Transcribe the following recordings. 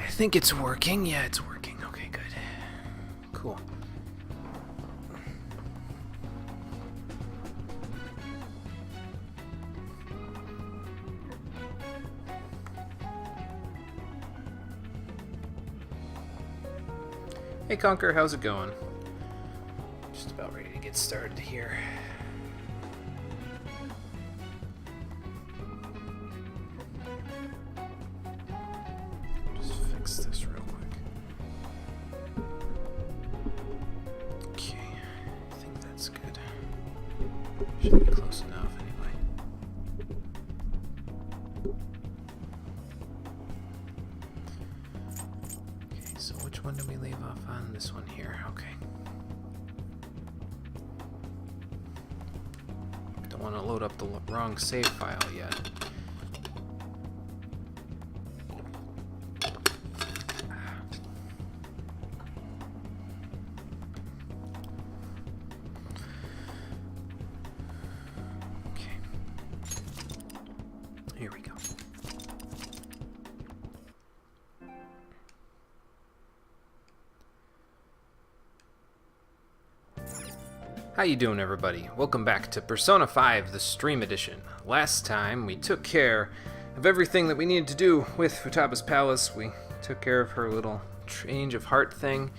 I think it's working. Yeah, it's working. Okay, good. Cool. Hey Conker, how's it going? Just about ready to get started here. This real quick. Okay, I think that's good. Should be close enough anyway. Okay, so which one do we leave off on? This one here, okay. Don't want to load up the wrong save file yet. Here we go. How you doing, everybody? Welcome back to Persona 5, the Stream Edition. Last time, we took care of everything that we needed to do with Futaba's Palace. We took care of her little change of heart thing.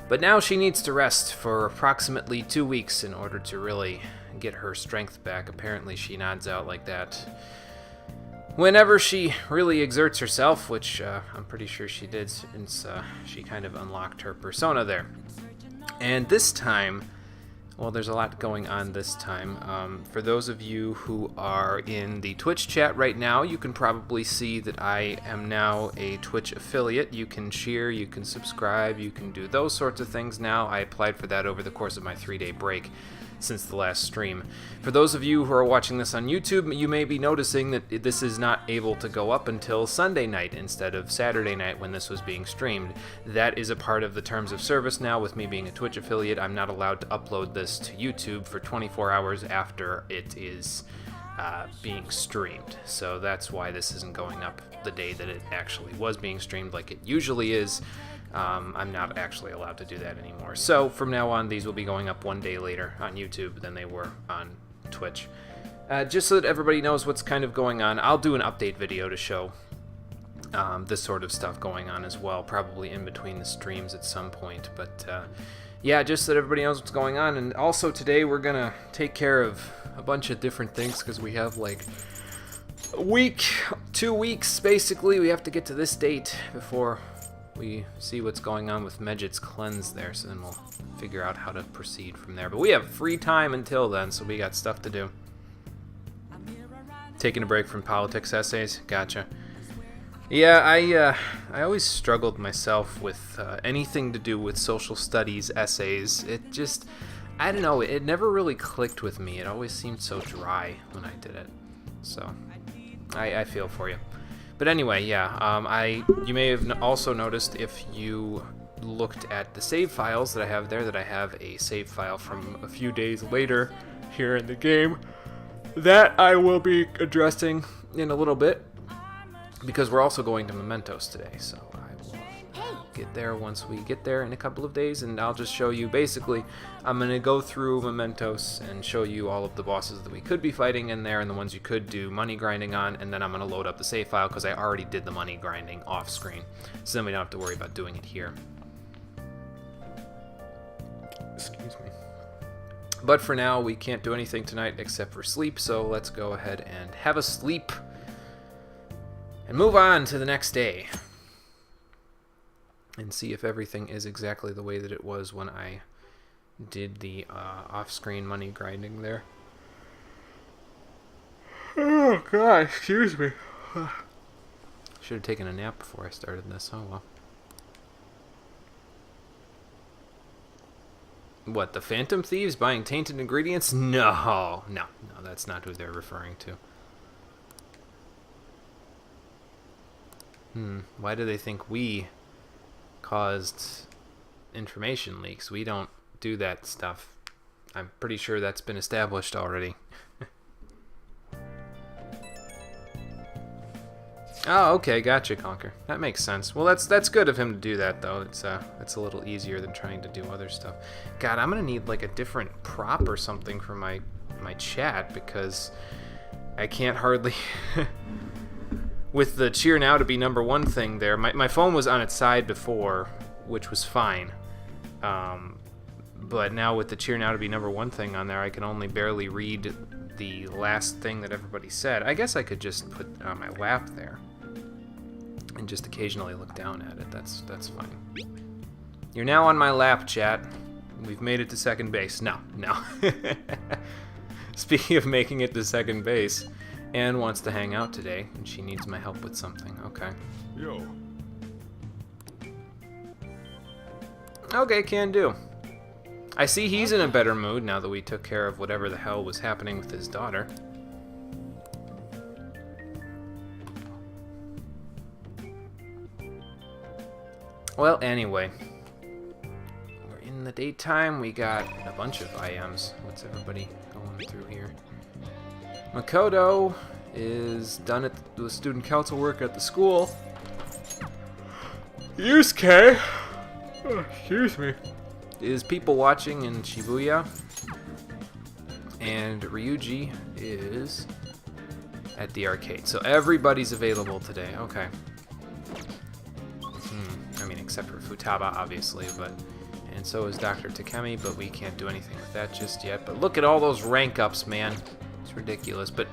But now she needs to rest for approximately 2 weeks in order to really get her strength back. Apparently, she nods out like that whenever she really exerts herself, which I'm pretty sure she did since she kind of unlocked her persona there. And this time, well, there's a lot going on this time. For those of you who are in the Twitch chat right now, you can probably see that I am now a Twitch affiliate. You can cheer, you can subscribe, you can do those sorts of things now. I applied for that over the course of my 3-day break since the last stream. For those of you who are watching this on YouTube, you may be noticing that this is not able to go up until Sunday night instead of Saturday night when this was being streamed. That is a part of the terms of service now. With me being a Twitch affiliate, I'm not allowed to upload this to YouTube for 24 hours after it is being streamed. So that's why this isn't going up the day that it actually was being streamed like it usually is. I'm not actually allowed to do that anymore. So from now on, these will be going up one day later on YouTube than they were on Twitch. Just so that everybody knows what's kind of going on, I'll do an update video to show this sort of stuff going on as well, probably in between the streams at some point. But yeah, just so that everybody knows what's going on. And also today we're going to take care of a bunch of different things because we have like a week, 2 weeks basically. We have to get to this date before we see what's going on with Medjit's cleanse there, so then we'll figure out how to proceed from there. But we have free time until then, so we got stuff to do. Taking a break from politics essays? Gotcha. Yeah, I always struggled myself with anything to do with social studies essays. It just, I don't know, it never really clicked with me. It always seemed so dry when I did it. So, I feel for you. But anyway, yeah, you may have also noticed if you looked at the save files that I have there, that I have a save file from a few days later here in the game that I will be addressing in a little bit, because we're also going to Mementos today, so I will get there once we get there in a couple of days, and I'll just show you, basically, I'm going to go through Mementos and show you all of the bosses that we could be fighting in there and the ones you could do money grinding on, and then I'm going to load up the save file because I already did the money grinding off screen, so then we don't have to worry about doing it here. Excuse me. But for now, we can't do anything tonight except for sleep, so let's go ahead and have a sleep and move on to the next day and see if everything is exactly the way that it was when I did the off-screen money grinding there. Oh god, excuse me. Should have taken a nap before I started this. Oh well. What, the Phantom Thieves buying tainted ingredients? No, that's not who they're referring to. Why do they think we caused information leaks? We don't do that stuff. I'm pretty sure that's been established already. Oh, okay, gotcha, Conker. That makes sense. Well, that's good of him to do that, though. It's a little easier than trying to do other stuff. God, I'm gonna need like a different prop or something for my chat, because I can't hardly. With the cheer now to be #1 thing there, my phone was on its side before, which was fine. But now with the cheer now to be #1 thing on there, I can only barely read the last thing that everybody said. I guess I could just put it on my lap there and just occasionally look down at it. That's fine. You're now on my lap, chat. We've made it to second base. No. Speaking of making it to second base, Anne wants to hang out today, and she needs my help with something. Okay. Yo. Okay, can do. I see he's in a better mood now that we took care of whatever the hell was happening with his daughter. Well, anyway. We're in the daytime. We got a bunch of IMs. What's everybody going through here? Makoto is done at the student council work at the school. Yusuke, excuse me, is people watching in Shibuya. And Ryuji is at the arcade. So everybody's available today. Okay. I mean, except for Futaba, obviously, and so is Dr. Takemi, but we can't do anything with that just yet. But look at all those rank ups, man. It's ridiculous. But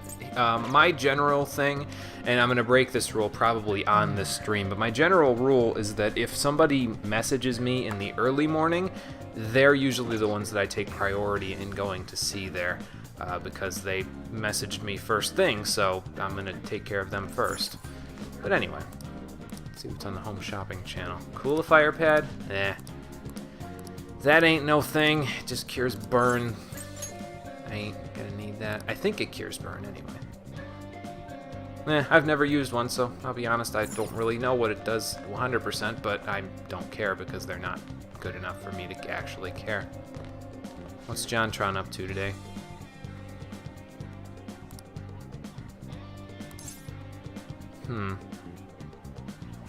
my general thing, and I'm going to break this rule probably on this stream, but my general rule is that if somebody messages me in the early morning, they're usually the ones that I take priority in going to see there, because they messaged me first thing, so I'm going to take care of them first. But anyway. See what's on the home shopping channel. Coolifier pad? Eh. That ain't no thing. It just cures burn. I ain't gonna need that. I think it cures burn anyway. I've never used one, so I'll be honest, I don't really know what it does 100%, but I don't care because they're not good enough for me to actually care. What's JonTron up to today?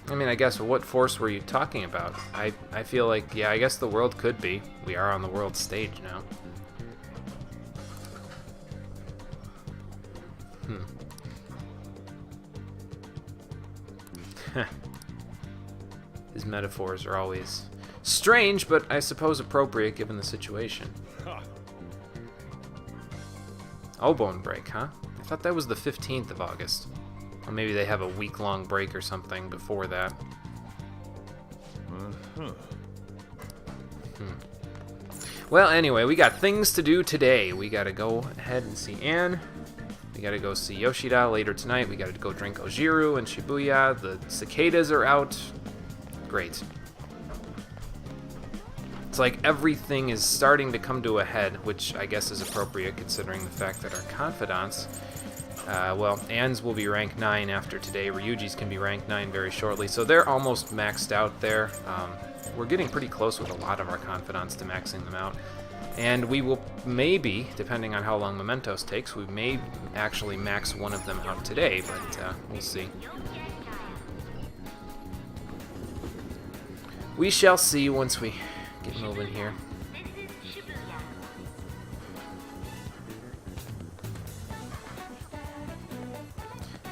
I mean, I guess, what force were you talking about? I feel like, yeah, I guess the world could be. We are on the world stage now. His metaphors are always strange, but I suppose appropriate given the situation. Obone break, huh? I thought that was the 15th of August. Or maybe they have a week-long break or something before that. Well, anyway, we got things to do today. We gotta go ahead and see Anne. We gotta go see Yoshida later tonight. We gotta go drink Ojiru in Shibuya. The cicadas are out. Great. It's like everything is starting to come to a head, which I guess is appropriate considering the fact that our confidants... well, Anne's will be rank 9 after today. Ryuji's can be rank 9 very shortly, so they're almost maxed out there. We're getting pretty close with a lot of our confidants to maxing them out. And we will maybe, depending on how long Mementos takes, we may actually max one of them out today, but we'll see. We shall see once we get moving here.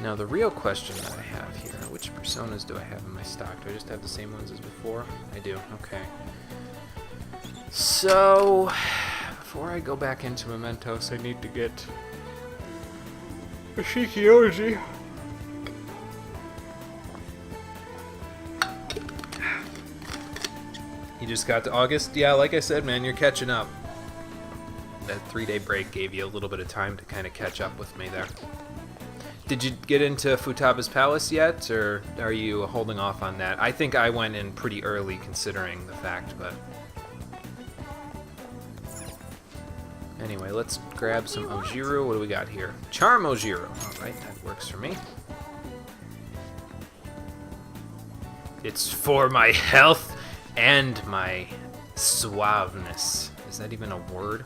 Now the real question that I have here, which personas do I have in my stock? Do I just have the same ones as before? I do, okay. So, before I go back into Mementos, I need to get a Shikioji. You just got to August? Yeah, like I said, man, you're catching up. That 3-day break gave you a little bit of time to kind of catch up with me there. Did you get into Futaba's Palace yet, or are you holding off on that? I think I went in pretty early considering the fact, but... Anyway, let's grab some Ojiru. What do we got here? Charm Ojiru. Alright, that works for me. It's for my health and my suaveness. Is that even a word?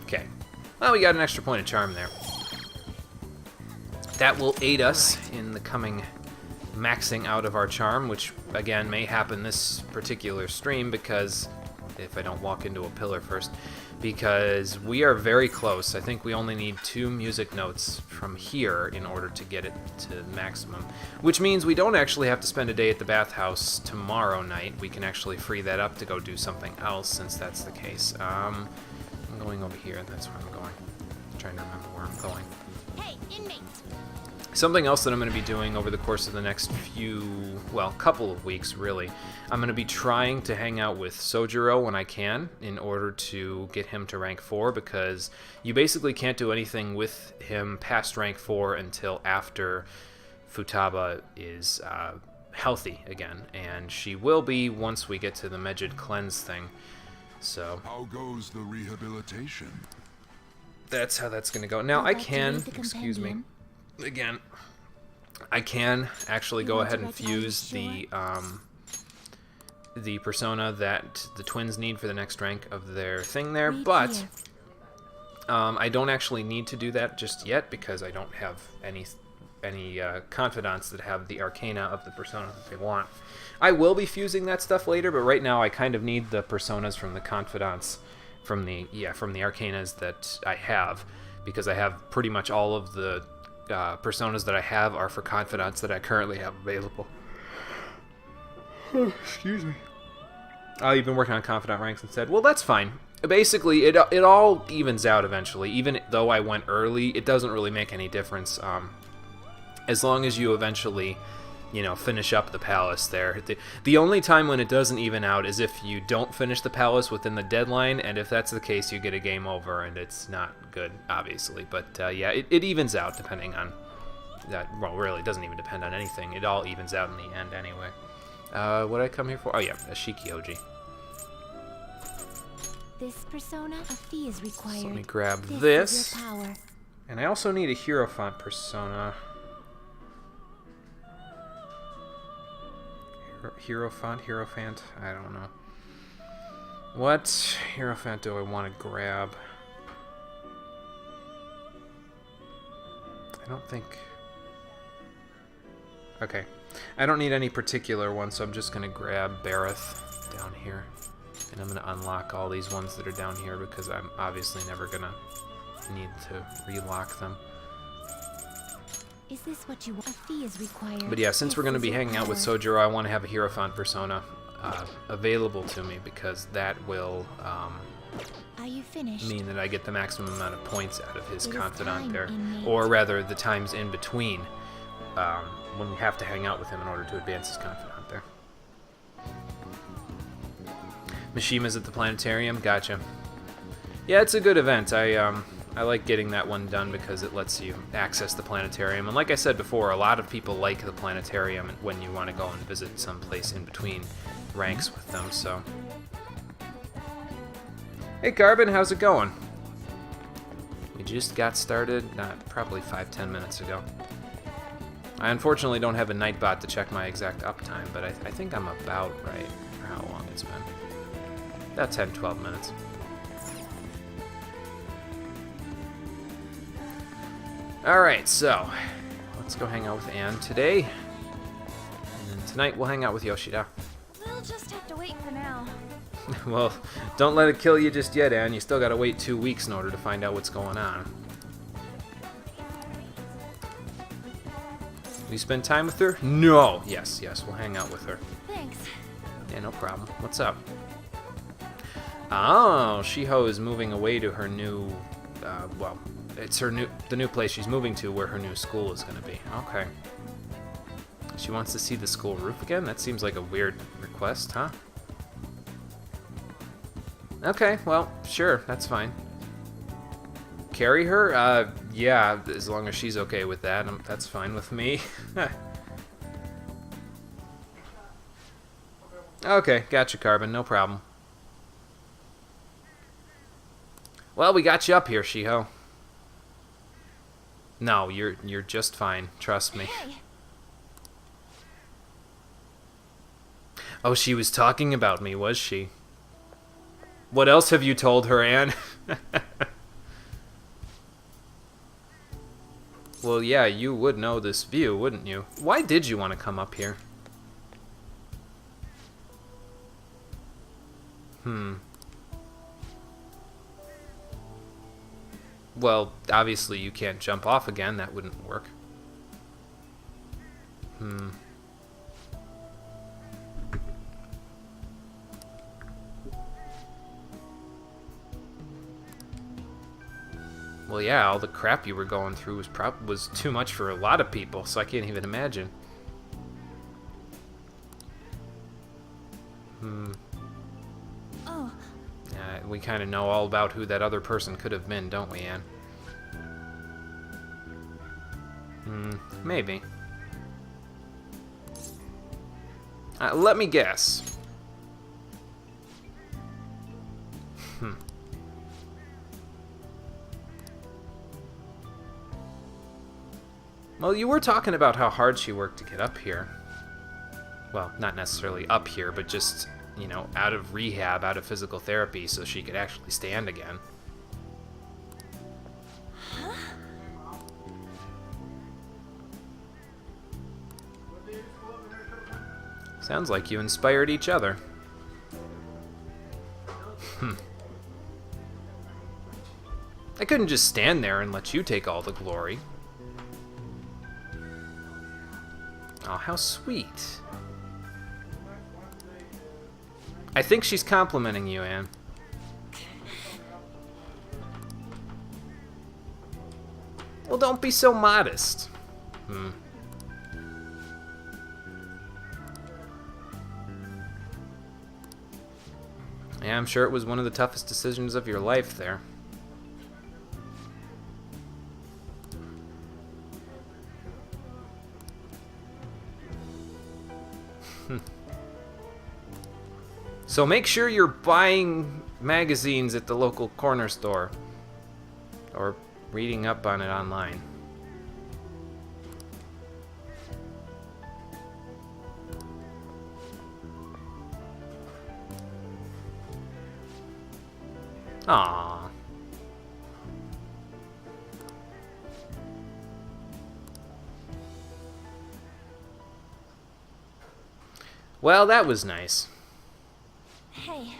Okay. Well, we got an extra point of charm there. That will aid us in the coming maxing out of our charm, which, again, may happen this particular stream because... if I don't walk into a pillar first, because we are very close. I think we only need 2 music notes from here in order to get it to maximum, which means we don't actually have to spend a day at the bathhouse tomorrow night. We can actually free that up to go do something else, since that's the case. I'm going over here, and that's where I'm going. I'm trying to remember where I'm going. Hey, inmate. Something else that I'm going to be doing over the course of the next couple of weeks, really. I'm going to be trying to hang out with Sojiro when I can in order to get him to rank 4, because you basically can't do anything with him past rank 4 until after Futaba is healthy again, and she will be once we get to the Megid Cleanse thing. So how goes the rehabilitation? That's how that's going to go. Now I can, excuse me, again, I can actually go ahead and fuse the persona that the twins need for the next rank of their thing there, but I don't actually need to do that just yet because I don't have any confidants that have the arcana of the persona that they want. I will be fusing that stuff later, but right now I kind of need the personas from the confidants, from the arcanas that I have, because I have pretty much all of the personas that I have are for confidants that I currently have available. Excuse me. Oh, you've been working on confidant ranks instead. Well, that's fine. Basically, it all evens out eventually. Even though I went early, it doesn't really make any difference. As long as you eventually, finish up the palace there. The only time when it doesn't even out is if you don't finish the palace within the deadline, and if that's the case, you get a game over, and it's not good, obviously. But yeah, it evens out depending on that. Well, really, it doesn't even depend on anything. It all evens out in the end anyway. What did I come here for? Oh yeah, a Shikioji. This persona, a fee is required. So let me grab this. This. Is your power. And I also need a Hierophant persona. Hierophant? I don't know. What Hierophant do I want to grab? I don't think... Okay. I don't need any particular one, so I'm just going to grab Bareth down here. And I'm going to unlock all these ones that are down here because I'm obviously never going to need to relock them. Is this what you want? A fee is required. But yeah, since we're going to be hanging out with Sojiro, I want to have a Hierophant persona available to me because that will Are you finished? mean that I get the maximum amount of points out of his It is confidant time, there. inmate. Or rather, the times in between when we have to hang out with him in order to advance his confidant there. Mishima's at the planetarium? Gotcha. Yeah, it's a good event. I like getting that one done because it lets you access the planetarium. And like I said before, a lot of people like the planetarium when you want to go and visit someplace in between ranks with them, so... Hey Carbon, how's it going? We just got started, probably 5-10 minutes ago. I unfortunately don't have a Nightbot to check my exact uptime, but I think I'm about right for how long it's been. About 10-12 minutes. Alright, so let's go hang out with Anne today. And then tonight we'll hang out with Yoshida. We'll just have to wait for now. Well, don't let it kill you just yet, Anne. You still gotta wait 2 weeks in order to find out what's going on. Will you spend time with her? No! Yes, we'll hang out with her. Thanks. Yeah, no problem. What's up? Oh, Shiho is moving away to her new, well, it's the new place she's moving to where her new school is going to be. Okay. She wants to see the school roof again? That seems like a weird request, huh? Okay, well, sure, that's fine. Carry her? Yeah, as long as she's okay with that, that's fine with me. Okay, gotcha, Carbon, no problem. Well, we got you up here, Shiho. No, you're just fine, trust me. Hey, Oh, she was talking about me, was she? What else have you told her, Anne? Well, yeah, you would know this view, wouldn't you? Why did you want to come up here? Well, obviously you can't jump off again. That wouldn't work. Well, yeah, all the crap you were going through was too much for a lot of people, so I can't even imagine. oh, We kind of know all about who that other person could have been, don't we, Anne? Maybe. Let me guess. Well, you were talking about how hard she worked to get up here. Well, not necessarily up here, but just, you know, out of rehab, out of physical therapy, so she could actually stand again. Sounds like you inspired each other. I couldn't just stand there and let you take all the glory. Oh, how sweet. I think she's complimenting you, Anne. Well, don't be so modest. Yeah, I'm sure it was one of the toughest decisions of your life there. So make sure you're buying magazines at the local corner store. Or reading up on it online. Aww. Well, that was nice. hey.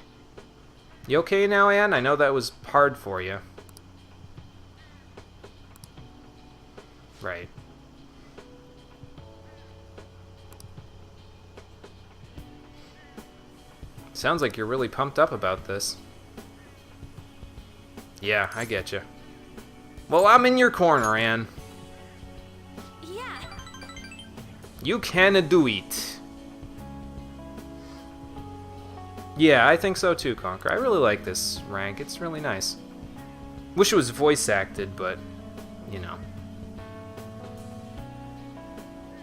You okay now, Anne? I know that was hard for you. Right. Sounds like you're really pumped up about this. Yeah, I get you. Well, I'm in your corner, Anne. Yeah. You can do it. Yeah, I think so too, Conquer. I really like this rank. It's really nice. Wish it was voice acted, but, you know.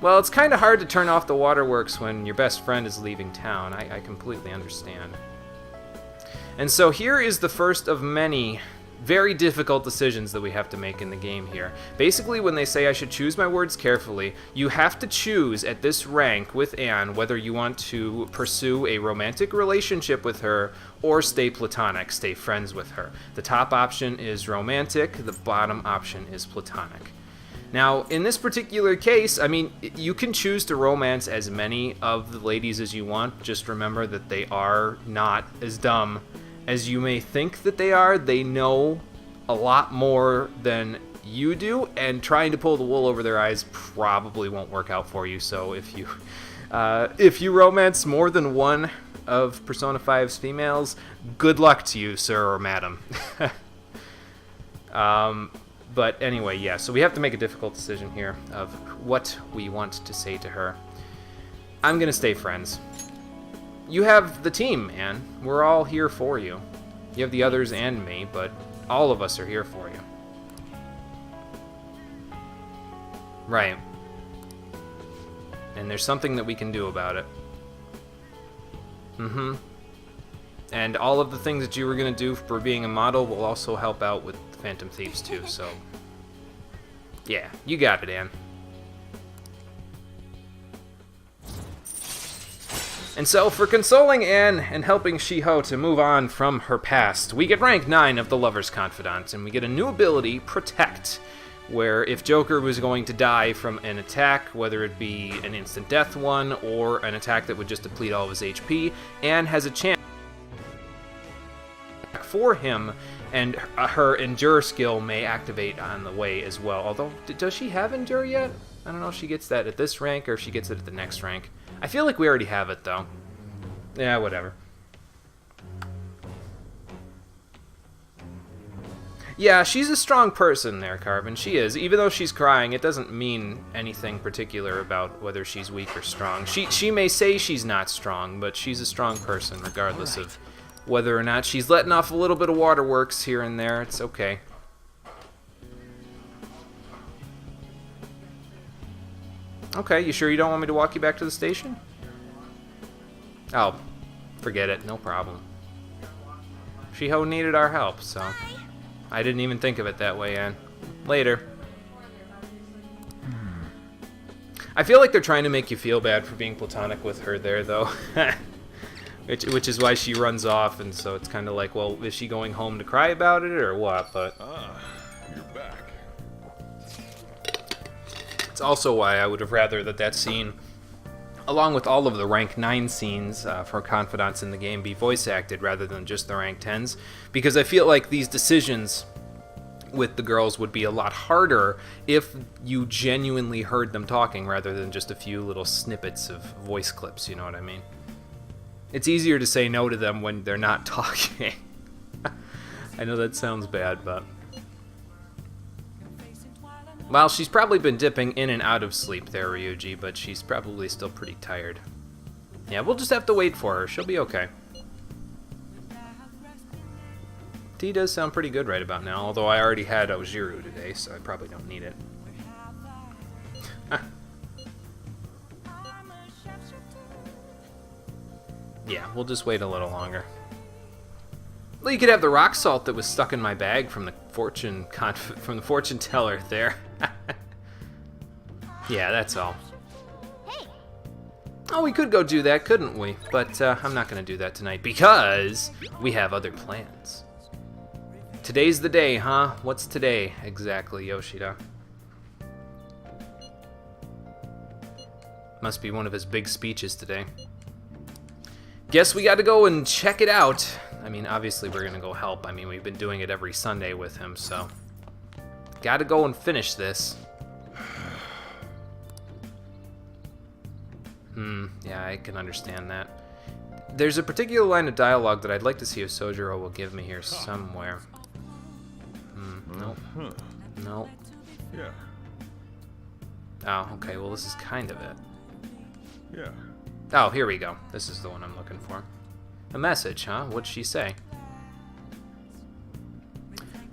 Well, it's kind of hard to turn off the waterworks when your best friend is leaving town. I completely understand. And so here is the first of many very difficult decisions that we have to make in the game here. Basically, when they say I should choose my words carefully, you have to choose at this rank with Anne whether you want to pursue a romantic relationship with her or stay platonic, stay friends with her. The top option is romantic, the bottom option is platonic. Now, in this particular case, I mean, you can choose to romance as many of the ladies as you want. Just remember that they are not as dumb as you may think that they are. They know a lot more than you do, and trying to pull the wool over their eyes probably won't work out for you. So if you romance more than one of Persona 5's females, good luck to you, sir or madam. But anyway, yeah, so we have to make a difficult decision here of what we want to say to her. I'm gonna stay friends. You have the team, man. We're all here for you. You have the others and me, but all of us are here for you. Right. And there's something that we can do about it. Mm-hmm. And all of the things that you were going to do for being a model will also help out with Phantom Thieves too, so... Yeah, you got it, Anne. And so, for consoling Anne and helping Shiho to move on from her past, we get rank 9 of the Lover's Confidant, and we get a new ability, Protect, where if Joker was going to die from an attack, whether it be an instant death one or an attack that would just deplete all of his HP, Anne has a chance for him, and her Endure skill may activate on the way as well. Although, does she have Endure yet? I don't know if she gets that at this rank or if she gets it at the next rank. I feel like we already have it, though. Yeah, whatever. Yeah, she's a strong person there, Carvin. She is. Even though she's crying, it doesn't mean anything particular about whether she's weak or strong. She may say she's not strong, but she's a strong person, regardless of whether or not she's letting off a little bit of waterworks here and there. It's okay. Okay, you sure you don't want me to walk you back to the station? Oh, forget it. No problem. Shiho needed our help, so... I didn't even think of it that way, Anne. Later. I feel like they're trying to make you feel bad for being platonic with her there, though. which is why she runs off, and so it's kind of like, well, is she going home to cry about it, or what? But You're back. it's also why I would have rather that scene, along with all of the rank 9 scenes for confidants in the game, be voice acted rather than just the rank 10s, because I feel like these decisions with the girls would be a lot harder if you genuinely heard them talking rather than just a few little snippets of voice clips, you know what I mean? It's easier to say no to them when they're not talking. I know that sounds bad, but... Well, she's probably been dipping in and out of sleep there, Ryuji, but she's probably still pretty tired. Yeah, we'll just have to wait for her. She'll be okay. Tea does sound pretty good right about now, although I already had Ojiru today, so I probably don't need it. Yeah, we'll just wait a little longer. Well, you could have the rock salt that was stuck in my bag from the fortune teller there. Yeah, that's all. Oh, we could go do that, couldn't we? But I'm not going to do that tonight because we have other plans. Today's the day, huh? What's today exactly, Yoshida? Must be one of his big speeches today. Guess we got to go and check it out. I mean, obviously we're going to go help. I mean, we've been doing it every Sunday with him, so... Got to go and finish this. Yeah, I can understand that. There's a particular line of dialogue that I'd like to see if Sojiro will give me here somewhere. Nope. Nope. Yeah. Oh, okay, well this is kind of it. Yeah. Oh, here we go. This is the one I'm looking for. A message, huh? What'd she say?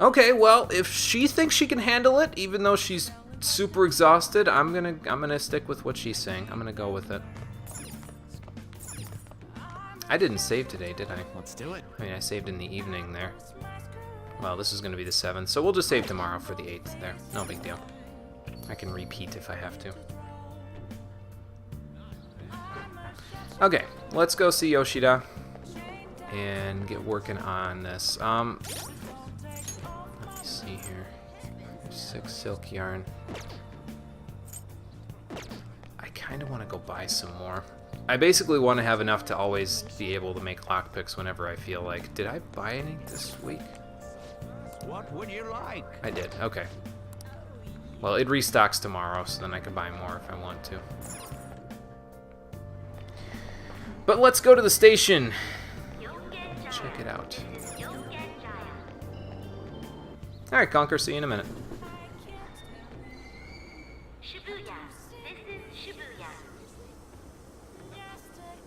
Okay, well, if she thinks she can handle it, even though she's super exhausted, I'm gonna stick with what she's saying. I'm gonna go with it. I didn't save today, did I? Let's do it. I mean, I saved in the evening there. Well, this is gonna be the 7th, so we'll just save tomorrow for the 8th there. No big deal. I can repeat if I have to. Okay, let's go see Yoshida and get working on this. Let me see here. 6 silk yarn. I kind of want to go buy some more. I basically want to have enough to always be able to make lockpicks whenever I feel like. Did I buy any this week? What would you like? I did. Okay. Well, it restocks tomorrow, so then I can buy more if I want to. But let's go to the station. Check it out. Alright, Conker, see you in a minute. Shibuya. This is Shibuya.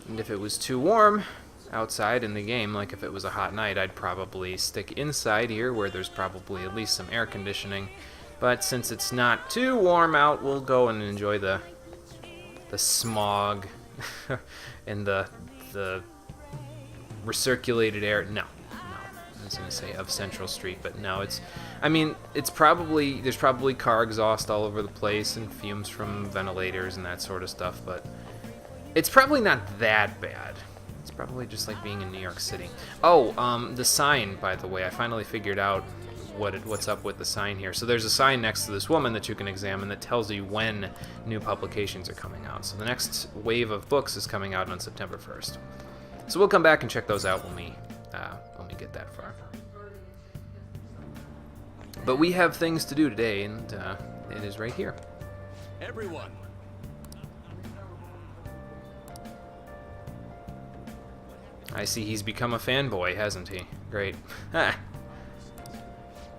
And if it was too warm outside in the game, like if it was a hot night, I'd probably stick inside here where there's probably at least some air conditioning. But since it's not too warm out, we'll go and enjoy the smog and the recirculated air. No, I was gonna say of Central Street, but no, there's probably car exhaust all over the place and fumes from ventilators and that sort of stuff, but it's probably not that bad. It's probably just like being in New York City. Oh, the sign, by the way, I finally figured out what's up with the sign here. So there's a sign next to this woman that you can examine that tells you when new publications are coming out. So the next wave of books is coming out on September 1st. So we'll come back and check those out when we get that far. But we have things to do today, and it is right here. Everyone. I see he's become a fanboy, hasn't he? Great. Ah.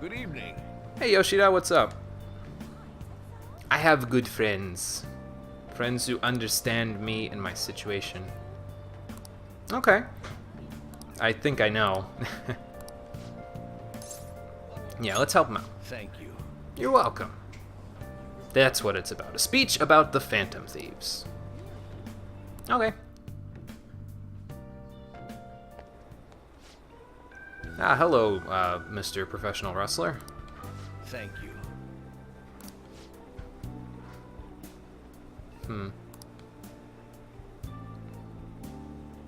Good evening. Hey Yoshida, what's up? I have good friends. Friends who understand me and my situation. Okay. I think I know. Yeah, let's help him out. Thank you. You're welcome. That's what it's about. A speech about the Phantom Thieves. Okay. Ah, hello, Mr. Professional Wrestler. Thank you.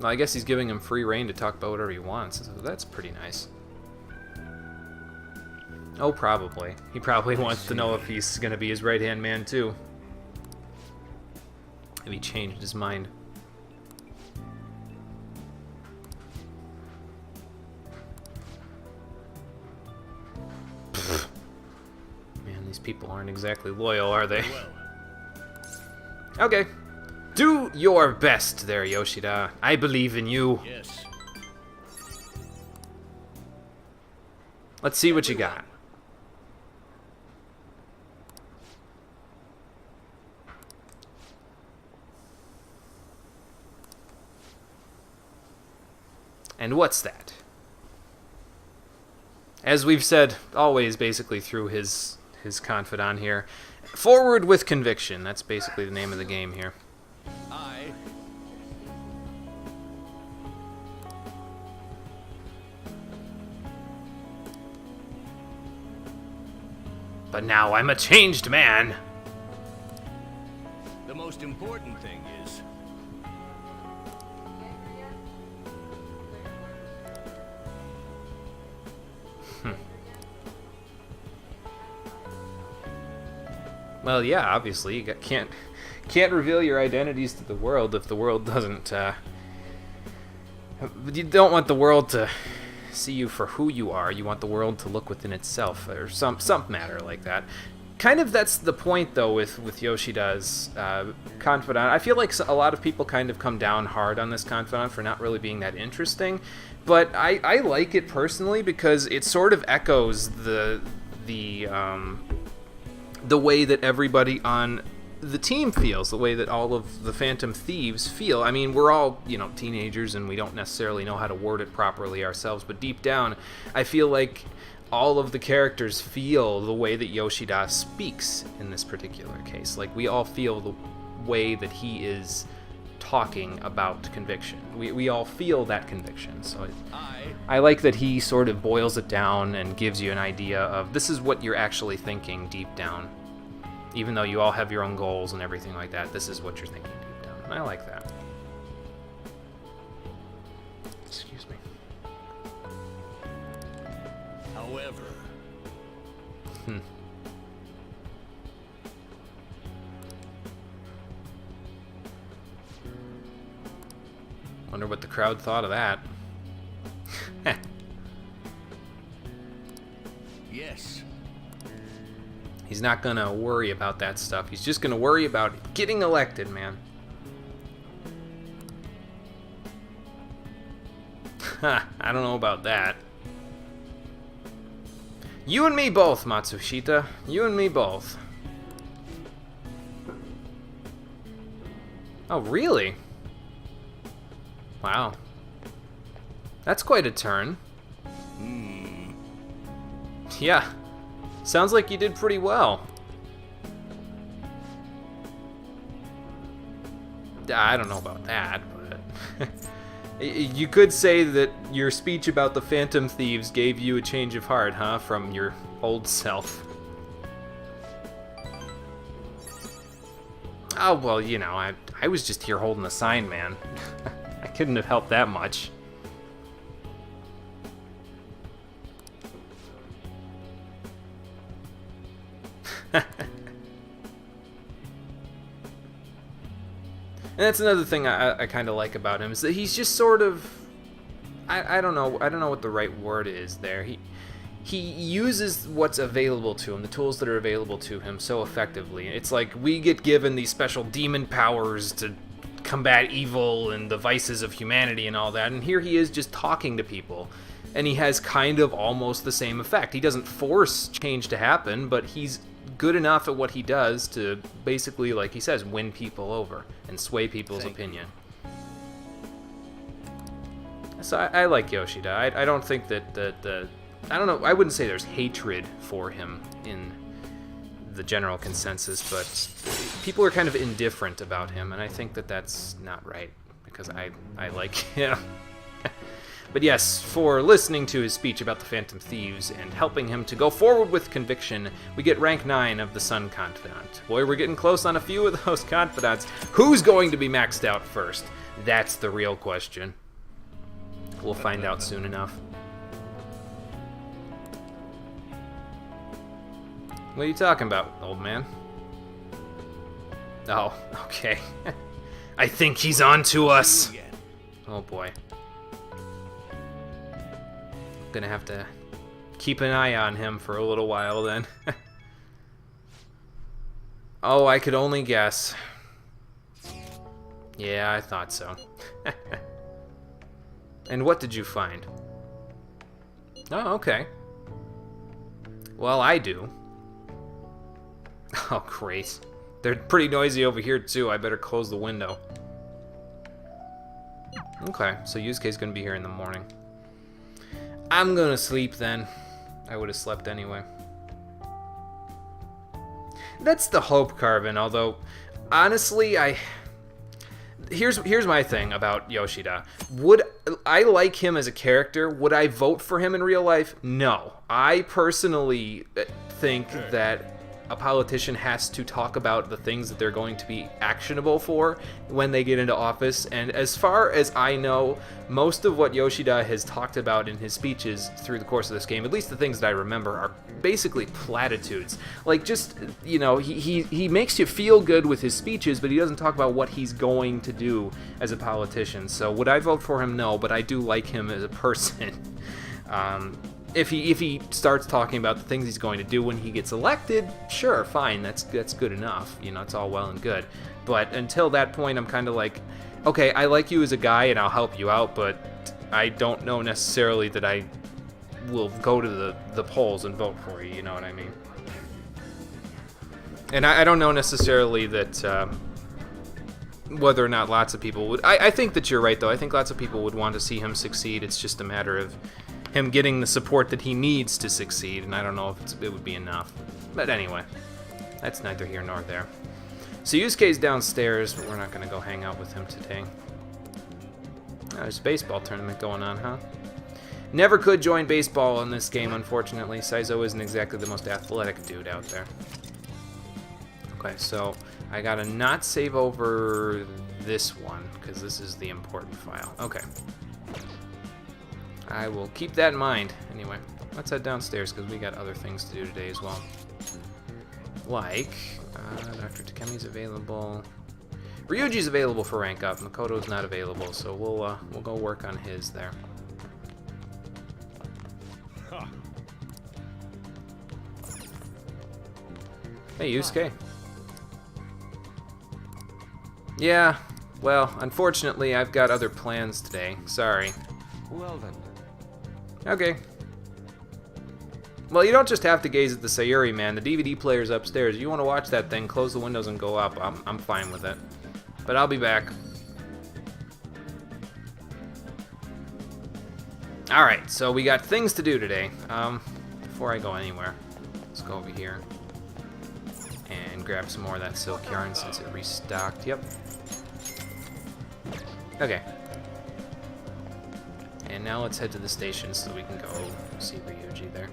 Well, I guess he's giving him free reign to talk about whatever he wants, so that's pretty nice. Oh, probably. He probably wants to know if he's gonna be his right-hand man, too. If he changed his mind. Man, these people aren't exactly loyal, are they? Okay. Do your best there, Yoshida. I believe in you. Yes. Let's see what you got. And what's that? As we've said, always basically through his confidant here, forward with conviction. That's basically the name of the game here. I. But now I'm a changed man. The most important thing is. Well, yeah, obviously you can't reveal your identities to the world if the world doesn't. You don't want the world to see you for who you are. You want the world to look within itself, or some matter like that. Kind of that's the point, though, with Yoshida's confidant. I feel like a lot of people kind of come down hard on this confidant for not really being that interesting, but I like it personally because it sort of echoes the way that everybody on the team feels, the way that all of the Phantom Thieves feel. I mean, we're all, teenagers and we don't necessarily know how to word it properly ourselves, but deep down, I feel like all of the characters feel the way that Yoshida speaks in this particular case. Like, we all feel the way that he is talking about conviction. We all feel that conviction, so I like that he sort of boils it down and gives you an idea of this is what you're actually thinking deep down. Even though you all have your own goals and everything like that, this is what you're thinking deep down. And I like that. Excuse me. However. Wonder what the crowd thought of that. Yes. He's not gonna worry about that stuff. He's just gonna worry about getting elected, man. I don't know about that. You and me both, Matsushita. You and me both. Oh, really? Wow. That's quite a turn. Yeah. Sounds like you did pretty well. I don't know about that, but... You could say that your speech about the Phantom Thieves gave you a change of heart, huh? From your old self. Oh, well, you know, I was just here holding the sign, man. I couldn't have helped that much. And that's another thing I kind of like about him, is that he's just sort of... I don't know what the right word is there. He uses what's available to him, the tools that are available to him, so effectively. It's like we get given these special demon powers to combat evil and the vices of humanity and all that, and here he is just talking to people. And he has kind of almost the same effect. He doesn't force change to happen, but he's good enough at what he does to basically, like he says, win people over and sway people's opinion. So I like Yoshida. I don't think that I don't know, I wouldn't say there's hatred for him in the general consensus, but people are kind of indifferent about him, and I think that that's not right, because I like him. But yes, for listening to his speech about the Phantom Thieves and helping him to go forward with conviction, we get rank 9 of the Sun Confidant. Boy, we're getting close on a few of those confidants. Who's going to be maxed out first? That's the real question. We'll find out soon enough. What are you talking about, old man? Oh, okay. I think he's on to us. Oh boy. Gonna have to keep an eye on him for a little while then. Oh, I could only guess. Yeah, I thought so. And what did you find? Oh, okay. Well, I do. Oh, great. They're pretty noisy over here, too. I better close the window. Okay, so Yusuke's gonna be here in the morning. I'm gonna sleep then. I would have slept anyway. That's the hope, Carvin, although, honestly, Here's my thing about Yoshida. Would I like him as a character? Would I vote for him in real life? No. I personally think that a politician has to talk about the things that they're going to be actionable for when they get into office. And as far as I know, most of what Yoshida has talked about in his speeches through the course of this game, at least the things that I remember, are basically platitudes. Like, just, you know, he makes you feel good with his speeches, but he doesn't talk about what he's going to do as a politician. So would I vote for him? No, but I do like him as a person. If he starts talking about the things he's going to do when he gets elected, sure, fine, that's good enough. You know, it's all well and good. But until that point, I'm kind of like, okay, I like you as a guy and I'll help you out, but I don't know necessarily that I will go to the polls and vote for you, you know what I mean? And I don't know necessarily that whether or not lots of people would... I think that you're right, though. I think lots of people would want to see him succeed. It's just a matter of him getting the support that he needs to succeed, and I don't know if it would be enough. But anyway, that's neither here nor there. So Yusuke's downstairs, but we're not going to go hang out with him today. Oh, there's a baseball tournament going on, huh? Never could join baseball in this game, unfortunately. Saizo isn't exactly the most athletic dude out there. Okay, so I gotta not save over this one, because this is the important file. Okay. I will keep that in mind. Anyway, let's head downstairs, because we got other things to do today as well. Like, Dr. Takemi's available. Ryuji's available for rank up. Makoto's not available, so we'll go work on his there. Huh. Hey, Yusuke. Yeah, well, unfortunately, I've got other plans today. Sorry. Well then, Okay. Well, you don't just have to gaze at the Sayuri, man. The DVD player's upstairs. You want to watch that thing, close the windows and go up. I'm fine with it. But I'll be back. Alright, so we got things to do today. Before I go anywhere, let's go over here and grab some more of that silk yarn since it restocked. Yep. Okay. And now let's head to the station so we can go see Ryuji there.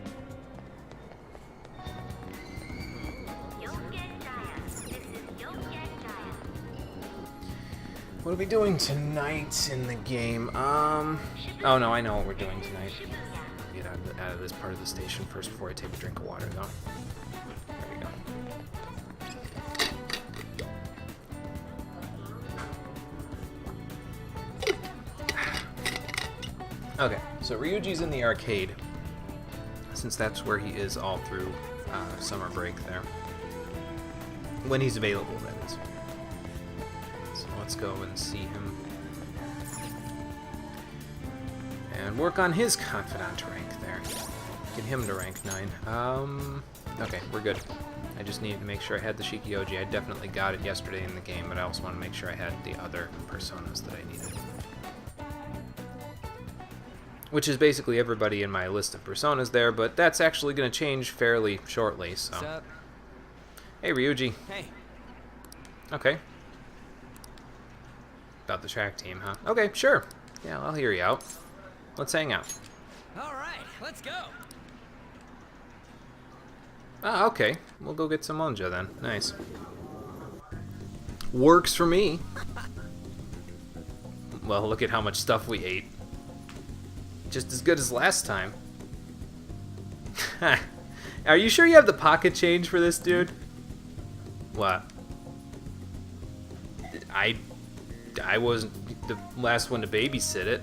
What are we doing tonight in the game? Oh no, I know what we're doing tonight. Get out of this part of the station first before I take a drink of water, though. There we go. Okay, so Ryuji's in the arcade, since that's where he is all through summer break there. When he's available, that is. Let's go and see him. And work on his confidant rank there. Get him to rank 9. Okay, we're good. I just needed to make sure I had the Shikioji. I definitely got it yesterday in the game, but I also want to make sure I had the other personas that I needed. Which is basically everybody in my list of personas there, but that's actually going to change fairly shortly, so... What's up? Hey, Ryuji. Hey. Okay. About the track team, huh? Okay, sure. Yeah, I'll hear you out. Let's hang out. All right, let's go. Ah, okay. We'll go get some Monja then. Nice. Works for me. Well, look at how much stuff we ate. Just as good as last time. Are you sure you have the pocket change for this, dude? What? I wasn't the last one to babysit it.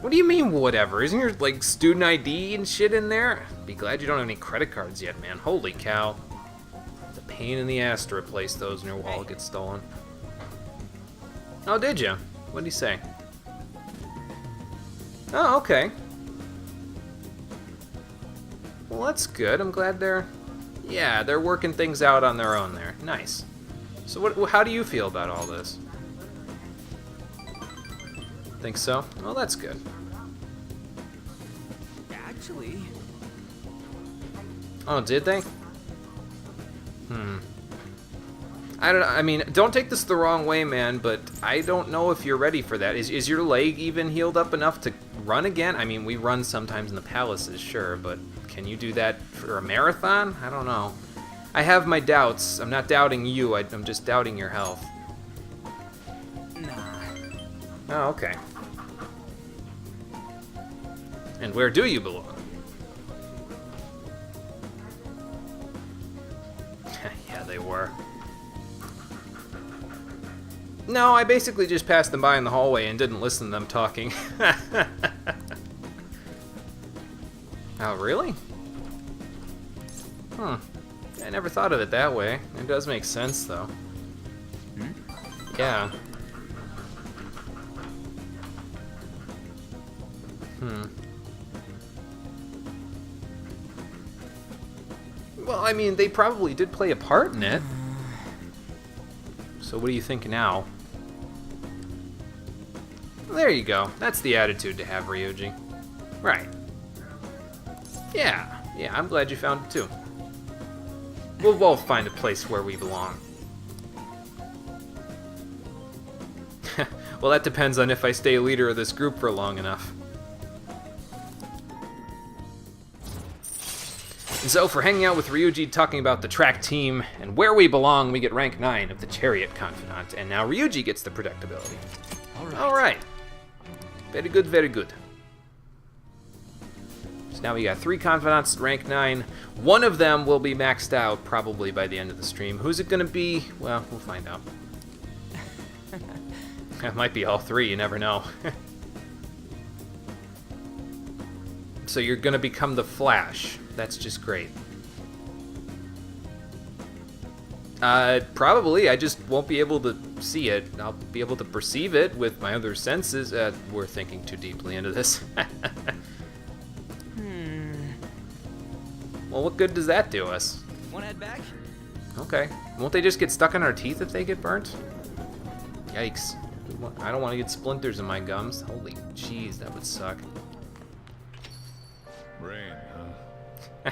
What do you mean, whatever? Isn't your, like, student ID and shit in there? Be glad you don't have any credit cards yet, man. Holy cow. It's a pain in the ass to replace those when your wallet gets stolen. Oh, did you? What did he say? Oh, okay. Well, that's good. I'm glad they're... Yeah, they're working things out on their own there. Nice. So how do you feel about all this? Think so? Well, that's good. Actually... Oh, did they? I don't know. I mean, don't take this the wrong way, man, but I don't know if you're ready for that. Is your leg even healed up enough to run again? I mean, we run sometimes in the palaces, sure, but can you do that for a marathon? I don't know. I have my doubts. I'm not doubting you. I'm just doubting your health. Nah. Oh, okay. And where do you belong? Yeah, they were. No, I basically just passed them by in the hallway and didn't listen to them talking. Oh, really? I never thought of it that way. It does make sense, though. Yeah. Well, I mean, they probably did play a part in it. So what do you think now? There you go. That's the attitude to have, Ryuji. Right. Yeah, I'm glad you found it too. We'll both find a place where we belong. Well, that depends on if I stay leader of this group for long enough. And so, for hanging out with Ryuji, talking about the track team, and where we belong, we get rank 9 of the Chariot Confidant, and now Ryuji gets the predictability. Alright. Very good, very good. So now we got 3 Confidants at rank 9. One of them will be maxed out, probably by the end of the stream. Who's it gonna be? Well, we'll find out. It might be all 3, you never know. So you're gonna become the Flash. That's just great. Probably. I just won't be able to see it. I'll be able to perceive it with my other senses. We're thinking too deeply into this. Well, what good does that do us? Want to head back? Okay. Won't they just get stuck in our teeth if they get burnt? Yikes. I don't want to get splinters in my gums. Holy jeez, that would suck. Rain, huh?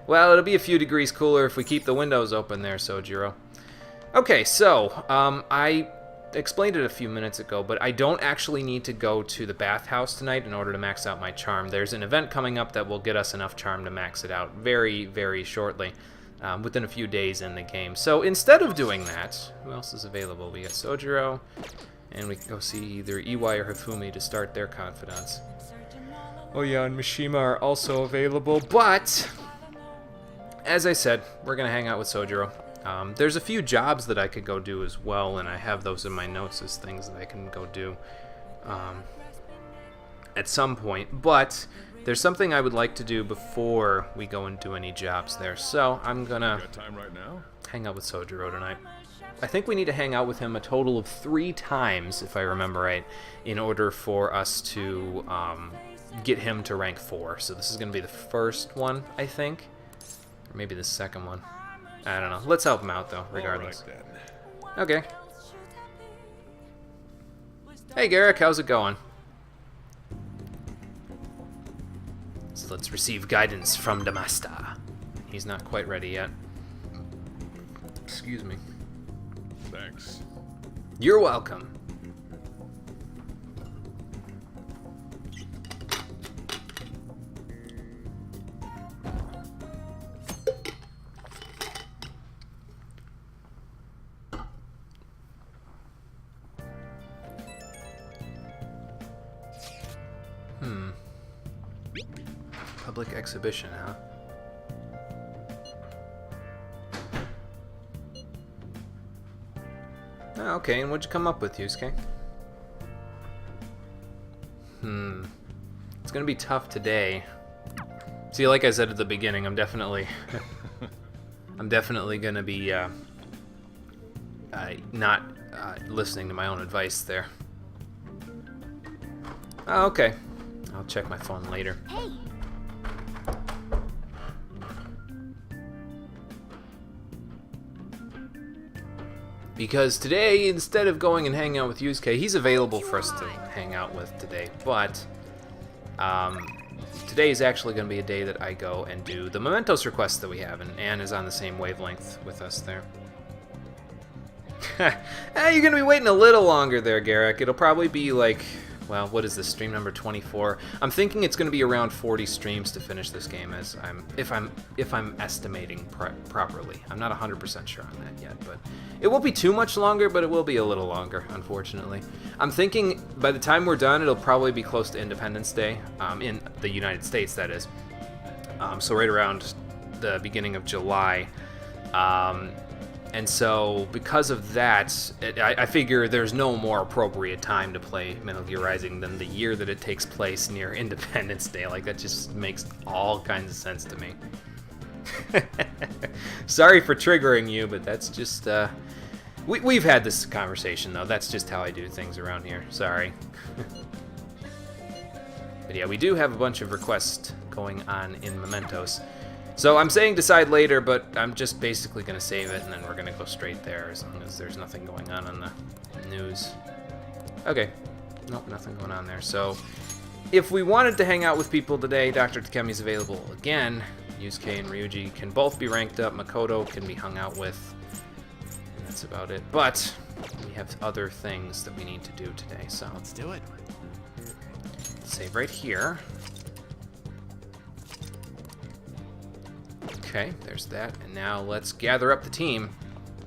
Well, it'll be a few degrees cooler if we keep the windows open there, Sojiro. Okay, so, I explained it a few minutes ago, but I don't actually need to go to the bathhouse tonight in order to max out my charm. There's an event coming up that will get us enough charm to max it out very, very shortly, within a few days in the game. So instead of doing that, who else is available? We got Sojiro, and we can go see either Iwai or Hifumi to start their confidants. Oh yeah, and Mishima are also available, but as I said, we're going to hang out with Sojiro. There's a few jobs that I could go do as well, and I have those in my notes as things that I can go do at some point. But there's something I would like to do before we go and do any jobs there. So I'm going to Got time right now? hang out with Sojiro tonight. I think we need to hang out with him a total of 3 times, if I remember right, in order for us to get him to rank 4. So this is going to be the first one, I think. Or maybe the second one. I don't know. Let's help him out, though, regardless. All right, then. Okay. Hey, Garrick, how's it going? So let's receive guidance from the master. He's not quite ready yet. Excuse me. Thanks. You're welcome. Public exhibition, huh? Oh, okay, and what'd you come up with, Yusuke? It's gonna be tough today. See, like I said at the beginning, I'm definitely gonna be not listening to my own advice there. Oh, okay. I'll check my phone later. Hey, Because today, instead of going and hanging out with Yusuke, he's available for us to hang out with today. But today is actually going to be a day that I go and do the Mementos request that we have, and Anne is on the same wavelength with us there. You're going to be waiting a little longer there, Garrick. It'll probably be like, well, what is this, stream number 24? I'm thinking it's going to be around 40 streams to finish this game, as if I'm estimating properly. I'm not 100% sure on that yet, but it won't be too much longer, but it will be a little longer, unfortunately. I'm thinking by the time we're done, it'll probably be close to Independence Day, in the United States, that is. So right around the beginning of July. And so, because of that, I figure there's no more appropriate time to play Metal Gear Rising than the year that it takes place near Independence Day. Like, that just makes all kinds of sense to me. Sorry for triggering you, but that's just, we've had this conversation, though. That's just how I do things around here. Sorry. But yeah, we do have a bunch of requests going on in Mementos. So I'm saying decide later, but I'm just basically going to save it, and then we're going to go straight there as long as there's nothing going on the news. Okay. Nope, nothing going on there. So if we wanted to hang out with people today, Dr. Takemi's available again. Yusuke and Ryuji can both be ranked up. Makoto can be hung out with. And that's about it. But we have other things that we need to do today, so Let's do it. save right here. Okay, there's that. And now let's gather up the team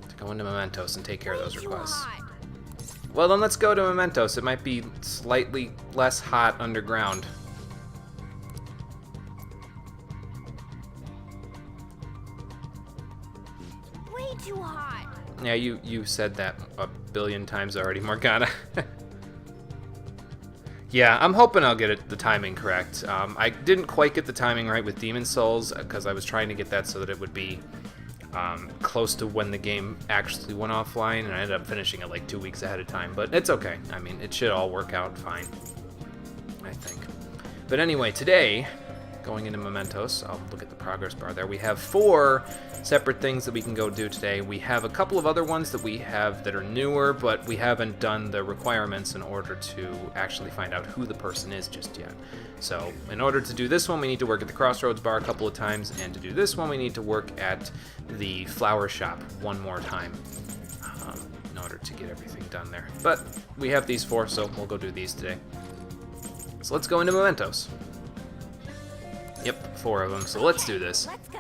to go into Mementos and take care of those requests. Well, then let's go to Mementos. It might be slightly less hot underground. way too hot. Yeah, you said that a billion times already, Morgana. Yeah, I'm hoping I'll get the timing correct. I didn't quite get the timing right with Demon Souls because I was trying to get that so that it would be close to when the game actually went offline, and I ended up finishing it like 2 weeks ahead of time. But it's okay. I mean, it should all work out fine, I think. But anyway, today, going into Mementos, I'll look at the progress bar there. We have 4 separate things that we can go do today. We have a couple of other ones that we have that are newer, but we haven't done the requirements in order to actually find out who the person is just yet. So in order to do this one, we need to work at the Crossroads bar a couple of times, and to do this one, we need to work at the flower shop one more time in order to get everything done there. But we have these 4, so we'll go do these today. So let's go into Mementos. Yep, 4 of them, so let's do this. Let's go.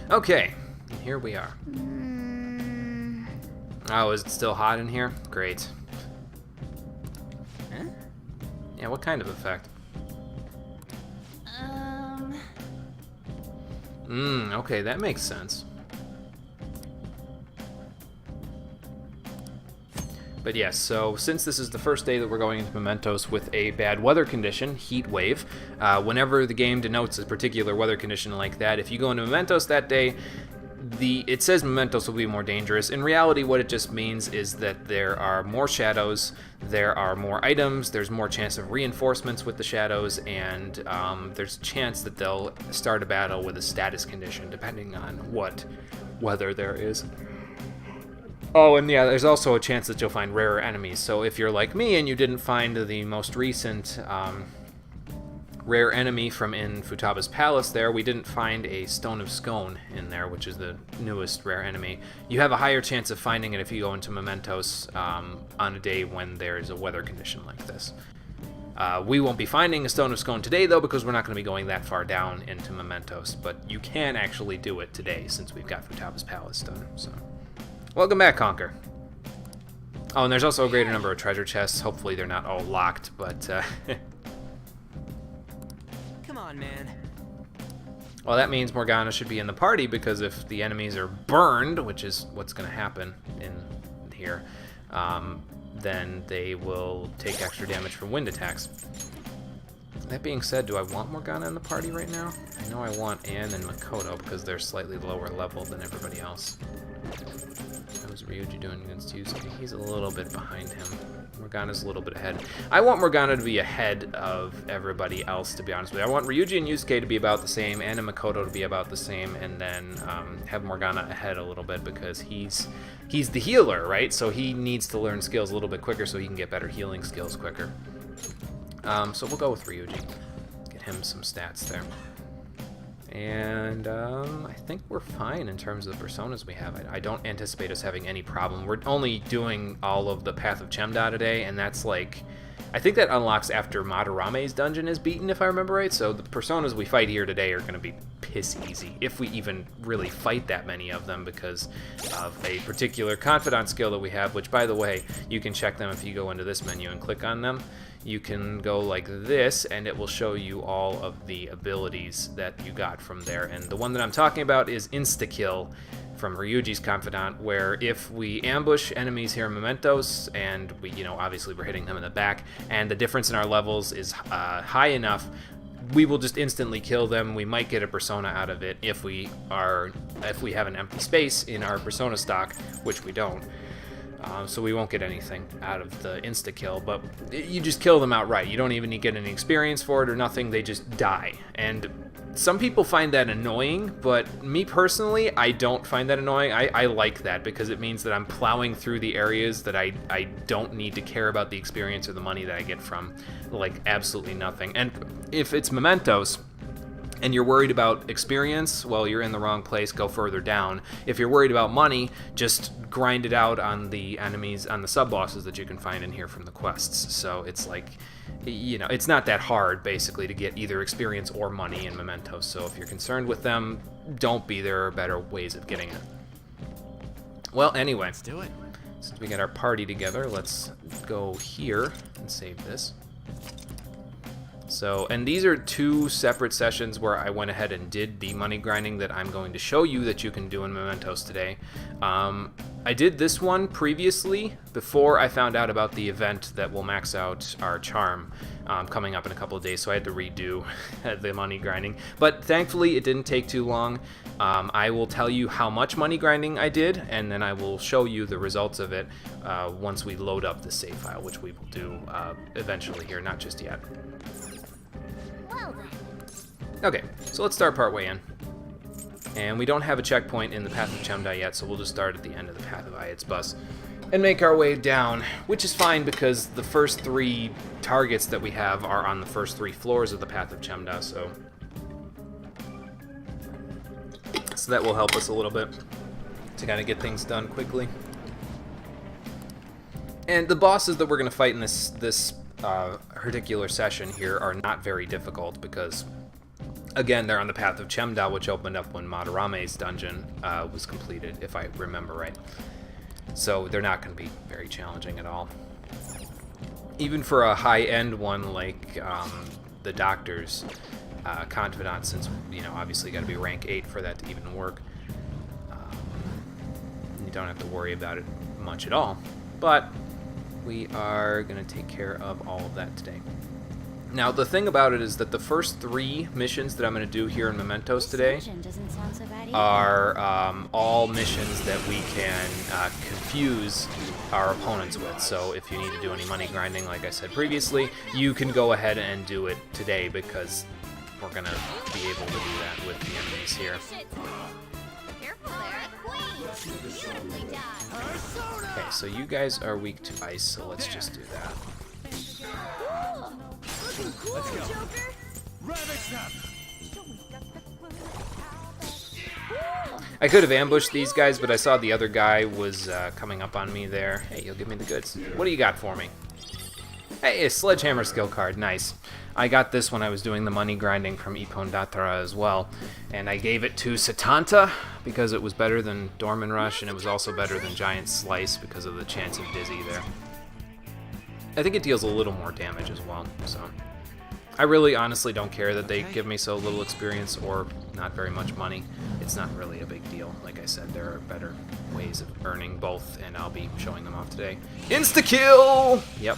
Okay, here we are. Oh, is it still hot in here? Great. Huh? Yeah, what kind of effect? Okay, that makes sense. But yes, so since this is the first day that we're going into Mementos with a bad weather condition, heat wave, whenever the game denotes a particular weather condition like that, if you go into Mementos that day, it says Mementos will be more dangerous. In reality, what it just means is that there are more shadows, there are more items, there's more chance of reinforcements with the shadows, and there's a chance that they'll start a battle with a status condition, depending on what weather there is. Oh, and yeah, there's also a chance that you'll find rarer enemies. So if you're like me and you didn't find the most recent rare enemy from in Futaba's Palace there, we didn't find a Stone of Scone in there, which is the newest rare enemy. You have a higher chance of finding it if you go into Mementos on a day when there is a weather condition like this. We won't be finding a Stone of Scone today, though, because we're not going to be going that far down into Mementos, but you can actually do it today since we've got Futaba's Palace done. So, welcome back, Conker. Oh, and there's also a greater number of treasure chests. Hopefully they're not all locked, but Come on, man. well, that means Morgana should be in the party, because if the enemies are burned, which is what's going to happen in here, then they will take extra damage from wind attacks. That being said, do I want Morgana in the party right now? I know I want Anne and Makoto because they're slightly lower level than everybody else. How's Ryuji doing against Yusuke? He's a little bit behind him. Morgana's a little bit ahead. I want Morgana to be ahead of everybody else, to be honest with you. I want Ryuji and Yusuke to be about the same, Anne and Makoto to be about the same, and then have Morgana ahead a little bit because he's the healer, right? So he needs to learn skills a little bit quicker so he can get better healing skills quicker. So we'll go with Ryuji. Get him some stats there. And I think we're fine in terms of the personas we have. I don't anticipate us having any problem. We're only doing all of the Path of Chemda today, and that's like... I think that unlocks after Madarame's dungeon is beaten, if I remember right. So the personas we fight here today are going to be piss easy, if we even really fight that many of them, because of a particular confidant skill that we have, which, by the way, you can check them if you go into this menu and click on them. You can go like this, and it will show you all of the abilities that you got from there. And the one that I'm talking about is Insta-Kill from Ryuji's Confidant, where if we ambush enemies here in Mementos, and we, obviously we're hitting them in the back, and the difference in our levels is high enough, we will just instantly kill them. We might get a persona out of it if we have an empty space in our persona stock, which we don't. So we won't get anything out of the insta-kill, but you just kill them outright. You don't even need to get any experience for it or nothing. They just die. And some people find that annoying, but me personally, I don't find that annoying. I like that because it means that I'm plowing through the areas that I don't need to care about the experience or the money that I get from, like, absolutely nothing. And if it's Mementos, and you're worried about experience, well, you're in the wrong place, go further down. If you're worried about money, just grind it out on the enemies, on the sub-bosses that you can find in here from the quests. So it's like, it's not that hard, basically, to get either experience or money in Mementos. So if you're concerned with them, don't be. There are better ways of getting it. Well, anyway, Let's do it. since we got our party together, let's go here and save this. So, and these are two separate sessions where I went ahead and did the money grinding that I'm going to show you that you can do in Mementos today. I did this one previously before I found out about the event that will max out our charm coming up in a couple of days, so I had to redo the money grinding. But thankfully, it didn't take too long. I will tell you how much money grinding I did, and then I will show you the results of it once we load up the save file, which we will do eventually here, not just yet. Well then. Okay, so let's start partway in. And we don't have a checkpoint in the Path of Chemda yet, so we'll just start at the end of the Path of Ayad's Bus and make our way down, which is fine because the first 3 targets that we have are on the first 3 floors of the Path of Chemda, so that will help us a little bit to kind of get things done quickly. And the bosses that we're going to fight in this particular session here are not very difficult because, again, they're on the Path of Chemda, which opened up when Madarame's dungeon was completed, if I remember right. So they're not going to be very challenging at all. Even for a high-end one like the Doctor's Confidant, since, you know, obviously got to be rank 8 for that to even work. You don't have to worry about it much at all. But we are going to take care of all of that today. Now, the thing about it is that the first 3 missions that I'm going to do here in Mementos today Doesn't sound so bad either. are all missions that we can confuse our opponents with. So if you need to do any money grinding, like I said previously, you can go ahead and do it today because we're going to be able to do that with the enemies here. Careful there. Queen. Beautifully done. Okay, so you guys are weak to ice, so let's just do that. Cool. Looking cool, Joker. I could have ambushed these guys, but I saw the other guy was coming up on me there. Hey, you'll give me the goods. What do you got for me? Hey, a sledgehammer skill card. Nice. I got this when I was doing the money grinding from Ipon-Datra as well, and I gave it to Satanta because it was better than Dorman Rush, and it was also better than Giant Slice because of the chance of Dizzy there. I think it deals a little more damage as well, so I really honestly don't care that they give me so little experience or not very much money. It's not really a big deal. Like I said, there are better ways of earning both, and I'll be showing them off today. Insta-kill! Yep.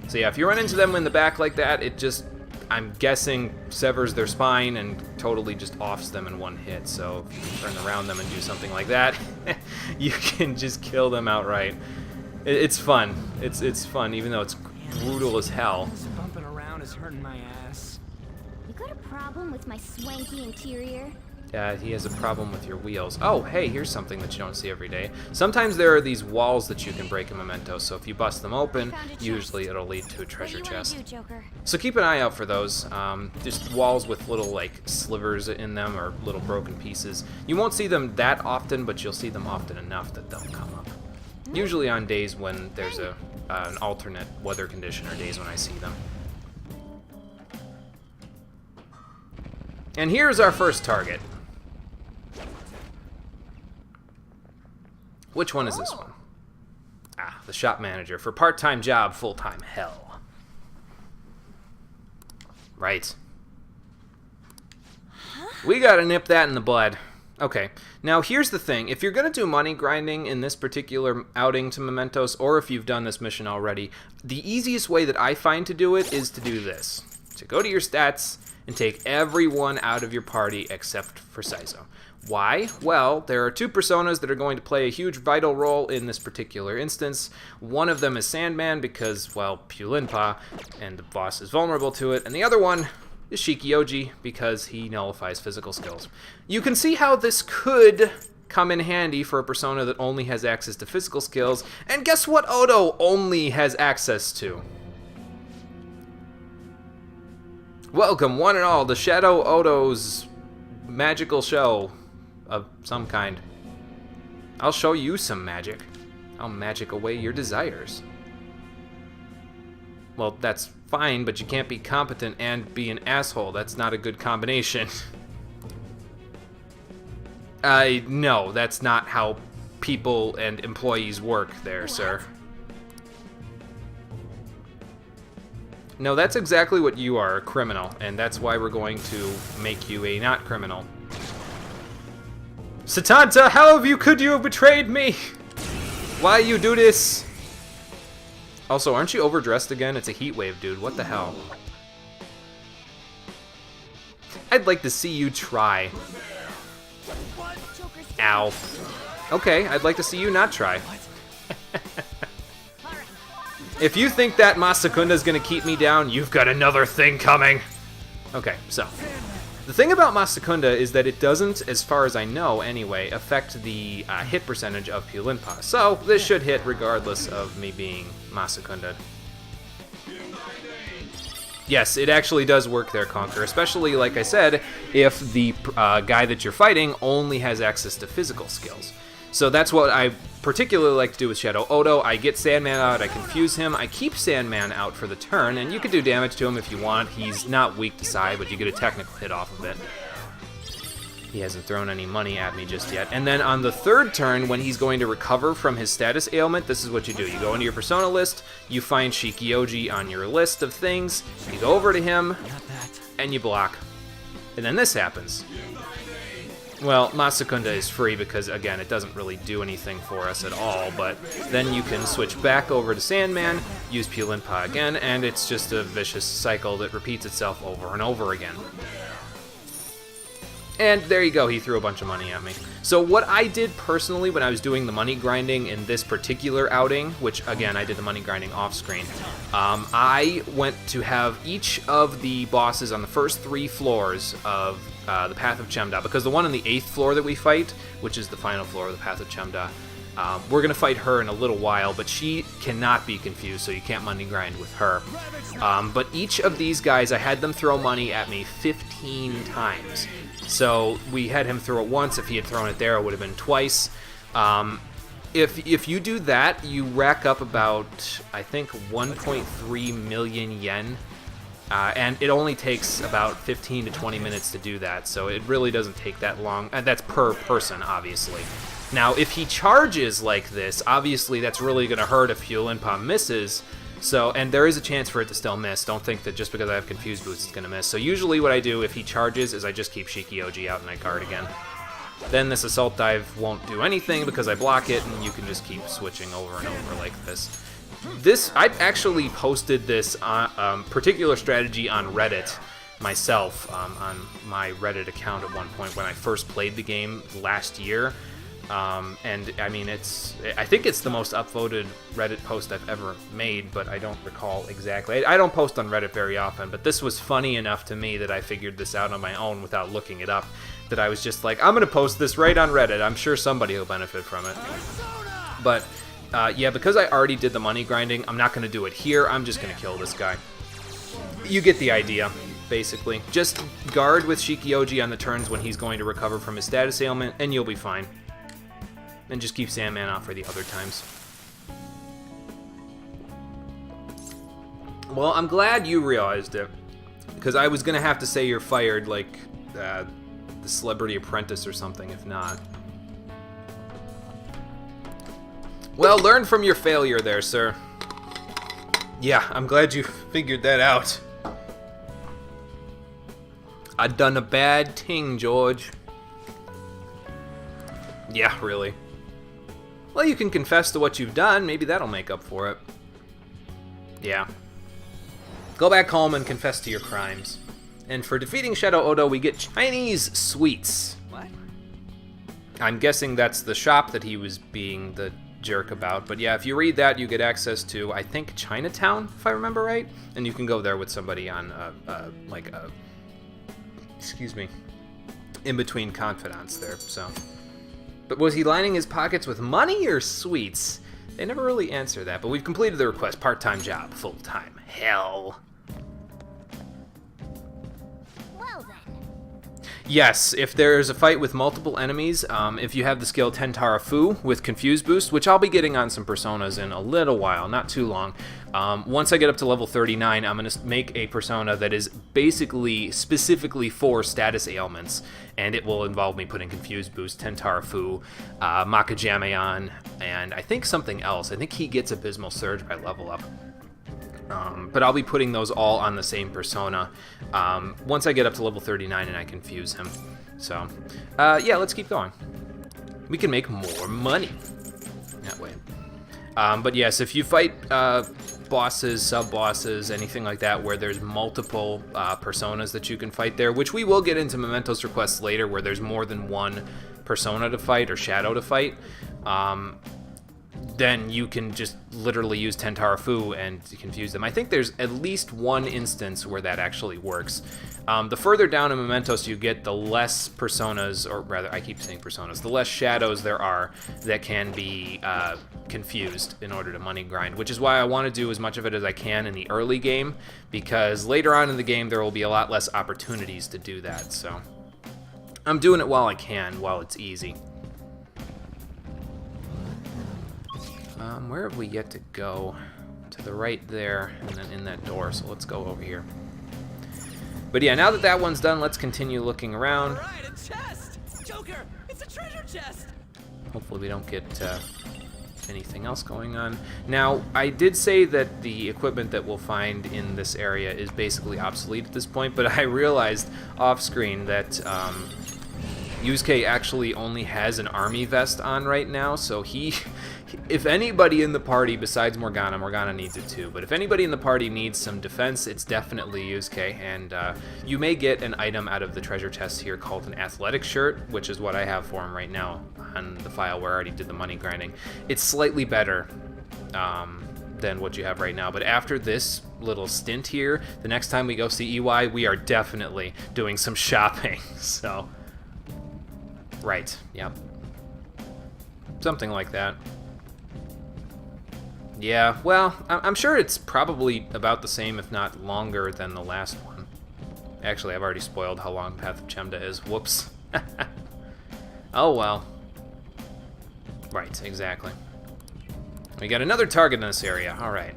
So yeah, if you run into them in the back like that, it just, I'm guessing, severs their spine and totally just offs them in one hit. So if you can turn around them and do something like that, you can just kill them outright. It's fun. It's fun, even though it's brutal as hell. This bumping around is hurting my ass. You got a problem with my swanky interior? He has a problem with your wheels. Oh, hey, here's something that you don't see every day. Sometimes there are these walls that you can break in Mementos, so if you bust them open, usually it'll lead to a treasure chest. What do you want to do, Joker? So keep an eye out for those. Just walls with little, like, slivers in them or little broken pieces. You won't see them that often, but you'll see them often enough that they'll come up. Usually on days when there's an alternate weather condition or days when I see them. And here's our first target. Which one is this one? Ah, the shop manager. For part-time job, full-time hell. Right. We gotta nip that in the bud. Okay, now here's the thing. If you're gonna do money grinding in this particular outing to Mementos, or if you've done this mission already, the easiest way that I find to do it is to do this. To go to your stats and take everyone out of your party except for Saizo. Why? Well, there are 2 personas that are going to play a huge vital role in this particular instance. One of them is Sandman because, well, Pulinpa, and the boss is vulnerable to it, and the other one is Shikioji because he nullifies physical skills. You can see how this could come in handy for a persona that only has access to physical skills, and guess what Odo only has access to? Welcome, one and all, to Shadow Odo's magical show of some kind. I'll show you some magic. I'll magic away your desires. Well, that's fine, but you can't be competent and be an asshole. That's not a good combination. No, that's not how people and employees work there, sir. No, that's exactly what you are, a criminal, and that's why we're going to make you a not criminal. Satanta, could you have betrayed me? Why you do this? Also, aren't you overdressed again? It's a heat wave, dude. What the hell? I'd like to see you try. Ow. Okay, I'd like to see you not try. If you think that Masakunda's gonna keep me down, you've got another thing coming. Okay, so. The thing about Masakunda is that it doesn't, as far as I know anyway, affect the hit percentage of Pulimpa. So this should hit regardless of me being Masakunda. Yes, it actually does work there, Conquer, especially, like I said, if the guy that you're fighting only has access to physical skills. So that's what I particularly like to do with Shadow Odo. I get Sandman out, I confuse him, I keep Sandman out for the turn, and you can do damage to him if you want. He's not weak to Psy, but you get a technical hit off of it. He hasn't thrown any money at me just yet. And then on the third turn, when he's going to recover from his status ailment, this is what you do. You go into your persona list, you find Shikioji on your list of things, you go over to him, and you block. And then this happens. Well, Masakunda is free because, again, it doesn't really do anything for us at all, but then you can switch back over to Sandman, use Pulimpa again, and it's just a vicious cycle that repeats itself over and over again. And there you go, he threw a bunch of money at me. So what I did personally when I was doing the money grinding in this particular outing, which again, I did the money grinding off screen, I went to have each of the bosses on the first 3 floors of the Path of Chemda, because the one on the 8th floor that we fight, which is the final floor of the Path of Chemda, we're going to fight her in a little while, but she cannot be confused, so you can't money grind with her. But each of these guys, I had them throw money at me 15 times. So we had him throw it once. If he had thrown it there, it would have been twice. If you do that, you rack up about, I think, 1.3 million yen. And it only takes about 15 to 20 minutes to do that, so it really doesn't take that long. And that's per person, obviously. Now, if he charges like this, obviously that's really going to hurt if Pulimpa misses. So, and there is a chance for it to still miss. Don't think that just because I have Confuse Boost it's going to miss. So usually what I do if he charges is I just keep Shikioji out and I guard again. Then this Assault Dive won't do anything because I block it, and you can just keep switching over and over like this. I actually posted this particular strategy on Reddit myself, on my Reddit account at one point when I first played the game last year. And I mean, I think it's the most upvoted Reddit post I've ever made, but I don't recall exactly. I don't post on Reddit very often, but this was funny enough to me that I figured this out on my own without looking it up, that I was just like, I'm going to post this right on Reddit. I'm sure somebody will benefit from it. But yeah, because I already did the money grinding, I'm not going to do it here. I'm just going to kill this guy. You get the idea, basically. Just guard with Shikioji on the turns when he's going to recover from his status ailment, and you'll be fine. And just keep Sandman out for the other times. Well, I'm glad you realized it, because I was going to have to say you're fired like the Celebrity Apprentice or something, if not. Well, learn from your failure there, sir. Yeah, I'm glad you figured that out. I done a bad thing, George. Yeah, really. Well, you can confess to what you've done. Maybe that'll make up for it. Yeah. Go back home and confess to your crimes. And for defeating Shadow Odo, we get Chinese sweets. What? I'm guessing that's the shop that he was being the jerk about. But yeah, if you read that, you get access to, I think, Chinatown, if I remember right. And you can go there with somebody on, excuse me, in-between confidants there, so. But was he lining his pockets with money or sweets? They never really answer that, but we've completed the request. Part-time job, full-time. Hell. Well then. Yes, if there's a fight with multiple enemies, if you have the skill Tentara Fu with Confuse Boost, which I'll be getting on some personas in a little while, not too long. Once I get up to level 39, I'm going to make a persona that is basically specifically for status ailments, and it will involve me putting Confuse Boost, Tentara Fu, Makajameon, and I think something else. I think he gets Abysmal Surge by level up. But I'll be putting those all on the same persona once I get up to level 39 and I confuse him. So, yeah, let's keep going. we can make more money that way. But yes, if you fight bosses, sub-bosses, anything like that, where there's multiple personas that you can fight there, which we will get into Mementos requests later, where there's more than one persona to fight or shadow to fight, then you can just literally use Tentara Fu and confuse them. I think there's at least one instance where that actually works. The further down in Mementos you get, the less personas, or rather, I keep saying personas, the less shadows there are that can be confused in order to money grind, which is why I want to do as much of it as I can in the early game, because later on in the game there will be a lot less opportunities to do that, so I'm doing it while I can, while it's easy. Where have we yet to go? To the right there, and then in that door, so let's go over here. But yeah, now that that one's done, let's continue looking around. Alright, a chest! Joker, it's a treasure chest! Hopefully we don't get anything else going on. Now, I did say that the equipment that we'll find in this area is basically obsolete at this point, but I realized off-screen that Yusuke actually only has an army vest on right now, so if anybody in the party besides Morgana needs it too, but if anybody in the party needs some defense, it's definitely Yusuke, and you may get an item out of the treasure chest here called an athletic shirt, which is what I have for him right now on the file where I already did the money grinding. It's slightly better than what you have right now, but after this little stint here, the next time we go see EY, we are definitely doing some shopping, so... Right, yep. Something like that. Yeah, well, I'm sure it's probably about the same, if not longer, than the last one. Actually, I've already spoiled how long Path of Chemda is. Whoops. Oh, well. Right, exactly. We got another target in this area. All right.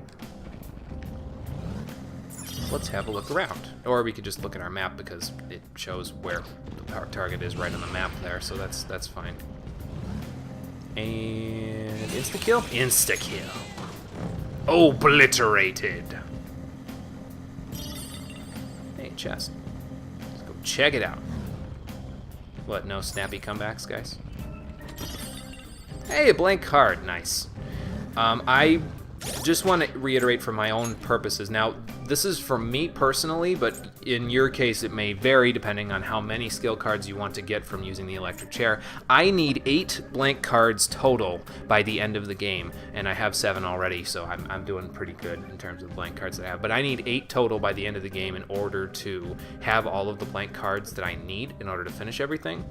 Let's have a look around. Or we could just look at our map because it shows where the target is right on the map there, so that's fine. And insta-kill? Insta-kill. Obliterated. Hey, chest. Let's go check it out. What, no snappy comebacks, guys? Hey, a blank card. Nice. I just want to reiterate for my own purposes. Now, this is for me personally, but in your case it may vary depending on how many skill cards you want to get from using the electric chair. I need 8 blank cards total by the end of the game, and I have 7 already, so I'm doing pretty good in terms of the blank cards that I have. But I need 8 total by the end of the game in order to have all of the blank cards that I need in order to finish everything.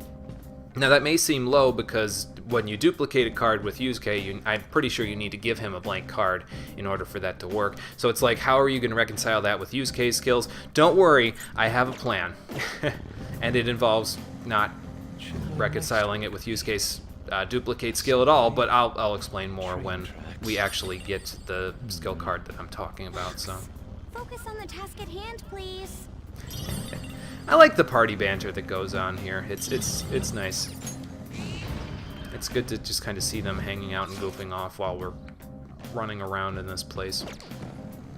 Now that may seem low because when you duplicate a card with Yusuke, I'm pretty sure you need to give him a blank card in order for that to work. So it's like, how are you going to reconcile that with Yusuke's skills? Don't worry, I have a plan. And it involves not reconciling it with Yusuke's duplicate skill at all, but I'll explain more when we actually get the skill card that I'm talking about. So Focus on the task at hand, please. I like the party banter that goes on here. It's nice. It's good to just kind of see them hanging out and goofing off while we're running around in this place.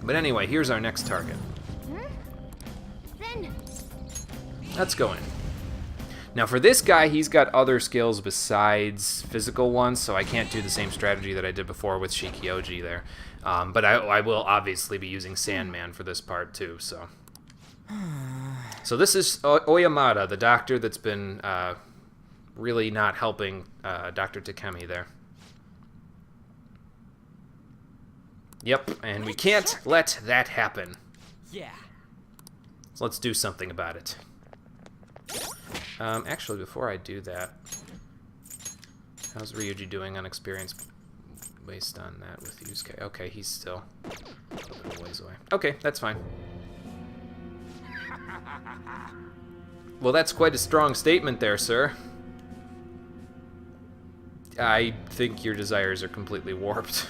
But anyway, here's our next target. Then Let's go in. Now for this guy, he's got other skills besides physical ones, so I can't do the same strategy that I did before with Shikioji there. But I will obviously be using Sandman for this part too, so... So this is Oyamada, the doctor that's been really not helping Dr. Takemi there. Yep, and we can't let that happen. Yeah. So let's do something about it. Actually, before I do that, how's Ryuji doing on experience based on that with Yusuke? Okay, he's still a little ways away. Okay, that's fine. Well, that's quite a strong statement there, sir. I think your desires are completely warped.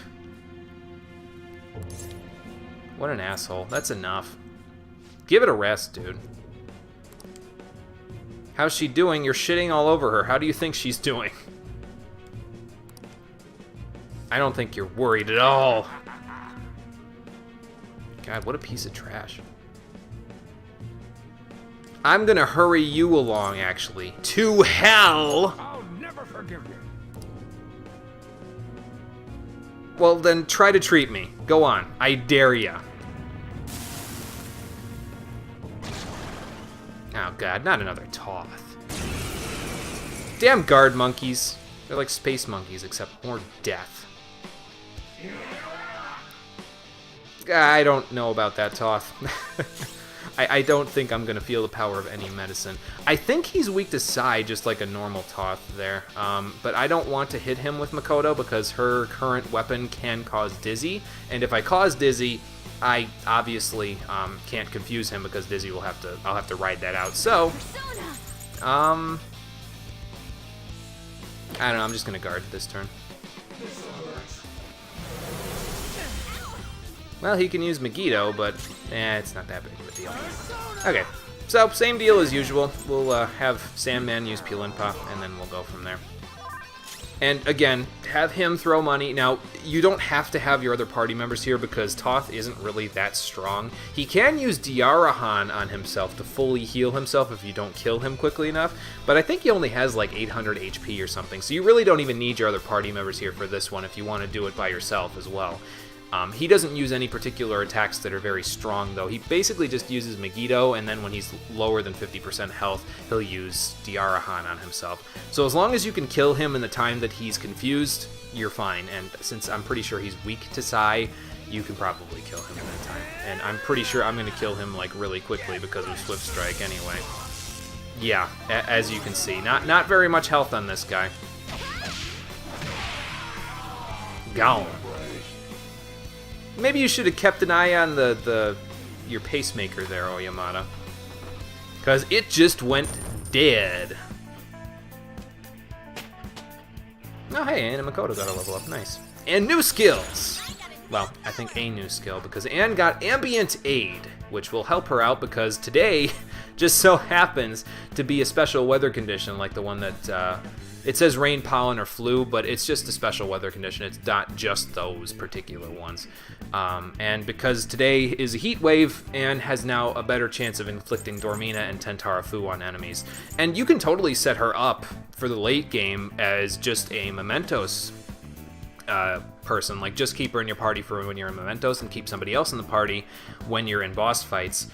What an asshole. That's enough. Give it a rest, dude. How's she doing? You're shitting all over her. How do you think she's doing? I don't think you're worried at all. God, what a piece of trash. I'm gonna hurry you along, actually. To hell! I'll never forgive you. Well, then try to treat me. Go on. I dare ya. Oh god, not another Toth. Damn guard monkeys. They're like space monkeys, except more death. I don't know about that Toth. I don't think I'm going to feel the power of any medicine. I think he's weak to Psi, just like a normal Toth there. But I don't want to hit him with Makoto because her current weapon can cause Dizzy. And if I cause Dizzy, I obviously can't confuse him because Dizzy will have to. I'll have to ride that out. So, I don't know. I'm just going to guard this turn. Well, he can use Megiddo, but it's not that big of a deal. Okay, so same deal as usual. We'll have Sandman use Pilinpa, and then we'll go from there. And again, have him throw money. Now, you don't have to have your other party members here because Toth isn't really that strong. He can use Diarahan on himself to fully heal himself if you don't kill him quickly enough, but I think he only has like 800 HP or something, so you really don't even need your other party members here for this one if you want to do it by yourself as well. He doesn't use any particular attacks that are very strong, though. He basically just uses Megiddo, and then when he's lower than 50% health, he'll use Diarahan on himself. So as long as you can kill him in the time that he's confused, you're fine. And since I'm pretty sure he's weak to Psi, you can probably kill him in that time. And I'm pretty sure I'm going to kill him like really quickly because of Swift Strike anyway. Yeah, as you can see. Not very much health on this guy. Gone. Maybe you should have kept an eye on your pacemaker there, Oyamata. Because it just went dead. Oh, hey, Ann and Makoto got a level up. Nice. And new skills! Well, I think a new skill, because Ann got Ambient Aid, which will help her out because today just so happens to be a special weather condition like the one that... it says rain, pollen, or flu, but it's just a special weather condition. It's not just those particular ones. And because today is a heat wave, Ann has now a better chance of inflicting Dormina and Tentara Fu on enemies. And you can totally set her up for the late game as just a Mementos person. Like, just keep her in your party for when you're in Mementos and keep somebody else in the party when you're in boss fights.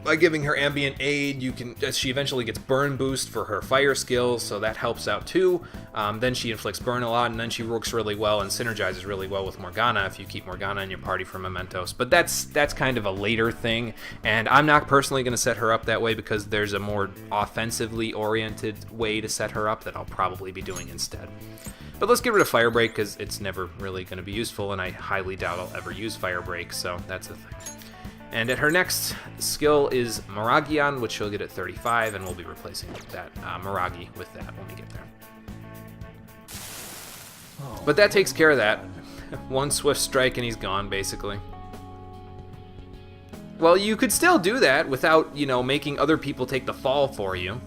By giving her Ambient Aid, you can. She eventually gets Burn Boost for her fire skills, so that helps out too. Then she inflicts Burn a lot, and then she works really well and synergizes really well with Morgana if you keep Morgana in your party for Mementos. But that's kind of a later thing, and I'm not personally going to set her up that way because there's a more offensively oriented way to set her up that I'll probably be doing instead. But let's get rid of Fire Break because it's never really going to be useful, and I highly doubt I'll ever use Fire Break, so that's a thing. And at her next skill is Miragion, which she'll get at 35, and we'll be replacing that Miragi with that when we get there. But that takes care of that. One Swift Strike and he's gone, basically. Well, you could still do that without, making other people take the fall for you.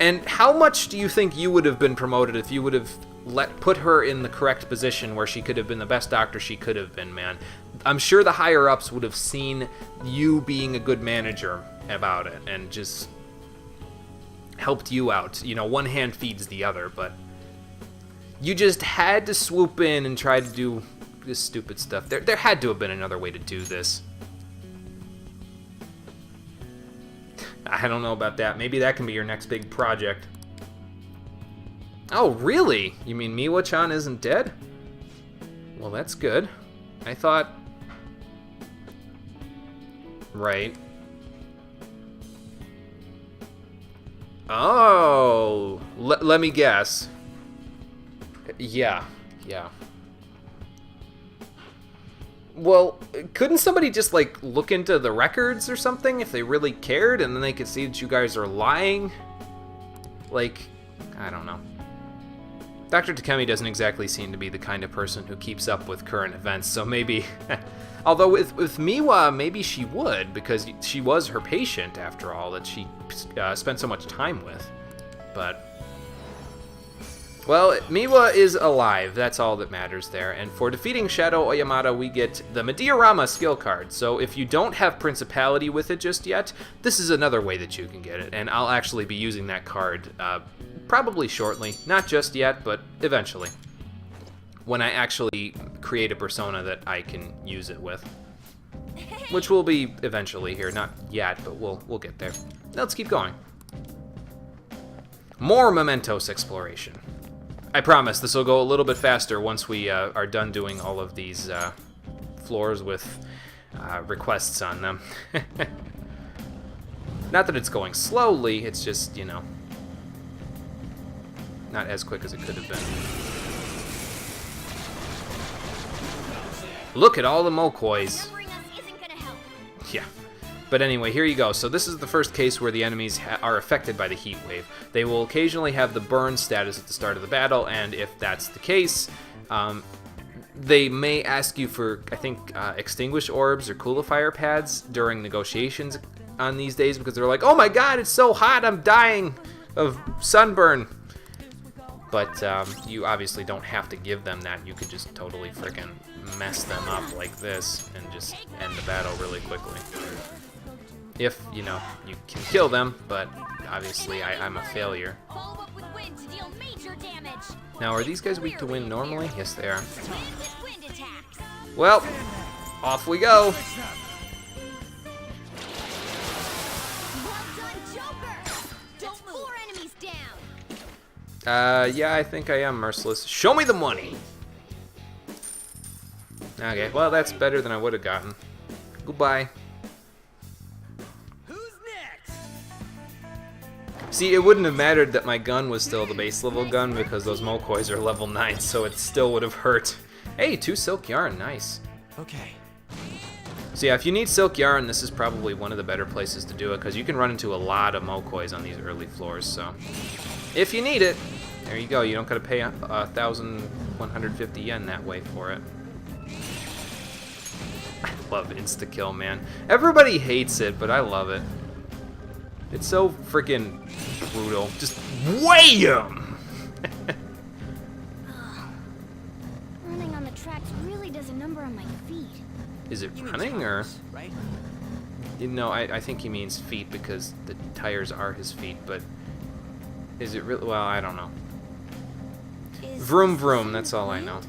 And how much do you think you would have been promoted if you would have put her in the correct position where she could have been the best doctor she could have been, man? I'm sure the higher-ups would have seen you being a good manager about it and just helped you out. One hand feeds the other, but you just had to swoop in and try to do this stupid stuff. There had to have been another way to do this. I don't know about that. Maybe that can be your next big project. Oh, really? You mean Miwa-chan isn't dead? Well, that's good. I thought... Right. Oh! Let me guess. Yeah. Well, couldn't somebody just, look into the records or something if they really cared, and then they could see that you guys are lying? I don't know. Dr. Takemi doesn't exactly seem to be the kind of person who keeps up with current events, so maybe... Although with Miwa, maybe she would, because she was her patient, after all, that she spent so much time with. But... Well, Miwa is alive, that's all that matters there, and for defeating Shadow Oyamata, we get the Mediarama skill card, so if you don't have Principality with it just yet, this is another way that you can get it, and I'll actually be using that card probably shortly. Not just yet, but eventually. When I actually create a persona that I can use it with. Which will be eventually here. Not yet, but we'll get there. Let's keep going. More Mementos exploration. I promise this will go a little bit faster once we are done doing all of these floors with requests on them. Not that it's going slowly, it's just, you know, not as quick as it could have been. Look at all the Mokois. Numbering us isn't gonna help. Yeah. But anyway, here you go. So this is the first case where the enemies are affected by the heat wave. They will occasionally have the burn status at the start of the battle, and if that's the case, they may ask you for, I think, extinguish orbs or coolifier pads during negotiations on these days, because they're like, oh my god, it's so hot, I'm dying of sunburn. But you obviously don't have to give them that. You could just totally freaking mess them up like this and just end the battle really quickly. If, you know, you can kill them, but obviously I'm a failure. Follow up with wind to deal major damage. Now, are these guys weak to wind normally? Yes, they are. Wind with wind attacks. Well, off we go. Well done, Joker. That's 4 enemies down. Yeah, I think I am merciless. Show me the money. Okay, well, that's better than I would have gotten. Goodbye. Who's next? See, it wouldn't have mattered that my gun was still the base level gun because those Mokois are level 9, so it still would have hurt. Hey, 2 silk yarn, nice. Okay. So yeah, if you need silk yarn, this is probably one of the better places to do it because you can run into a lot of Mokois on these early floors, so if you need it, there you go. You don't gotta pay 1,150 yen that way for it. I love insta-kill, man. Everybody hates it, but I love it. It's so freaking brutal. Just wham! Running on the tracks really does a number on my feet. Is it You mean running or? tires, right? You know, I think he means feet because the tires are his feet, but is it really? Well, I don't know. Is Vroom this vroom, the that's all I know.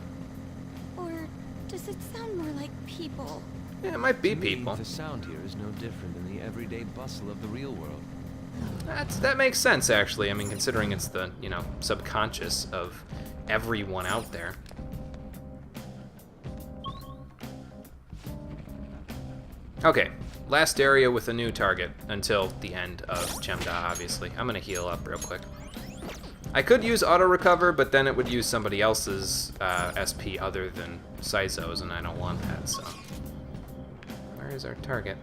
Or does it sound more like people? Yeah, it might be To me, people. The sound here is no different than the everyday bustle of the real world. That makes sense, actually. I mean, considering it's the, you know, subconscious of everyone out there. Okay, last area with a new target until the end of Chemda, obviously. I'm gonna heal up real quick. I could use auto recover, but then it would use somebody else's SP other than Saizo's, and I don't want that, so. Where is our target?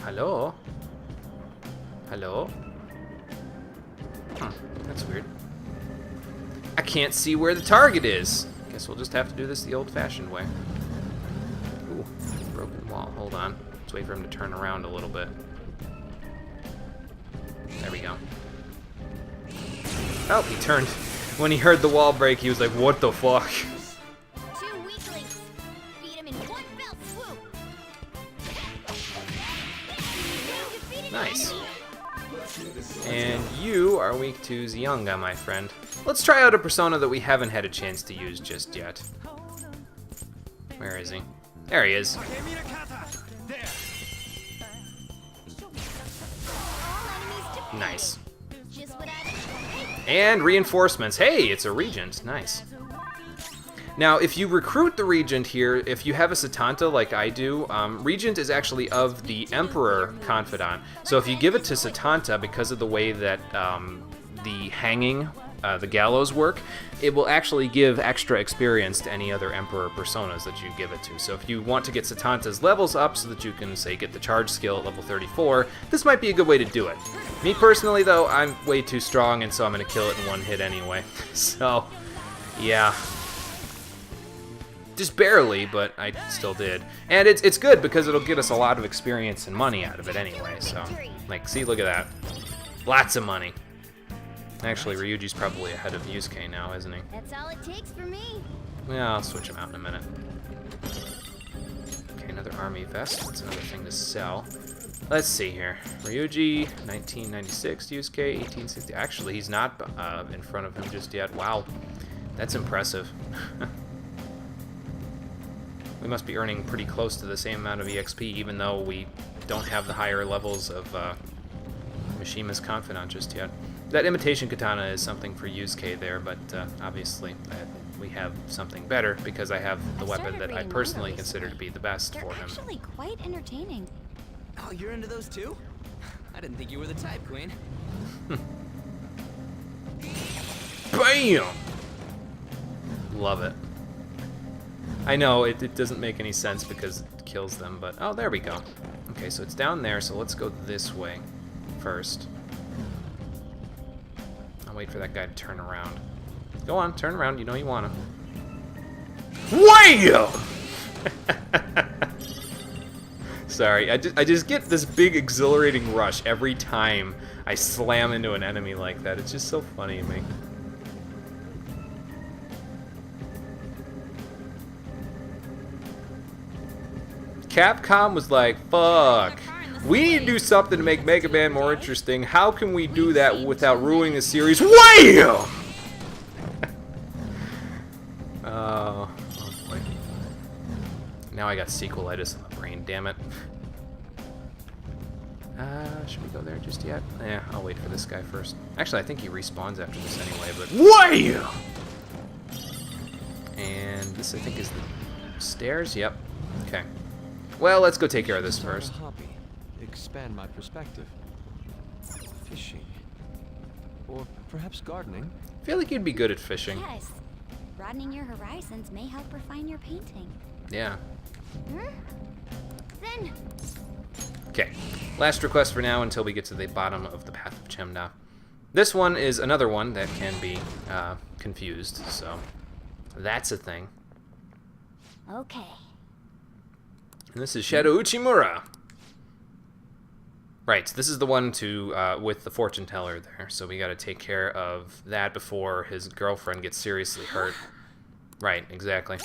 Hello? Hello? That's weird. I can't see where the target is. Guess we'll just have to do this the old-fashioned way. Ooh, broken wall. Hold on. Let's wait for him to turn around a little bit. There we go. Oh, he turned. When he heard the wall break, he was like, what the fuck? 2 weaklings. Beat him in one fell swoop. Defeated Nice. enemy. And you are weak to Zyonga, my friend. Let's try out a persona that we haven't had a chance to use just yet. Where is he? There he is. All enemies defeated. Nice. Just what I expected. And reinforcements. Hey, it's a regent. Nice. Now, if you recruit the regent here, if you have a Satanta like I do, regent is actually of the Emperor Confidant. So if you give it to Satanta, because of the way that the hanging, the gallows work, it will actually give extra experience to any other Emperor personas that you give it to. So if you want to get Satanta's levels up so that you can, say, get the charge skill at level 34, this might be a good way to do it. Me personally, though, I'm way too strong, and so I'm going to kill it in one hit anyway. So, yeah. Just barely, but I still did. And it's good because it'll get us a lot of experience and money out of it anyway, so. Like, see, look at that. Lots of money. Actually, Ryuji's probably ahead of Yusuke now, isn't he? That's all it takes for me. Yeah, I'll switch him out in a minute. Okay, another army vest. That's another thing to sell. Let's see here. Ryuji, 1996. Yusuke, 1860. Actually, he's not in front of him just yet. Wow. That's impressive. We must be earning pretty close to the same amount of EXP, even though we don't have the higher levels of Mishima's Confidant just yet. That imitation katana is something for Yusuke there, but obviously we have something better because I have the weapon that I personally consider to be the best They're for him. actually quite entertaining. Oh, you're into those too? I didn't think you were the type, Queen. BAM! Love it. I know, it doesn't make any sense because it kills them, but... Oh, there we go. Okay, so it's down there, so let's go this way first. I'll wait for that guy to turn around. Go on, turn around. You know you want to. Wham! Sorry, I just get this big exhilarating rush every time I slam into an enemy like that. It's just so funny to me. Capcom was like, fuck, we need to do something to make Mega Man more interesting. How can we do that without ruining the series? Wham! Oh boy. Now I got sequelitis in the brain, damn it. Should we go there just yet? Yeah, I'll wait for this guy first. Actually, I think he respawns after this anyway, but... Wham! And this, I think, is the stairs? Yep. Okay. Well, let's go take care of this first. Hobby. Expand my perspective. Fishing. Or perhaps gardening. I feel like you'd be good at fishing. Yes. Broadening your horizons may help refine your painting. Yeah. Then, Okay. Last request for now until we get to the bottom of the Path of Chemda. This one is another one that can be confused, so that's a thing. okay. And this is Shadow Uchimura. Right, this is the one to with the fortune teller there, so we gotta take care of that before his girlfriend gets seriously hurt. Right, exactly.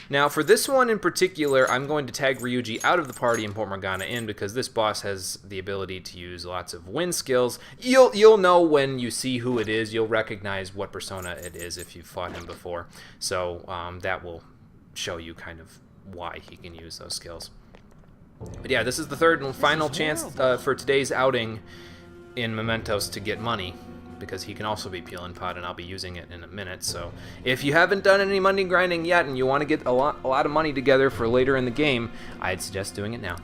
Now, for this one in particular, I'm going to tag Ryuji out of the party and put Morgana in because this boss has the ability to use lots of wind skills. You'll know when you see who it is. You'll recognize what persona it is if you've fought him before. So that will show you kind of why he can use those skills. But yeah, this is the third and final chance for today's outing in Mementos to get money, because he can also be Peelin' Pod, and I'll be using it in a minute. So if you haven't done any money grinding yet and you want to get a lot of money together for later in the game, I'd suggest doing it now.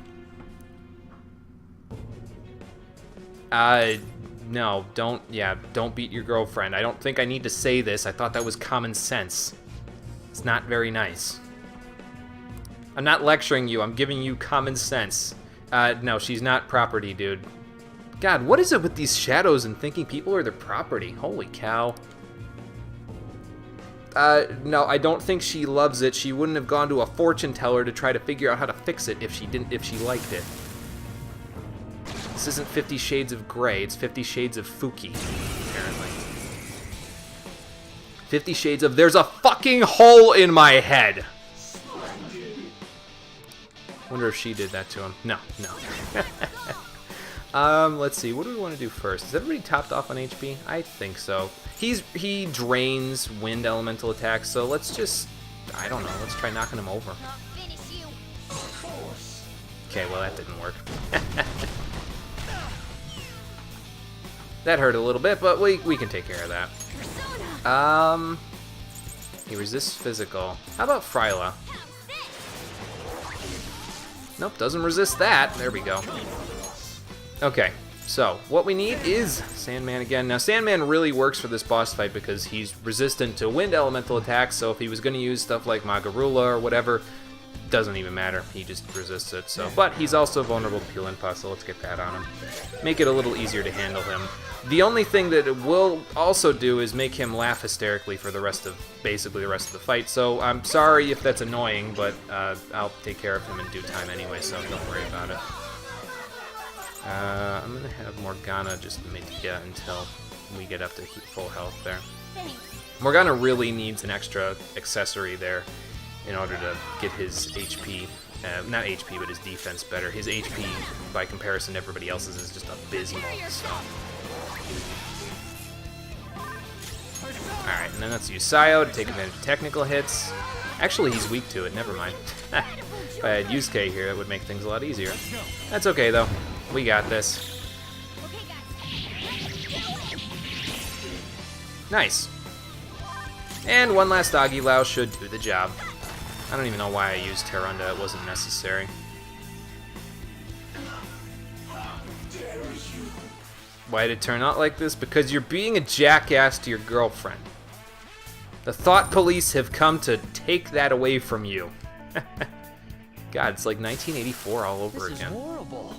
No, don't beat your girlfriend. I don't think I need to say this. I thought that was common sense. It's not very nice. I'm not lecturing you. I'm giving you common sense. No, she's not property, dude. God, what is it with these shadows and thinking people are their property? Holy cow. No, I don't think she loves it. She wouldn't have gone to a fortune teller to try to figure out how to fix it if she liked it. This isn't 50 Shades of Grey, it's 50 Shades of Fuki, apparently. 50 Shades of there's a fucking hole in my head. Wonder if she did that to him. No. Let's see. What do we want to do first? Is everybody topped off on HP? I think so. He drains wind elemental attacks, so let's just, I don't know, let's try knocking him over. I'll finish you. Okay, well that didn't work. That hurt a little bit, but we can take care of that. Persona. He resists physical. How about Fryla? Nope, doesn't resist that. There we go. Okay, so what we need is Sandman again. Now, Sandman really works for this boss fight because he's resistant to wind elemental attacks, so if he was going to use stuff like Magarula or whatever, doesn't even matter. He just resists it. So, but he's also vulnerable to Peelin' Pod, so let's get that on him. Make it a little easier to handle him. The only thing that it will also do is make him laugh hysterically for basically the rest of the fight. So I'm sorry if that's annoying, but I'll take care of him in due time anyway, so don't worry about it. I'm gonna have Morgana just Medea until we get up to full health there. Thanks. Morgana really needs an extra accessory there in order to get his HP not HP, but his defense better. His HP, by comparison to everybody else's, is just abysmal, so... Alright, and then let's use Sayo to take advantage of technical hits. Actually, he's weak to it, never mind. If I had Yusuke here, that would make things a lot easier. That's okay, though. We got this. Nice. And one last Agilao should do the job. I don't even know why I used Terunda, it wasn't necessary. Why did it turn out like this? Because you're being a jackass to your girlfriend. The thought police have come to take that away from you. God, it's like 1984 all over This is again. horrible.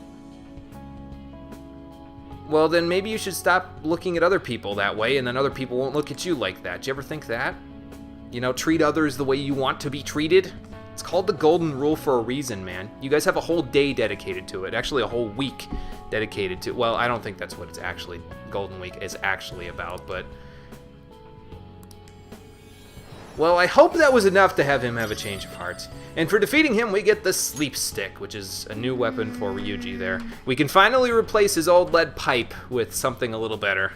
Well, then maybe you should stop looking at other people that way, and then other people won't look at you like that. Do you ever think that? You know, treat others the way you want to be treated? It's called the golden rule for a reason, man. You guys have a whole day dedicated to it. Actually, a whole week dedicated to... Well, I don't think that's what it's actually... Golden Week is actually about, but... Well, I hope that was enough to have him have a change of heart. And for defeating him, we get the Sleep Stick, which is a new weapon for Ryuji there. We can finally replace his old lead pipe with something a little better.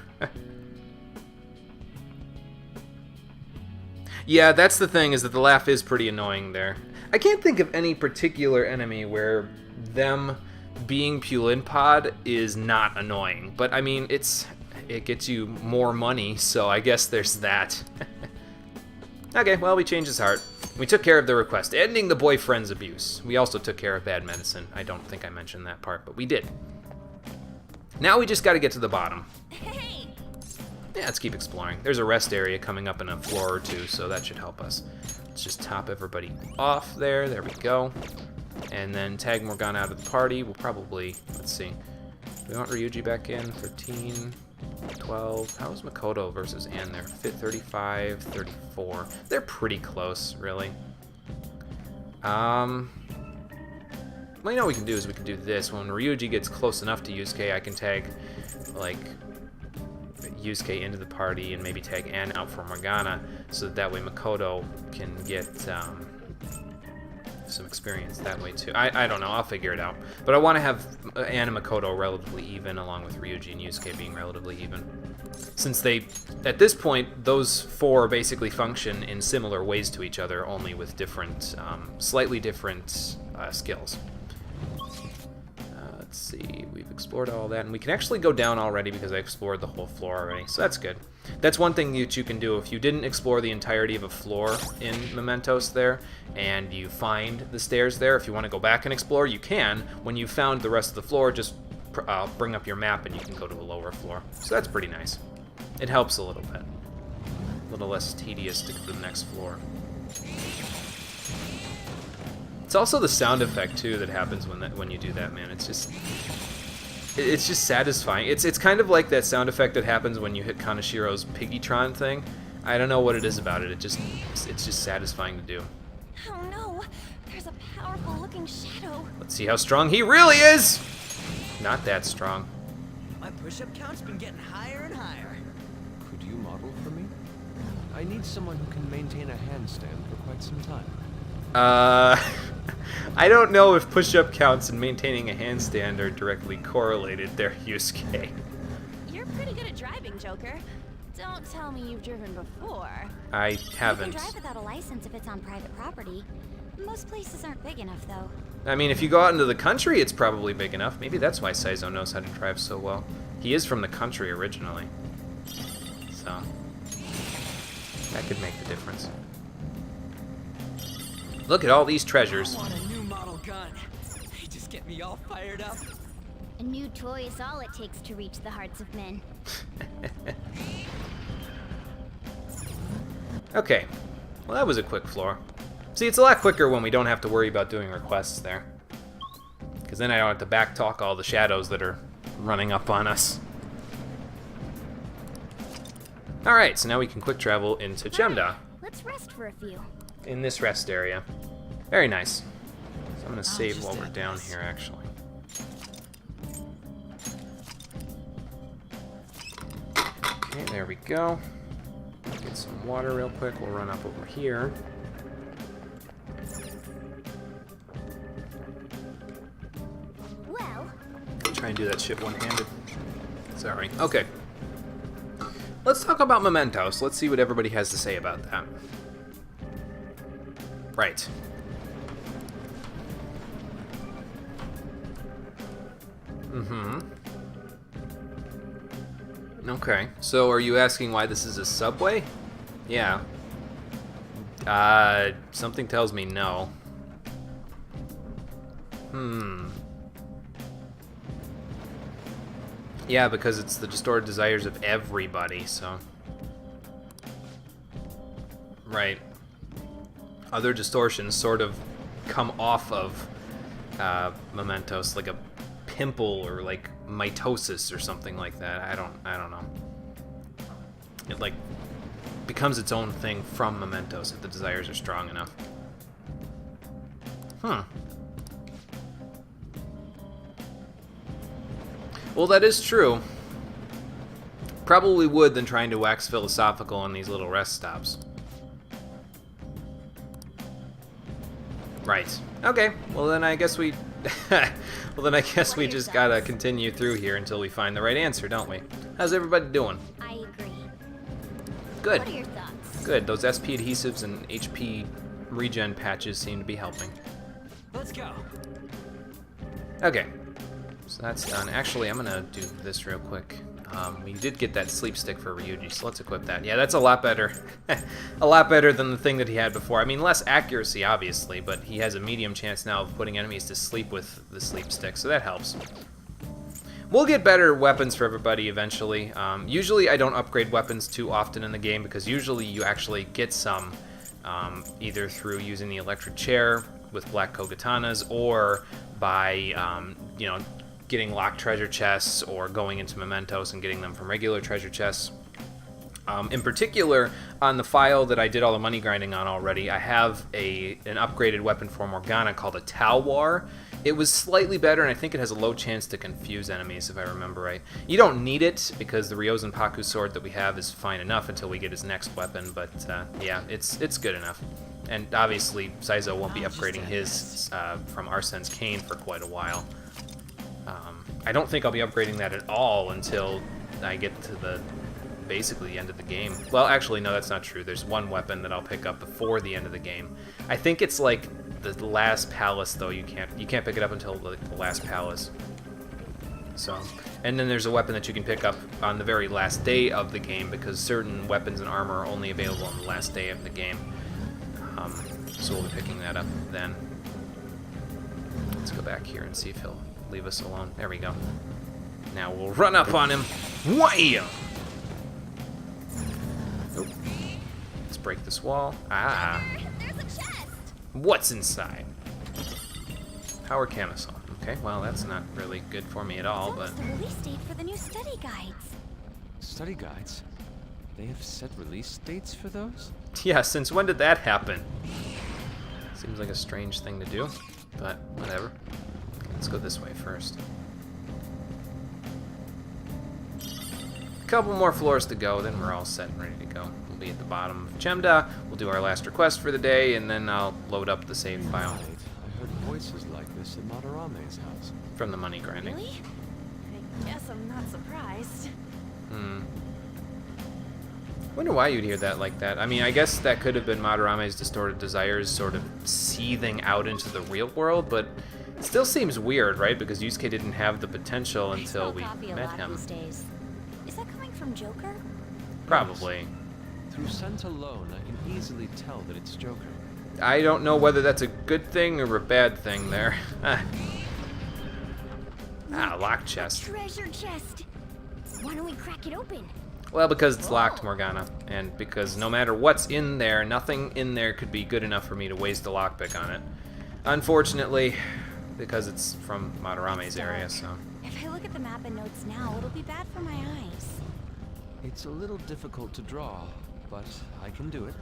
Yeah, that's the thing, is that the laugh is pretty annoying there. I can't think of any particular enemy where them being Pulinpod is not annoying. But, I mean, it gets you more money, so I guess there's that. Okay, well, we changed his heart. We took care of the request, ending the boyfriend's abuse. We also took care of bad medicine. I don't think I mentioned that part, but we did. Now we just gotta get to the bottom. Hey! Yeah, let's keep exploring. There's a rest area coming up in a floor or two, so that should help us. Let's just top everybody off there. There we go. And then tag Morgana out of the party. We'll probably, let's see. Do we want Ryuji back in? 13, 12. How's Makoto versus Ann there? 35, 34. They're pretty close, really. Well, you know what we can do is we can do this. When Ryuji gets close enough to Yusuke, I can tag, like, Yusuke into the party and maybe tag Ann out for Morgana, so that way Makoto can get some experience that way too. I don't know, I'll figure it out. But I want to have Ann and Makoto relatively even, along with Ryuji and Yusuke being relatively even. Since they, at this point, those four basically function in similar ways to each other, only with different, slightly different skills. Let's see, we've explored all that, and we can actually go down already because I explored the whole floor already, so that's good. That's one thing that you can do. If you didn't explore the entirety of a floor in Mementos there, and you find the stairs there, if you want to go back and explore, you can. When you've found the rest of the floor, just bring up your map and you can go to the lower floor. So that's pretty nice. It helps a little bit. A little less tedious to the next floor. It's also the sound effect too that happens when you do that, man. It's just satisfying. It's kind of like that sound effect that happens when you hit Kanashiro's Piggytron thing. I don't know what it is about it. It's just satisfying to do. Oh no! There's a powerful looking shadow. Let's see how strong he really is. Not that strong. My push-up count's been getting higher and higher. Could you model for me? I need someone who can maintain a handstand for quite some time. I don't know if push-up counts and maintaining a handstand are directly correlated there, Yusuke. You're pretty good at driving, Joker. Don't tell me you've driven before. I haven't. You can drive without a license if it's on private property. Most places aren't big enough, though. I mean, if you go out into the country, it's probably big enough. Maybe that's why Saizo knows how to drive so well. He is from the country originally. So, that could make the difference. Look at all these treasures. I want a new model gun. They just get me all fired up. A new toy is all it takes to reach the hearts of men. Okay, well that was a quick floor. See, it's a lot quicker when we don't have to worry about doing requests there. Because then I don't have to backtalk all the shadows that are running up on us. Alright, so now we can quick travel into Gemda. Let's rest for a few. In this rest area. Very nice. So I'm going to save just while we're add down this. here, actually. Okay, there we go. Get some water real quick. We'll run up over here. Try and do that shit one-handed. Sorry. Okay. Let's talk about Mementos. Let's see what everybody has to say about that. Right. Okay. So are you asking why this is a subway? Yeah. Something tells me no. Yeah, because it's the distorted desires of everybody, so... Right. Other distortions sort of come off of Mementos, like a pimple or like mitosis or something like that. I don't know. It like becomes its own thing from Mementos if the desires are strong enough. Well, that is true. Probably would than trying to wax philosophical on these little rest stops. Right. Okay. Well, then I guess we... we just gotta continue through here until we find the right answer, don't we? How's everybody doing? I agree. Good. What are your thoughts? Good. Those SP adhesives and HP regen patches seem to be helping. Let's go. Okay. So that's done. Actually, I'm gonna do this real quick. We did get that sleep stick for Ryuji, so let's equip that. Yeah, that's a lot better. A lot better than the thing that he had before. I mean, less accuracy, obviously, but he has a medium chance now of putting enemies to sleep with the sleep stick, so that helps. We'll get better weapons for everybody eventually. Usually I don't upgrade weapons too often in the game, because usually you actually get some either through using the electric chair with Black Kogatanas, or by, you know, getting locked treasure chests, or going into Mementos and getting them from regular treasure chests. In particular, on the file that I did all the money grinding on already, I have an upgraded weapon for Morgana called a Talwar. It was slightly better, and I think it has a low chance to confuse enemies, if I remember right. You don't need it, because the Ryozunpaku sword that we have is fine enough until we get his next weapon, but yeah, it's good enough. And obviously, Saizo won't be upgrading his from Arsene's Cane for quite a while. I don't think I'll be upgrading that at all until I get to basically the end of the game. Well, actually, no, that's not true. There's one weapon that I'll pick up before the end of the game. I think it's like the last palace, though. You can't pick it up until the last palace. So, and then there's a weapon that you can pick up on the very last day of the game, because certain weapons and armor are only available on the last day of the game. So we'll be picking that up then. Let's go back here and see if he'll leave us alone. There we go. Now we'll run up on him. Wham! Nope. Let's break this wall. Ah. There's a chest. What's inside? Power camisole. Okay, well, that's not really good for me at all, but... It's almost the release date for the new study guides. Study guides? They have set release dates for those? Yeah, since when did that happen? Seems like a strange thing to do, but whatever. Let's go this way first. A couple more floors to go, then we're all set and ready to go. We'll be at the bottom of Chemda, we'll do our last request for the day, and then I'll load up the save file Right. I heard voices like this at Madarame's house. from the money grinding. Really? I guess I'm not surprised. Wonder why you'd hear that like that. I mean, I guess that could have been Madarame's distorted desires sort of seething out into the real world, but it still seems weird, right? Because Yusuke didn't have the potential until we met him. These days. Is that coming from Joker? Probably. Through scent alone, I can easily tell that it's Joker. I don't know whether that's a good thing or a bad thing there. Locked chest. Treasure chest. Why don't we crack it open? Well, because it's locked, Morgana, and because no matter what's in there, nothing in there could be good enough for me to waste a lockpick on it. Unfortunately, because it's from Madarame's area, so... If I look at the map and notes now, it'll be bad for my eyes. It's a little difficult to draw, but I can do it.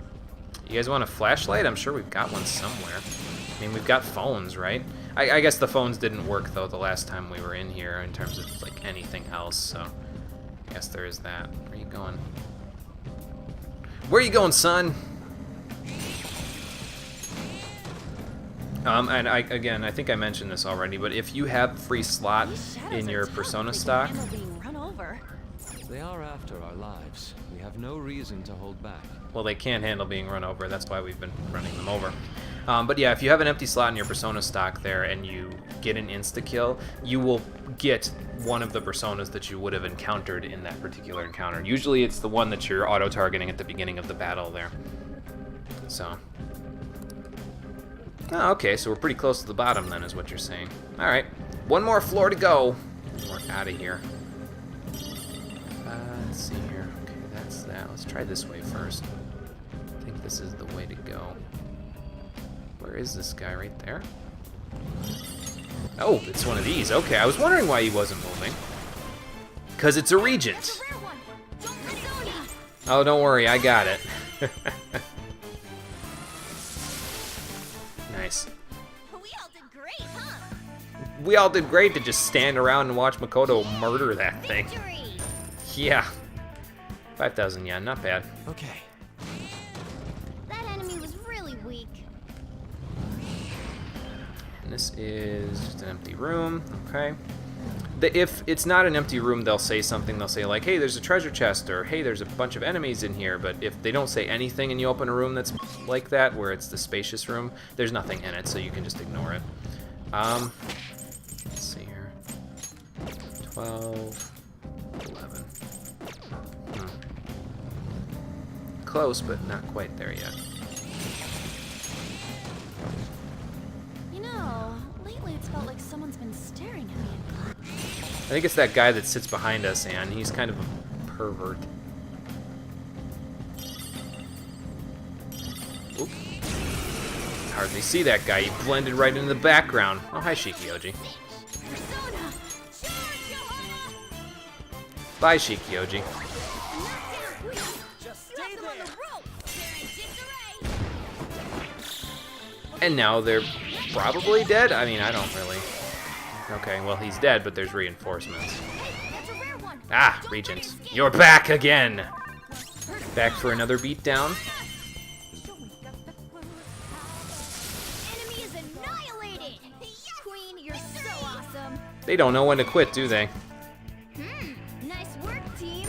You guys want a flashlight? I'm sure we've got one somewhere. I mean, we've got phones, right? I guess the phones didn't work, though, the last time we were in here in terms of, like, anything else, so... I guess there is that. Where are you going? Where are you going, son? And I think I mentioned this already, but if you have free slot These shadows in are your tough Persona if they can stock, handle being run over. They are after our lives. We have no reason to hold back. well, they can't handle being run over. That's why we've been running them over. But yeah, if you have an empty slot in your Persona stock there and you get an insta-kill, you will get one of the Personas that you would have encountered in that particular encounter. Usually it's the one that you're auto-targeting at the beginning of the battle there. So... Oh, okay, so we're pretty close to the bottom then, is what you're saying. Alright, one more floor to go. We're out of here. Let's see here. Okay, that's that. Let's try this way first. I think this is the way to go. Where is this guy? Right there? Oh, it's one of these. Okay, I was wondering why he wasn't moving. Because it's a Regent. Rare one. Don't Persona. Oh, don't worry, I got it. Nice. We all did great, huh? We all did great to just stand around and watch Makoto murder that thing. Victory. Yeah. 5,000 yen, not bad. Okay. That enemy was really weak. And this is just an empty room, okay. If it's not an empty room, they'll say something. They'll say like, hey, there's a treasure chest, or hey, there's a bunch of enemies in here. But if they don't say anything and you open a room that's like that, where it's the spacious room, there's nothing in it, so you can just ignore it. Let's see here. 12, 11. Close, but not quite there yet. You know, lately it's felt like someone's been staring at me. I think it's that guy that sits behind us, and he's kind of a pervert. Oop. Hardly see that guy. He blended right into the background. Oh, hi, Shikioji. Persona. Charge, Yohama. Bye, Shikioji. Just stay there. On the rope. They're in disarray. And now they're probably dead? I mean, I don't really... Okay, well, he's dead, but there's reinforcements. Hey, that's a rare one. Ah, Don't let Regent. him escape. You're back again! Back for another beatdown? Enemy is annihilated. Queen, you're so awesome. They don't know when to quit, do they? Nice work, team.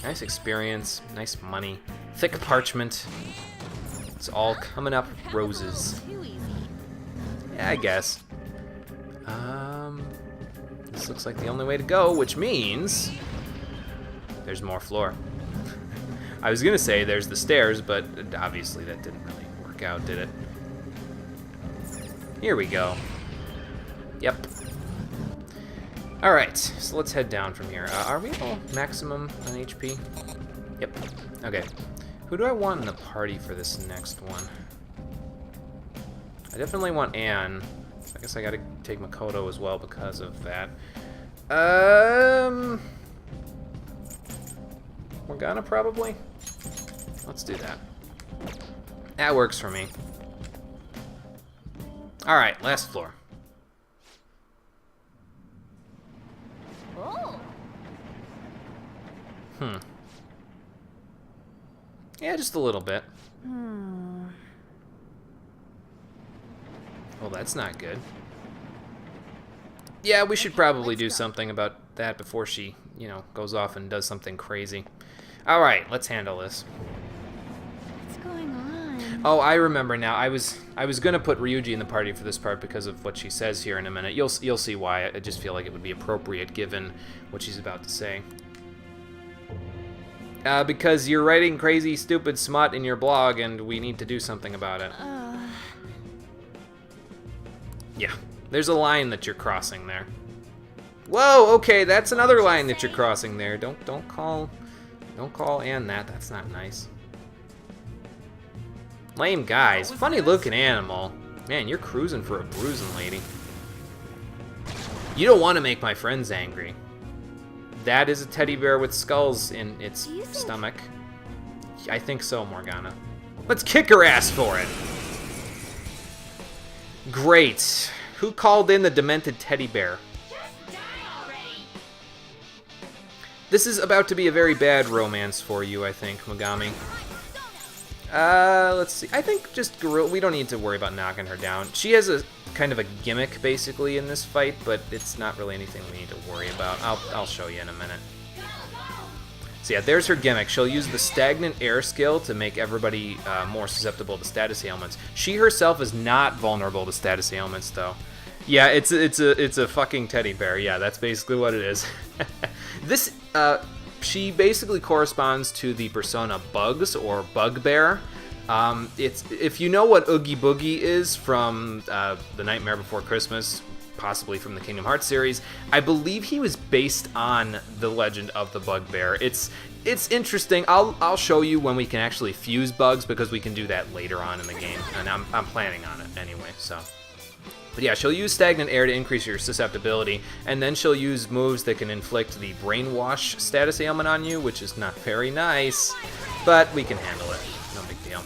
Nice experience, nice money, thick parchment. It's all coming up roses. Too easy. Yeah, I guess. This looks like the only way to go, which means there's more floor. I was gonna say there's the stairs, but obviously that didn't really work out, did it? Here we go. Yep. Alright, so let's head down from here. Are we all maximum on HP? Yep. Okay. Who do I want in the party for this next one? I definitely want Anne. I guess I gotta take Makoto as well because of that. Morgana, probably? Let's do that. That works for me. Alright, last floor. Oh. Yeah, just a little bit. Well, that's not good. Yeah, we should probably do something about that before she, you know, goes off and does something crazy. Alright, let's handle this. What's going on? Oh, I remember now. I was gonna put Ryuji in the party for this part because of what she says here in a minute. You'll see why. I just feel like it would be appropriate given what she's about to say. Because you're writing crazy, stupid smut in your blog, and we need to do something about it. Yeah, there's a line that you're crossing there. Whoa, okay, that's another line that you're crossing there. Don't call Anne that. That's not nice. Lame guys. Funny looking animal. Man, you're cruising for a bruising, lady. You don't want to make my friends angry. That is a teddy bear with skulls in its stomach. I think so, Morgana. Let's kick her ass for it. Great. Who called in the demented teddy bear? This is about to be a very bad romance for you, I think, Mogami. Let's see. I think just Gorilla, we don't need to worry about knocking her down. She has a kind of a gimmick, basically, in this fight, but it's not really anything we need to worry about. I'll show you in a minute. So yeah, there's her gimmick. She'll use the stagnant air skill to make everybody more susceptible to status ailments. She herself is not vulnerable to status ailments, though. Yeah, it's a fucking teddy bear. Yeah, that's basically what it is. This she basically corresponds to the persona Bugs or Bugbear. It's if you know what Oogie Boogie is from The Nightmare Before Christmas, possibly from the Kingdom Hearts series, I believe he was based on the legend of the Bugbear. It's interesting. I'll show you when we can actually fuse bugs, because we can do that later on in the game, and I'm planning on it anyway. So. But yeah, she'll use stagnant air to increase your susceptibility, and then she'll use moves that can inflict the brainwash status ailment on you, which is not very nice, but we can handle it. No big deal.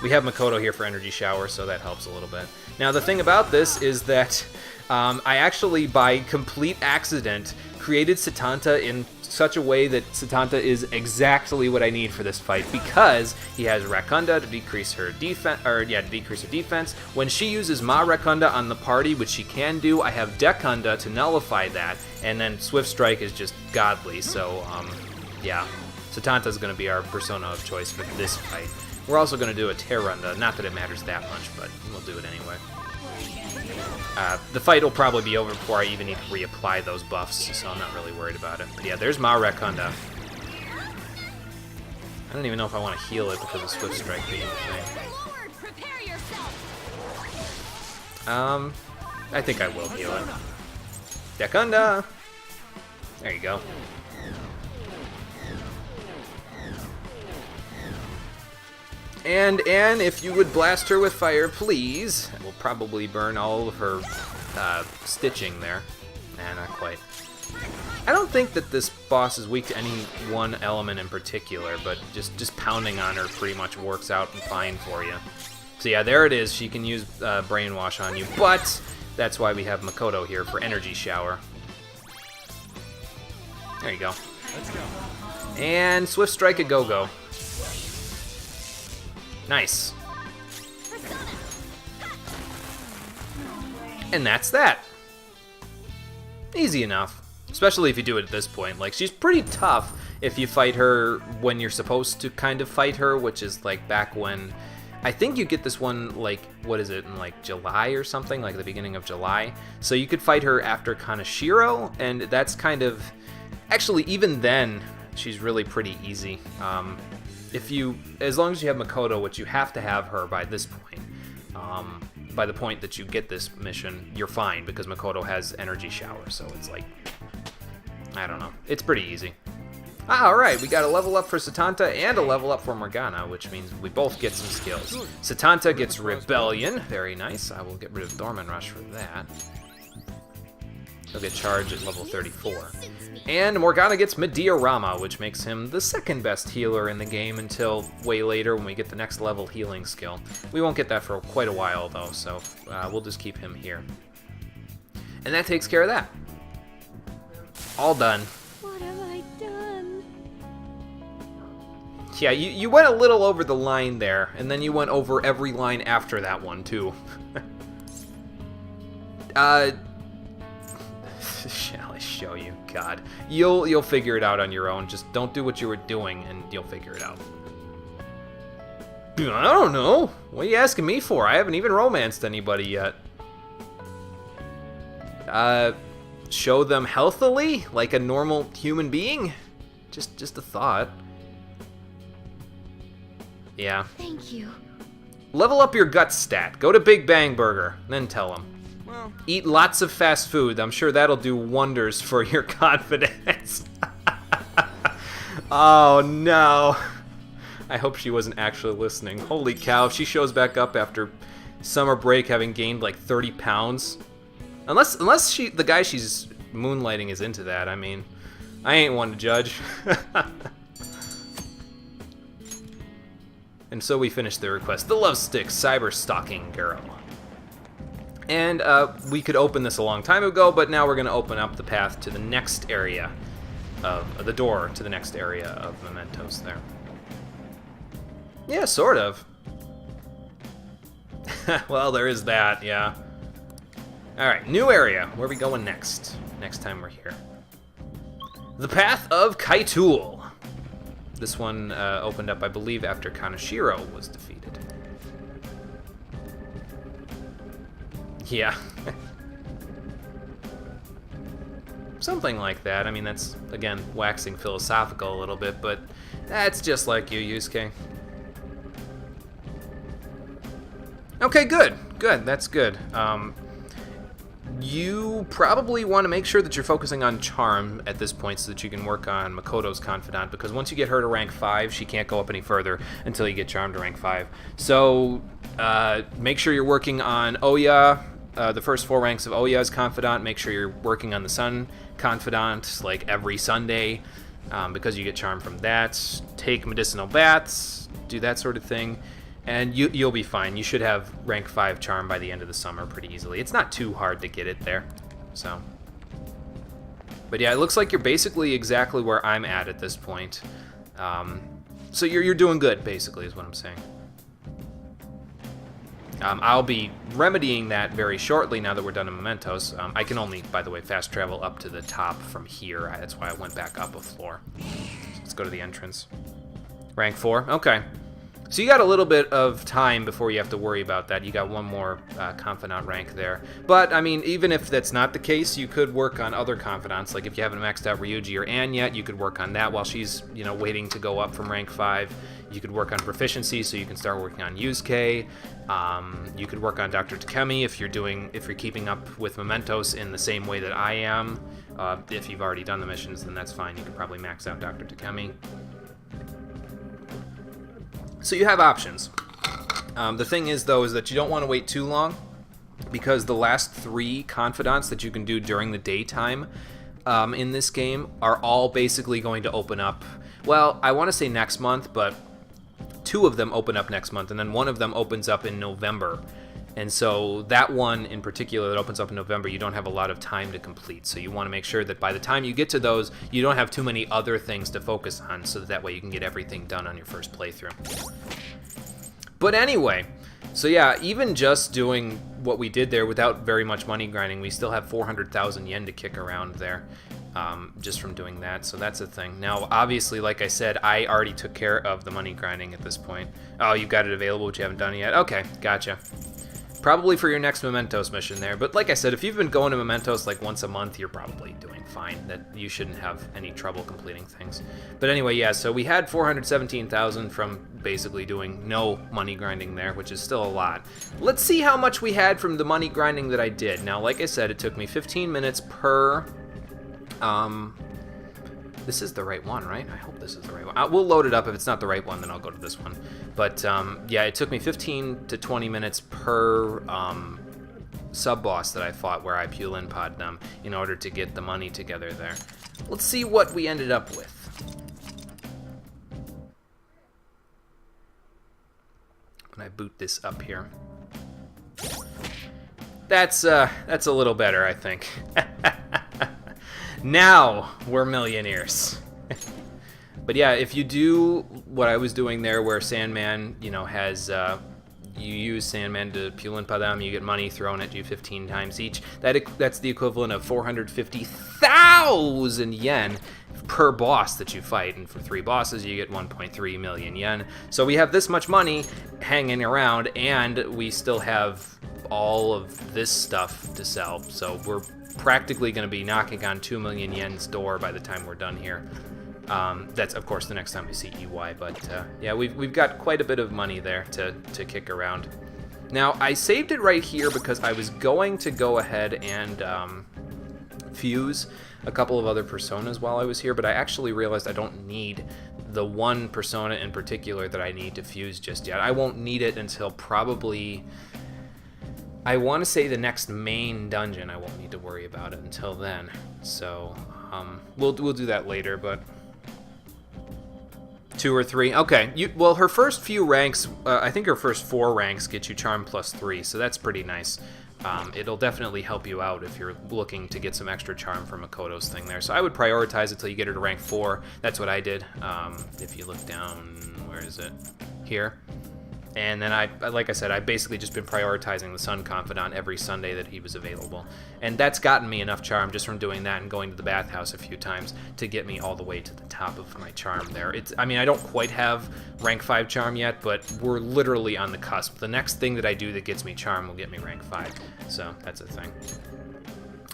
We have Makoto here for Energy Shower, so that helps a little bit. Now, the thing about this is that I actually, by complete accident, created Satanta in such a way that Satanta is exactly what I need for this fight, because he has Rakunda to decrease her defense. When she uses Ma Rakunda on the party, which she can do, I have Dekunda to nullify that, and then Swift Strike is just godly. So yeah, Satanta's going to be our persona of choice for this fight. We're also going to do a Terrunda, not that it matters that much, but we'll do it anyway. The fight will probably be over before I even need to reapply those buffs, so I'm not really worried about it. But yeah, there's Ma Rakunda. I don't even know if I want to heal it because of Swift Strike being the thing. I think I will heal it. Dekunda! There you go. And Anne, if you would blast her with fire, please. It will probably burn all of her stitching there. Nah, not quite. I don't think that this boss is weak to any one element in particular, but just pounding on her pretty much works out fine for you. So yeah, there it is. She can use Brainwash on you, but that's why we have Makoto here for Energy Shower. There you go. Let's go. And Swift Strike a Go-Go. Nice. And that's that. Easy enough. Especially if you do it at this point. Like, she's pretty tough if you fight her when you're supposed to kind of fight her, which is like back when... I think you get this one, like, what is it, in like July or something, like the beginning of July. So you could fight her after Kaneshiro, and that's kind of... Actually, even then, she's really pretty easy. As long as you have Makoto, which you have to have her by this point, by the point that you get this mission, you're fine, because Makoto has Energy Shower, so it's like, I don't know, it's pretty easy. Alright, we got a level up for Satanta and a level up for Morgana, which means we both get some skills. Satanta gets Rebellion, very nice. I will get rid of Dorman Rush for that. He'll get charged at level 34. And Morgana gets Medea-Rama, which makes him the second best healer in the game until way later when we get the next level healing skill. We won't get that for quite a while though, so we'll just keep him here. And that takes care of that. All done. What have I done? Yeah, you went a little over the line there, and then you went over every line after that one too. Shall I show you? God. You'll figure it out on your own. Just don't do what you were doing and you'll figure it out. I don't know. What are you asking me for? I haven't even romanced anybody yet. Show them healthily? Like a normal human being? Just a thought. Yeah. Thank you. Level up your gut stat. Go to Big Bang Burger, then tell them. Well, Eat lots of fast food. I'm sure that'll do wonders for your confidence. Oh, no. I hope she wasn't actually listening. Holy cow, if she shows back up after summer break having gained like 30 pounds. Unless the guy she's moonlighting is into that. I mean, I ain't one to judge. And so we finished the request. The Love Stick Cyber Stalking Girl. And we could open this a long time ago, but now we're going to open up the path to the next area of the door to the next area of mementos there. Yeah, sort of. Well, there is that, yeah. Alright, new area. Where are we going next? Next time we're here. The Path of Kaitool. This one opened up, I believe, after Kaneshiro was defeated. Yeah. Something like that. I mean, that's, again, waxing philosophical a little bit, but that's just like you, Yusuke. Okay, good. Good, that's good. You probably want to make sure that you're focusing on Charm at this point so that you can work on Makoto's Confidant, because once you get her to rank 5, she can't go up any further until you get Charm to rank 5. So, make sure you're working on Oya, the first 4 ranks of Oya's Confidant. Make sure you're working on the Sun Confidant, like, every Sunday, because you get Charm from that. Take medicinal baths, do that sort of thing. And you'll be fine. You should have rank 5 Charm by the end of the summer pretty easily. It's not too hard to get it there. So, but yeah, it looks like you're basically exactly where I'm at this point. So you're doing good, basically, is what I'm saying. I'll be remedying that very shortly now that we're done in Mementos. I can only, by the way, fast travel up to the top from here. That's why I went back up a floor. So let's go to the entrance. Rank 4, okay. So you got a little bit of time before you have to worry about that. You got one more Confidant rank there. But, I mean, even if that's not the case, you could work on other Confidants. Like, if you haven't maxed out Ryuji or Ann yet, you could work on that while she's, you know, waiting to go up from rank 5. You could work on Proficiency, so you can start working on Yusuke. You could work on Dr. Takemi if you're keeping up with Mementos in the same way that I am. If you've already done the missions, then that's fine. You could probably max out Dr. Takemi. So you have options. The thing is, though, is that you don't want to wait too long, because the last 3 Confidants that you can do during the daytime in this game are all basically going to open up, well, I want to say next month, but 2 of them open up next month, and then 1 of them opens up in November. And so that one in particular that opens up in November, you don't have a lot of time to complete. So you want to make sure that by the time you get to those, you don't have too many other things to focus on, so that way you can get everything done on your first playthrough. But anyway, so yeah, even just doing what we did there without very much money grinding, we still have 400,000 yen to kick around there. Just from doing that, so that's a thing. Now, obviously, like I said, I already took care of the money grinding at this point. Oh, you've got it available, but you haven't done it yet? Okay, gotcha. Probably for your next Mementos mission there, but like I said, if you've been going to Mementos like once a month, you're probably doing fine. That you shouldn't have any trouble completing things. But anyway, yeah, so we had 417,000 from basically doing no money grinding there, which is still a lot. Let's see how much we had from the money grinding that I did. Now, like I said, it took me 15 minutes per... This is the right one, right? I hope this is the right one. We'll load it up. If it's not the right one, then I'll go to this one. But, yeah, it took me 15 to 20 minutes per sub-boss that I fought where I Pulin Pod them in order to get the money together there. Let's see what we ended up with. When I boot this up here. That's a little better, I think. Now we're millionaires. But yeah, if you do what I was doing there, where Sandman, you know, has you use Sandman to Pulin Padam, you get money thrown at you 15 times each. That's the equivalent of 450,000 yen per boss that you fight, and for 3 bosses you get 1.3 million yen. So we have this much money hanging around, and we still have all of this stuff to sell. So we're practically going to be knocking on 2 million yen's door by the time we're done here. That's, of course, the next time we see EY, but yeah, we've got quite a bit of money there to kick around. Now, I saved it right here because I was going to go ahead and fuse a couple of other personas while I was here, but I actually realized I don't need the one persona in particular that I need to fuse just yet. I won't need it until probably... I want to say the next main dungeon. I won't need to worry about it until then. So, we'll do that later, but... 2 or 3? Okay, well, her first few ranks, I think her first 4 ranks get you Charm plus 3, so that's pretty nice. it'll definitely help you out if you're looking to get some extra charm from Makoto's thing there. So I would prioritize it till you get her to rank 4. That's what I did. If you look down, where is it? Here. And then like I said, I've basically just been prioritizing the Sun Confidant every Sunday that he was available. And that's gotten me enough charm just from doing that and going to the bathhouse a few times to get me all the way to the top of my charm there. I mean, I don't quite have rank 5 charm yet, but we're literally on the cusp. The next thing that I do that gets me charm will get me rank 5. So that's a thing.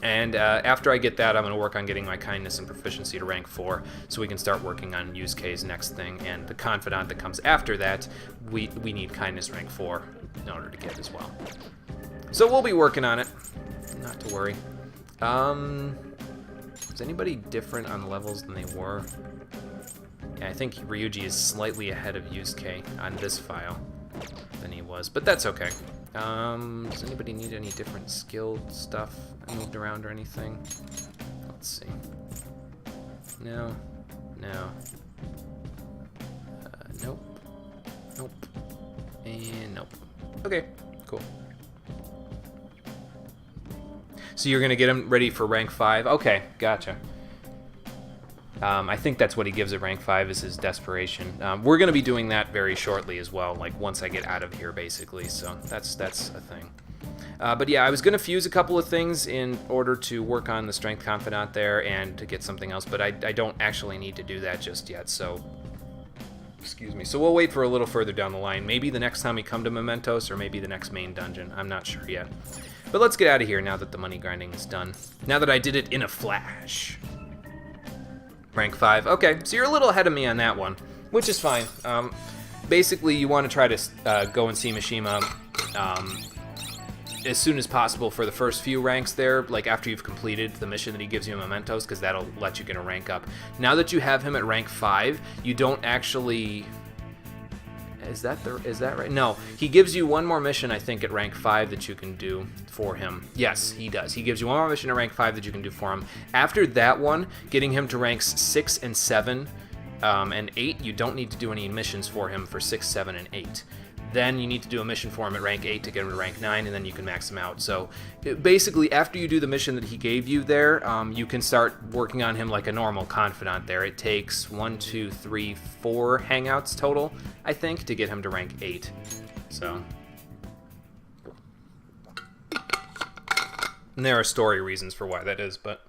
And after I get that, I'm going to work on getting my kindness and proficiency to rank 4, so we can start working on Yusuke's next thing. And the confidant that comes after that, we need kindness rank 4 in order to get as well. So we'll be working on it. Not to worry. Is anybody different on levels than they were? Yeah, I think Ryuji is slightly ahead of Yusuke on this file than he was, but that's okay. Does anybody need any different skilled stuff moved around or anything? Let's see. No. No. Nope. Nope. And nope. Okay, cool. So you're gonna get him ready for rank 5? Okay, gotcha. I think that's what he gives at rank 5 is his desperation. We're going to be doing that very shortly as well, like once I get out of here, basically. So that's a thing. But yeah, I was going to fuse a couple of things in order to work on the Strength Confidant there and to get something else, but I don't actually need to do that just yet, so... Excuse me. So we'll wait for a little further down the line. Maybe the next time we come to Mementos, or maybe the next main dungeon. I'm not sure yet. But let's get out of here now that the money grinding is done. Now that I did it in a flash. Rank 5. Okay, so you're a little ahead of me on that one, which is fine. Basically, you want to try to go and see Mishima as soon as possible for the first few ranks there, like after you've completed the mission that he gives you in Mementos, because that'll let you get a rank up. Now that you have him at rank 5, you don't actually... Is that right? No, he gives you one more mission, I think, at rank 5 that you can do for him. Yes, he does. He gives you one more mission at rank 5 that you can do for him. After that one, getting him to ranks 6 and 7 and 8, you don't need to do any missions for him for 6, 7, and 8. Then you need to do a mission for him at rank 8 to get him to rank 9, and then you can max him out. So basically, after you do the mission that he gave you there, you can start working on him like a normal confidant there. It takes 1, 2, 3, 4 hangouts total, I think, to get him to rank 8. So... And there are story reasons for why that is, but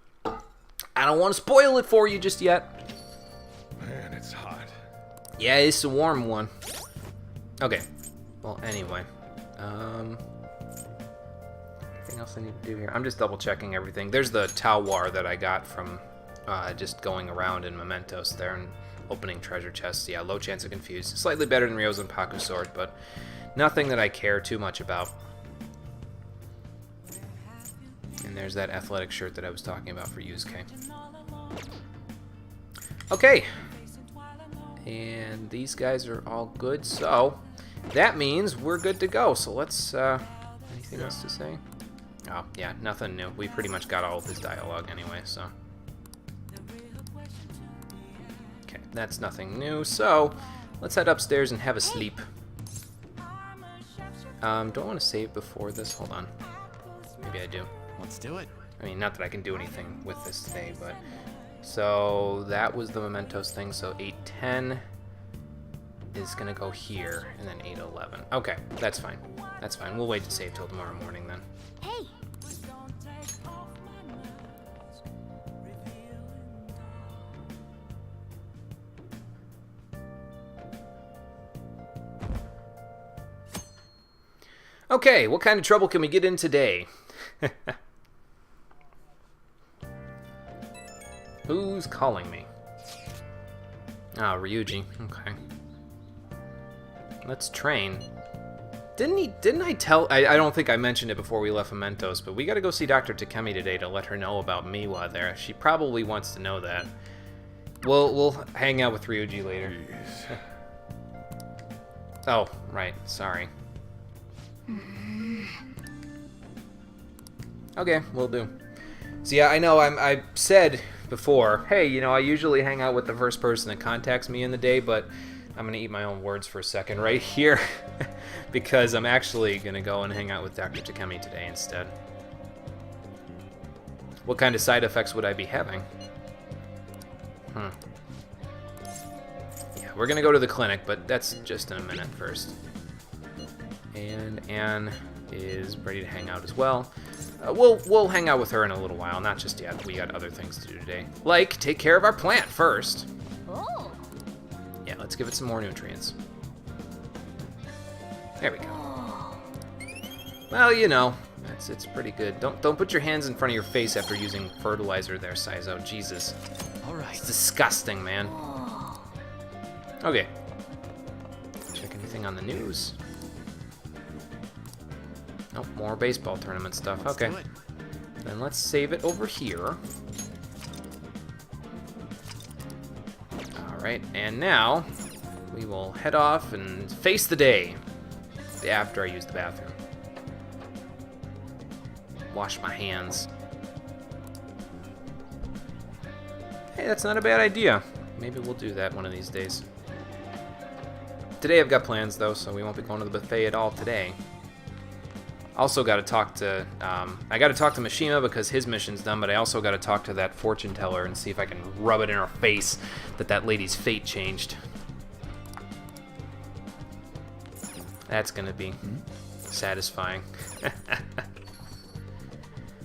I don't want to spoil it for you just yet. Man, it's hot. Yeah, it's a warm one. Okay. Well, anyway, anything else I need to do here? I'm just double checking everything. There's the Tawar that I got from just going around in Mementos there and opening treasure chests. Yeah, low chance of confuse. Slightly better than Ryo's Zanpaku sword, but nothing that I care too much about. And there's that athletic shirt that I was talking about for Yusuke. Okay. And these guys are all good, so... That means we're good to go, so let's, anything else to say? Oh, yeah, nothing new. We pretty much got all of his dialogue anyway, so. Okay, that's nothing new, so let's head upstairs and have a sleep. Do I want to save before this? Hold on. Maybe I do. Let's do it. I mean, not that I can do anything with this today, but... So, that was the Mementos thing, so 810... is going to go here, and then 811. Okay, that's fine. That's fine. We'll wait to save till tomorrow morning then. Hey, Okay, what kind of trouble can we get in today? Who's calling me? Ah, Ryuji. Okay. Let's train. Didn't I tell... I don't think I mentioned it before we left Mementos, but we gotta go see Dr. Takemi today to let her know about Miwa there. She probably wants to know that. We'll hang out with Ryuji later. Oh, right. Sorry. Okay, will do. So yeah, I know I said before, hey, you know, I usually hang out with the first person that contacts me in the day, but I'm going to eat my own words for a second right here. because I'm actually gonna go and hang out with Dr. Takemi today instead. What kind of side effects would I be having? Yeah, we're gonna go to the clinic, but that's just in a minute first. And Anne is ready to hang out as well. We'll hang out with her in a little while, not just yet. We got other things to do today. Like, take care of our plant first. Oh. Yeah, let's give it some more nutrients. There we go. Well, you know, it's pretty good. Don't put your hands in front of your face after using fertilizer there, Saizo. Jesus. All right. It's disgusting, man. Okay. Check anything on the news. Nope, more baseball tournament stuff. Let's Okay. do it. Then let's save it over here. Alright, and now we will head off and face the day after I use the bathroom. Wash my hands. Hey, that's not a bad idea. Maybe we'll do that one of these days. Today I've got plans though, so we won't be going to the buffet at all today. Also got to talk to, I got to talk to Mishima because his mission's done, but I also got to talk to that fortune teller and see if I can rub it in her face that lady's fate changed. That's gonna be satisfying.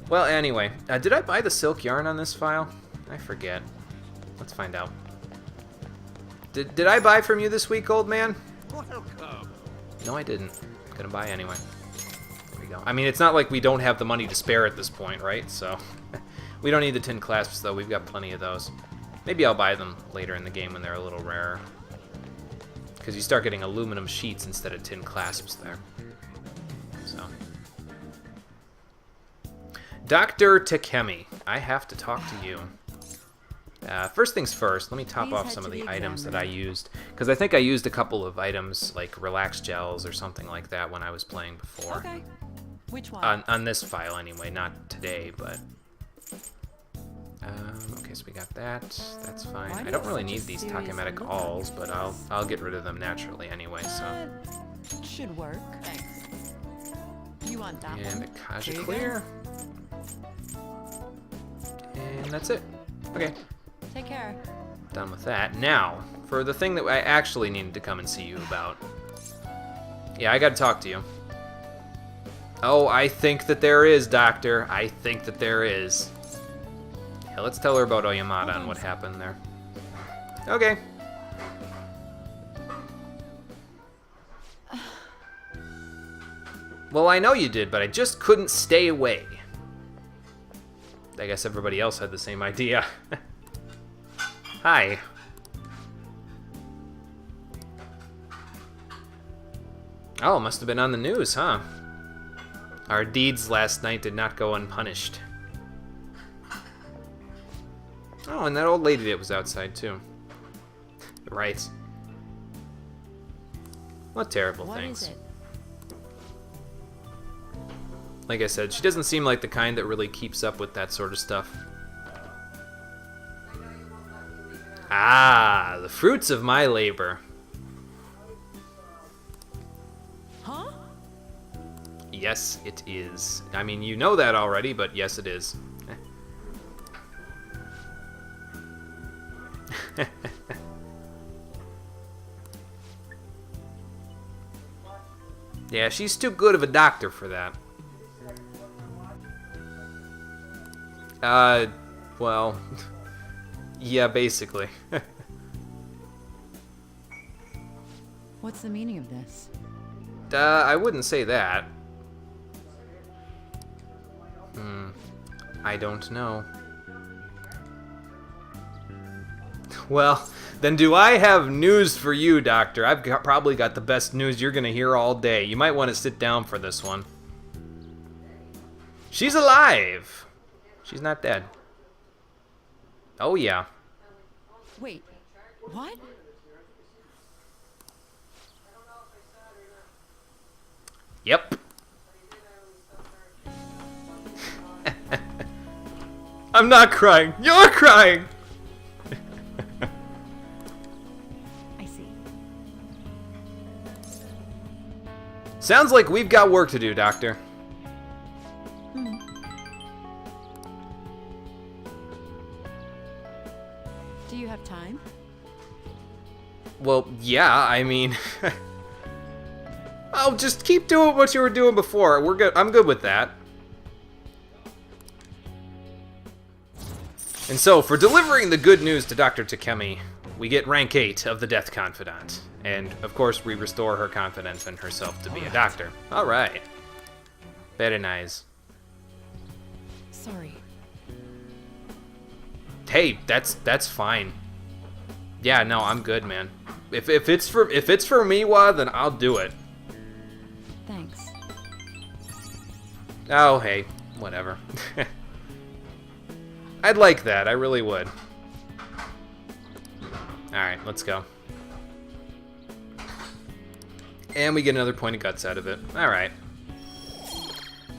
Well, anyway, did I buy the silk yarn on this file? I forget. Let's find out. Did I buy from you this week, old man? No, I didn't. Gonna buy anyway. There we go. I mean, it's not like we don't have the money to spare at this point, right? So, we don't need the tin clasps, though. We've got plenty of those. Maybe I'll buy them later in the game when they're a little rarer. Because you start getting aluminum sheets instead of tin clasps there. So. Dr. Takemi, I have to talk to you. First things first, let me top Please off head some to of the the items exam that I used. Because I think I used a couple of items like relax gels or something like that when I was playing before. Okay. Which one? On this file anyway, not today, but... okay, so we got that. That's fine. Why do I you don't have really such a need these serious Takemetic look? alls, but I'll get rid of them naturally anyway, so... Should work. Thanks. You want that And one? Akaja Here you clear. And that's it. Okay, Take care. done with that. Now, for the thing that I actually needed to come and see you about. Yeah, I gotta talk to you. Oh, I think that there is, Doctor. I think that there is. Yeah, let's tell her about Oyamada and what happened there. Okay. Well, I know you did, but I just couldn't stay away. I guess everybody else had the same idea. Hi. Oh, it must have been on the news, huh? Our deeds last night did not go unpunished. Oh, and that old lady that was outside, too. Right. What terrible What things. is it? Like I said, she doesn't seem like the kind that really keeps up with that sort of stuff. Ah, the fruits of my labor. Huh? Yes, it is. I mean, you know that already, but yes, it is. Yeah, she's too good of a doctor for that. Well, yeah, basically. What's the meaning of this? I wouldn't say that. I don't know. Well, then do I have news for you, Doctor? Probably got the best news you're gonna hear all day. You might want to sit down for this one. She's alive! She's not dead. Oh, yeah. Wait. What? Yep. I'm not crying. You're crying! I see. Sounds like we've got work to do, Doctor. Do you have time? Well, yeah, I mean... oh, just keep doing what you were doing before. We're good. I'm good with that. And so, for delivering the good news to Dr. Takemi, we get rank 8 of the Death Confidant. And, of course, we restore her confidence in herself to be a doctor. Alright. Very nice. Sorry. Hey, that's fine. Yeah, no, I'm good, man. If it's for Miwa, then I'll do it. Thanks. Oh, hey, whatever. I'd like that, I really would. Alright, let's go. And we get another point of guts out of it. Alright.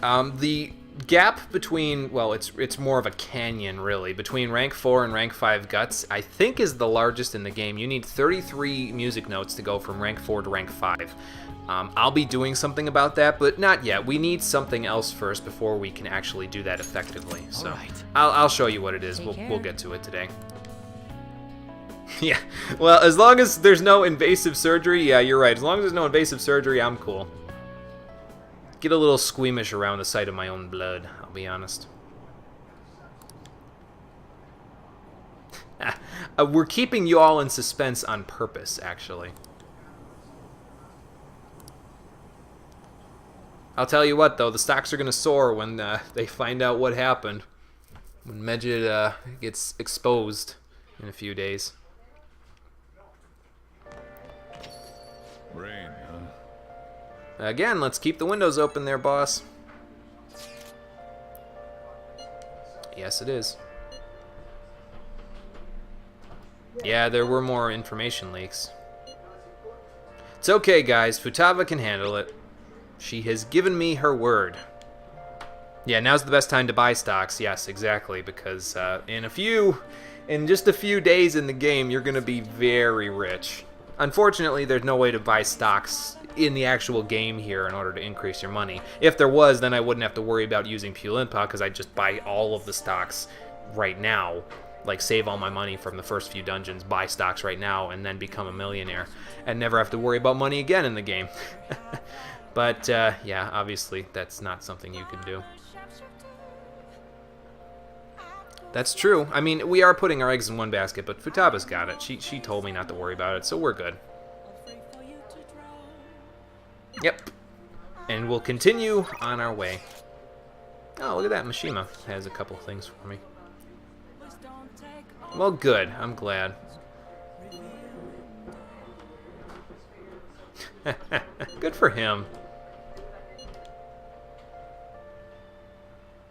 The gap between, well, it's more of a canyon, really, between rank 4 and rank 5 guts, I think is the largest in the game. You need 33 music notes to go from rank 4 to rank 5. I'll be doing something about that, but not yet. We need something else first before we can actually do that effectively. So Alright. I'll show you what it is. Take We'll care. get to it today. Yeah, well, as long as there's no invasive surgery, yeah, you're right. As long as there's no invasive surgery, I'm cool. Get a little squeamish around the sight of my own blood, I'll be honest. We're keeping you all in suspense on purpose, actually. I'll tell you what, though, the stocks are going to soar when they find out what happened. When Medjed gets exposed in a few days. Rain, huh? Again, let's keep the windows open there, boss. Yes, it is. Yeah, there were more information leaks. It's okay, guys. Futaba can handle it. She has given me her word. Yeah, now's the best time to buy stocks. Yes, exactly, because in just a few days in the game, you're going to be very rich. Unfortunately, there's no way to buy stocks in the actual game here in order to increase your money. If there was, then I wouldn't have to worry about using Pulimpa, because I'd just buy all of the stocks right now. Like, save all my money from the first few dungeons, buy stocks right now, and then become a millionaire. And never have to worry about money again in the game. But, yeah, obviously, that's not something you can do. That's true. I mean, we are putting our eggs in one basket, but Futaba's got it. She told me not to worry about it, so we're good. Yep. And we'll continue on our way. Oh, look at that. Mishima has a couple things for me. Well, good. I'm glad. Good for him.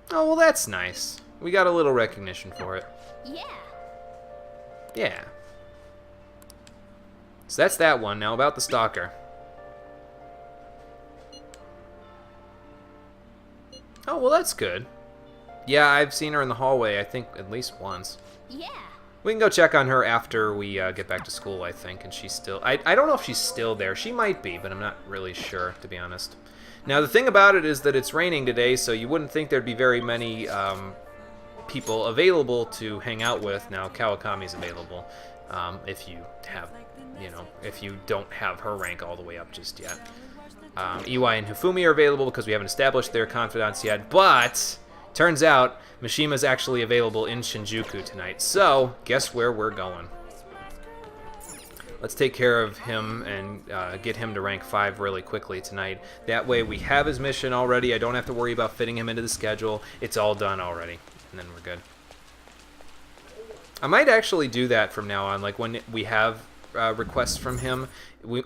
Oh, well, that's nice. We got a little recognition for it. Yeah. Yeah. So that's that one. Now about the stalker. Oh, well, that's good. Yeah, I've seen her in the hallway, I think, at least once. Yeah. We can go check on her after we get back to school, I think, and she's still... I don't know if she's still there. She might be, but I'm not really sure, to be honest. Now, the thing about it is that it's raining today, so you wouldn't think there'd be very many people available to hang out with. Now, Kawakami's available if you have, if you don't have her rank all the way up just yet. Iwai and Hifumi are available because we haven't established their confidants yet, but... Turns out, Mishima's actually available in Shinjuku tonight, so guess where we're going. Let's take care of him and get him to rank 5 really quickly tonight. That way we have his mission already. I don't have to worry about fitting him into the schedule. It's all done already, and then we're good. I might actually do that from now on, like when we have requests from him.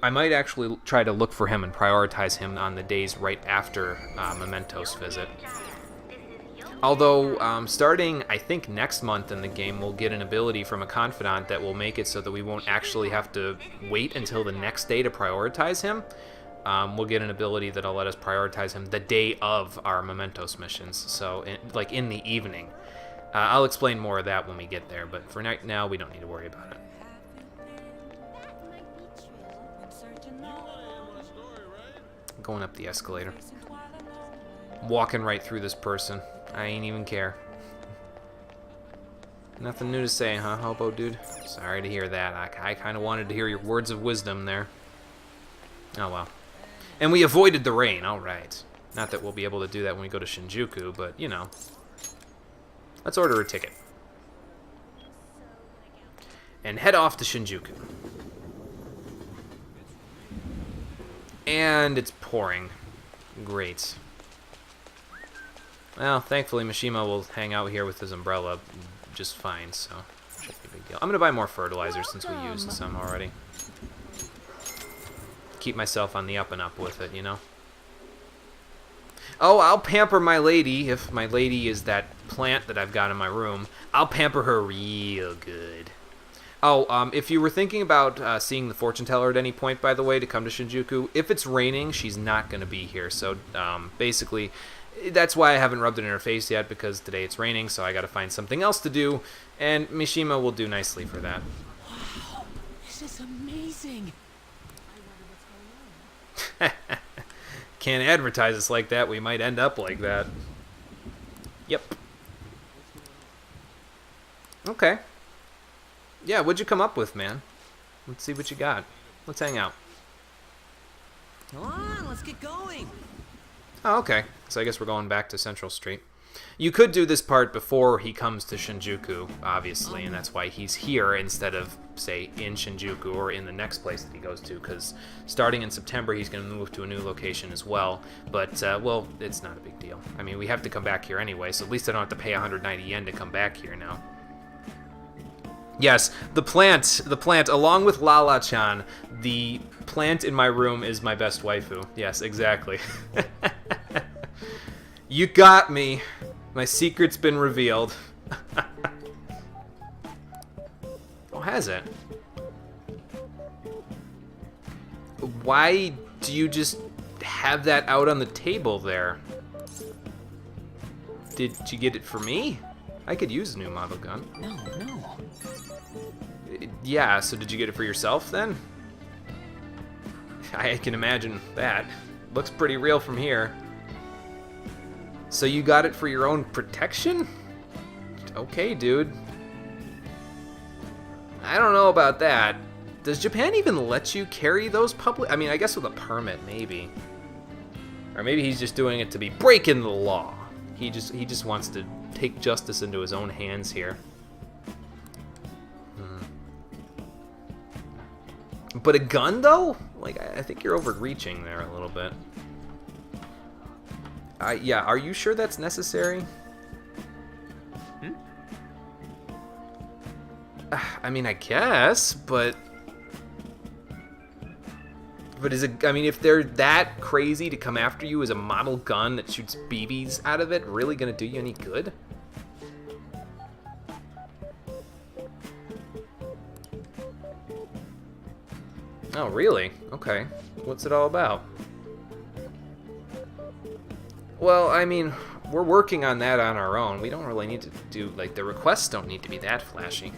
I might actually try to look for him and prioritize him on the days right after Mementos visit. Although, starting, I think, next month in the game, we'll get an ability from a confidant that will make it so that we won't actually have to wait until the next day to prioritize him. We'll get an ability that'll let us prioritize him the day of our Mementos missions, so, like, in the evening. I'll explain more of that when we get there, but for now, we don't need to worry about it. going up the escalator. Walking right through this person. I ain't even care. Nothing new to say, huh, hobo dude? Sorry to hear that. I kind of wanted to hear your words of wisdom there. Oh well. And we avoided the rain, alright. Not that we'll be able to do that when we go to Shinjuku, but, you know. Let's order a ticket. And head off to Shinjuku. And it's pouring. Great. Well, thankfully Mishima will hang out here with his umbrella just fine, so shouldn't be a big deal. I'm gonna buy more fertilizer since we used some already. Keep myself on the up and up with it, you know? Oh, I'll pamper my lady. If my lady is that plant that I've got in my room, I'll pamper her real good. Oh, if you were thinking about seeing the fortune teller at any point, by the way, to come to Shinjuku, if it's raining, she's not going to be here. So, basically, that's why I haven't rubbed it in her face yet, because today it's raining, so I got to find something else to do, and Mishima will do nicely for that. Wow, this is amazing. Can't advertise us like that. We might end up like that. Yep. Okay. Yeah, what'd you come up with, man? Let's see what you got. Let's hang out. Come on, let's get going. Oh, okay. So I guess we're going back to Central Street. You could do this part before he comes to Shinjuku, obviously, and that's why he's here instead of, say, in Shinjuku or in the next place that he goes to, because starting in September, he's going to move to a new location as well. But, well, it's not a big deal. I mean, we have to come back here anyway, so at least I don't have to pay 190 yen to come back here now. Yes, the plant, along with Lala-chan, the plant in my room is my best waifu. Yes, exactly. You got me. My secret's been revealed. Oh, has it? Why do you just have that out on the table there? Did you get it for me? I could use a new model gun. No. Yeah, so did you get it for yourself then? I can imagine that. Looks pretty real from here. So you got it for your own protection? Okay, dude. I don't know about that. Does Japan even let you carry those public? I mean, I guess with a permit, maybe. Or maybe he's just doing it to be breaking the law. He just wants to take justice into his own hands here. But a gun, though? Like, I think you're overreaching there a little bit. Yeah, are you sure that's necessary? I mean, I guess, but is it, I mean, if they're that crazy to come after you, is a model gun that shoots BBs out of it really gonna do you any good? Oh, really? Okay. What's it all about? Well, I mean, we're working on that on our own. We don't really need to do, like, the requests don't need to be that flashy.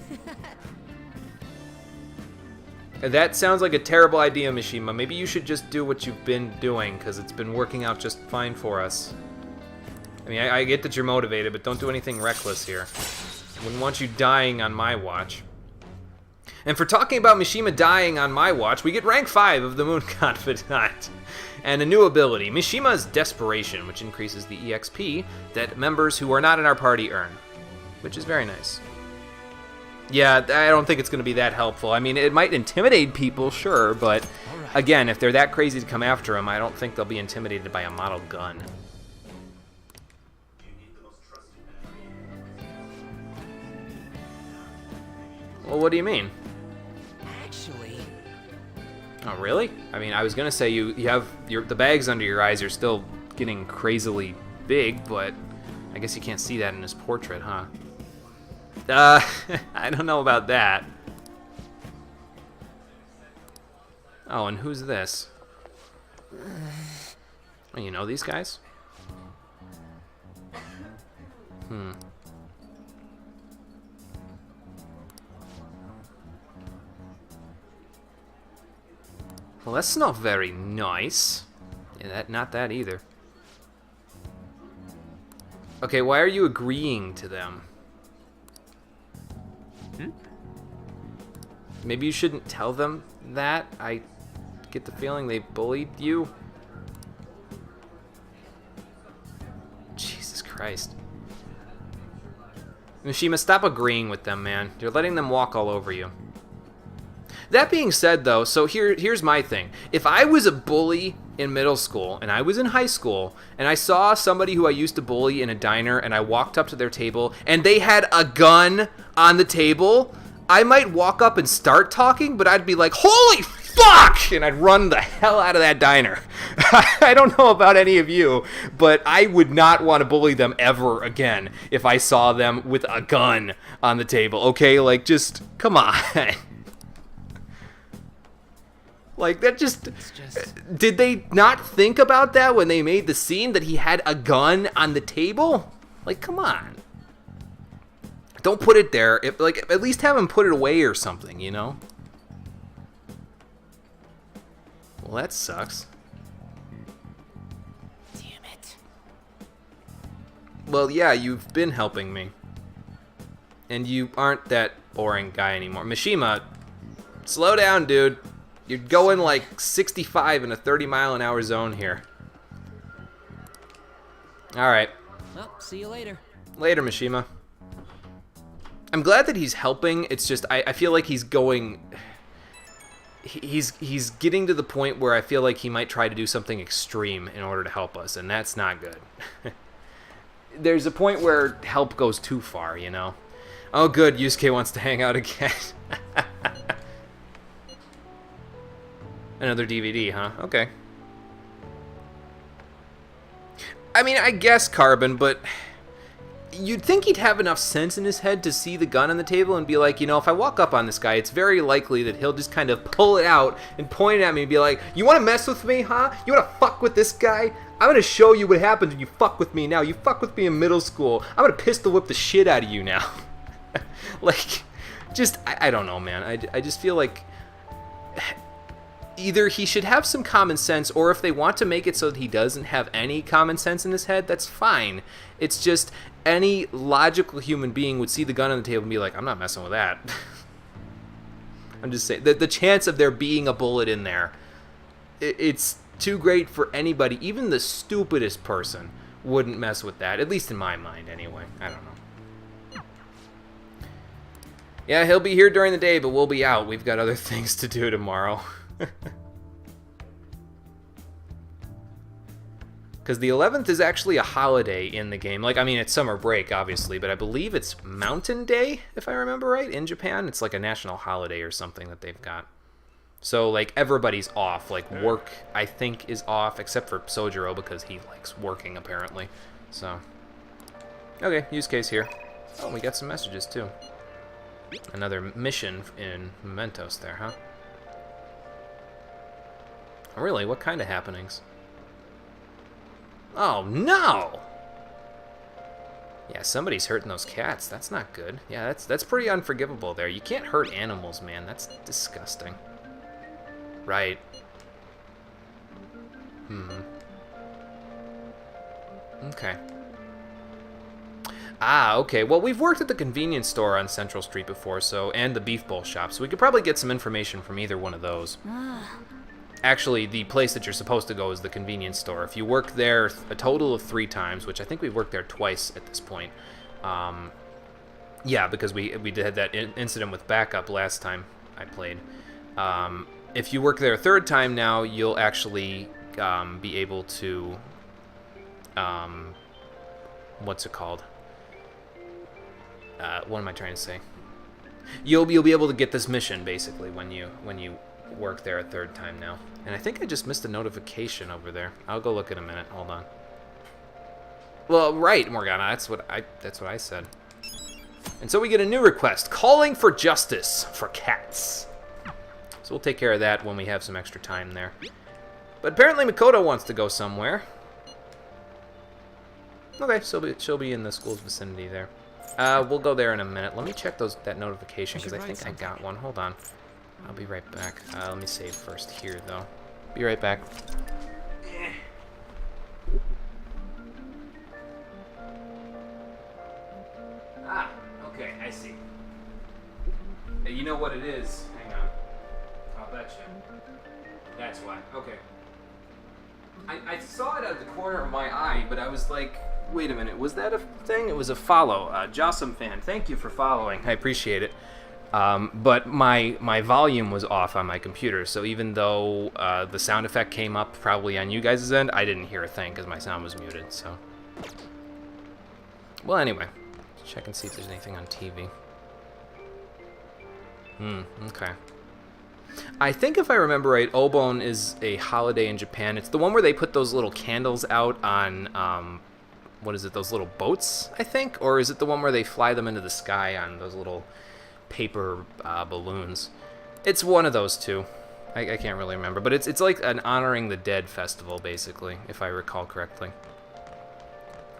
That sounds like a terrible idea, Mishima. Maybe you should just do what you've been doing, because it's been working out just fine for us. I mean, I get that you're motivated, but don't do anything reckless here. I wouldn't want you dying on my watch. And for talking about Mishima dying on my watch, we get rank 5 of the Moon Confidant. And a new ability, Mishima's Desperation, which increases the EXP that members who are not in our party earn. Which is very nice. Yeah, I don't think it's going to be that helpful. I mean, it might intimidate people, sure, but again, if they're that crazy to come after him, I don't think they'll be intimidated by a model gun. Well, what do you mean? Actually... Oh, really? I mean, I was gonna say you have the bags under your eyes are still getting crazily big, but I guess you can't see that in his portrait, huh? I don't know about that. Oh, and who's this? Oh, you know these guys? Well, that's not very nice. Not that either. Okay, why are you agreeing to them? Maybe you shouldn't tell them that. I get the feeling they bullied you. Jesus Christ. Mishima, stop agreeing with them, man. You're letting them walk all over you. That being said, though, so here's my thing. If I was a bully in middle school and I was in high school and I saw somebody who I used to bully in a diner and I walked up to their table and they had a gun on the table, I might walk up and start talking, but I'd be like, holy fuck! And I'd run the hell out of that diner. I don't know about any of you, but I would not want to bully them ever again if I saw them with a gun on the table, okay? Like, just, come on. Like, that just... Did they not think about that when they made the scene, that he had a gun on the table? Like, come on. Don't put it there. Like, at least have him put it away or something, you know? Well, that sucks. Damn it. Well, yeah, you've been helping me. And you aren't that boring guy anymore. Mishima, slow down, dude. You're going like 65 in a 30-mile-an-hour zone here. Alright. Well, see you later. Later, Mishima. I'm glad that he's helping. It's just, I feel like he's going... He's getting to the point where I feel like he might try to do something extreme in order to help us, and that's not good. There's a point where help goes too far, you know? Oh, good, Yusuke wants to hang out again. Another DVD, huh? Okay. I mean, I guess Carbon, but you'd think he'd have enough sense in his head to see the gun on the table and be like, you know, if I walk up on this guy, it's very likely that he'll just kind of pull it out and point it at me and be like, you want to mess with me, huh? You want to fuck with this guy? I'm going to show you what happens when you fuck with me now. You fuck with me in middle school. I'm going to pistol whip the shit out of you now. Like, just, I don't know, man. I just feel like... Either he should have some common sense, or if they want to make it so that he doesn't have any common sense in his head, that's fine. It's just any logical human being would see the gun on the table and be like, I'm not messing with that. I'm just saying, the chance of there being a bullet in there, it's too great for anybody. Even the stupidest person wouldn't mess with that, at least in my mind anyway. I don't know. Yeah, he'll be here during the day, but we'll be out. We've got other things to do tomorrow. Because the 11th is actually a holiday in the game. Like, I mean, it's summer break, obviously, but I believe it's Mountain Day, if I remember right, in Japan. It's like a national holiday or something that they've got. So, like, everybody's off. Like, work, I think, is off, except for Sojiro, because he likes working, apparently. So, okay, use case here. Oh, we got some messages, too. Another mission in Mementos there, huh? Really? What kind of happenings? Oh, no! Yeah, somebody's hurting those cats. That's not good. Yeah, that's pretty unforgivable there. You can't hurt animals, man. That's disgusting. Right. Okay. Ah, okay. Well, we've worked at the convenience store on Central Street before, so, and the beef bowl shop, so we could probably get some information from either one of those. Actually, the place that you're supposed to go is the convenience store. If you work there a total of 3 times, which I think we've worked there twice at this point. Yeah, because we did that incident with backup last time I played. If you work there a 3rd time now, you'll actually be able to... what's it called? What am I trying to say? You'll be able to get this mission, basically, when you work there a 3rd time now. And I think I just missed a notification over there. I'll go look in a minute. Hold on. Well, right, Morgana. That's what I said. And so we get a new request, calling for justice for cats. So we'll take care of that when we have some extra time there. But apparently Makoto wants to go somewhere. Okay, she'll be in the school's vicinity there. We'll go there in a minute. Let me check that notification because I think I got one. Hold on. I'll be right back. Let me save first here, though. Be right back. know what it is. Hang on. I'll bet you. That's why. Okay. I saw it out of the corner of my eye, but I was like, wait a minute, was that a thing? It was a follow. Jossum fan, thank you for following. I appreciate it. But my volume was off on my computer, so even though the sound effect came up probably on you guys' end, I didn't hear a thing because my sound was muted, so. Well, anyway, let's check and see if there's anything on TV. Okay. I think if I remember right, Obon is a holiday in Japan. It's the one where they put those little candles out on, what is it, those little boats, I think? Or is it the one where they fly them into the sky on those little paper balloons? It's one of those two. I can't really remember. But it's like an honoring the dead festival, basically, if I recall correctly.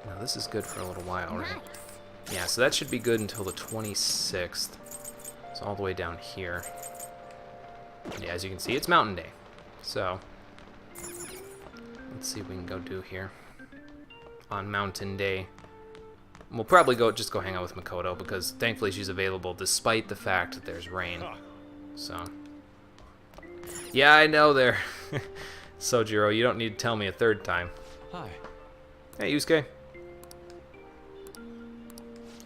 Now, this is good for a little while, right? Nice. Yeah, so that should be good until the 26th. It's all the way down here. Yeah, as you can see, it's Mountain Day. So, let's see what we can go do here on Mountain Day. We'll probably just go hang out with Makoto because thankfully she's available despite the fact that there's rain. So, yeah, I know there. Sojiro, you don't need to tell me a third time. Hi. Hey, Yusuke.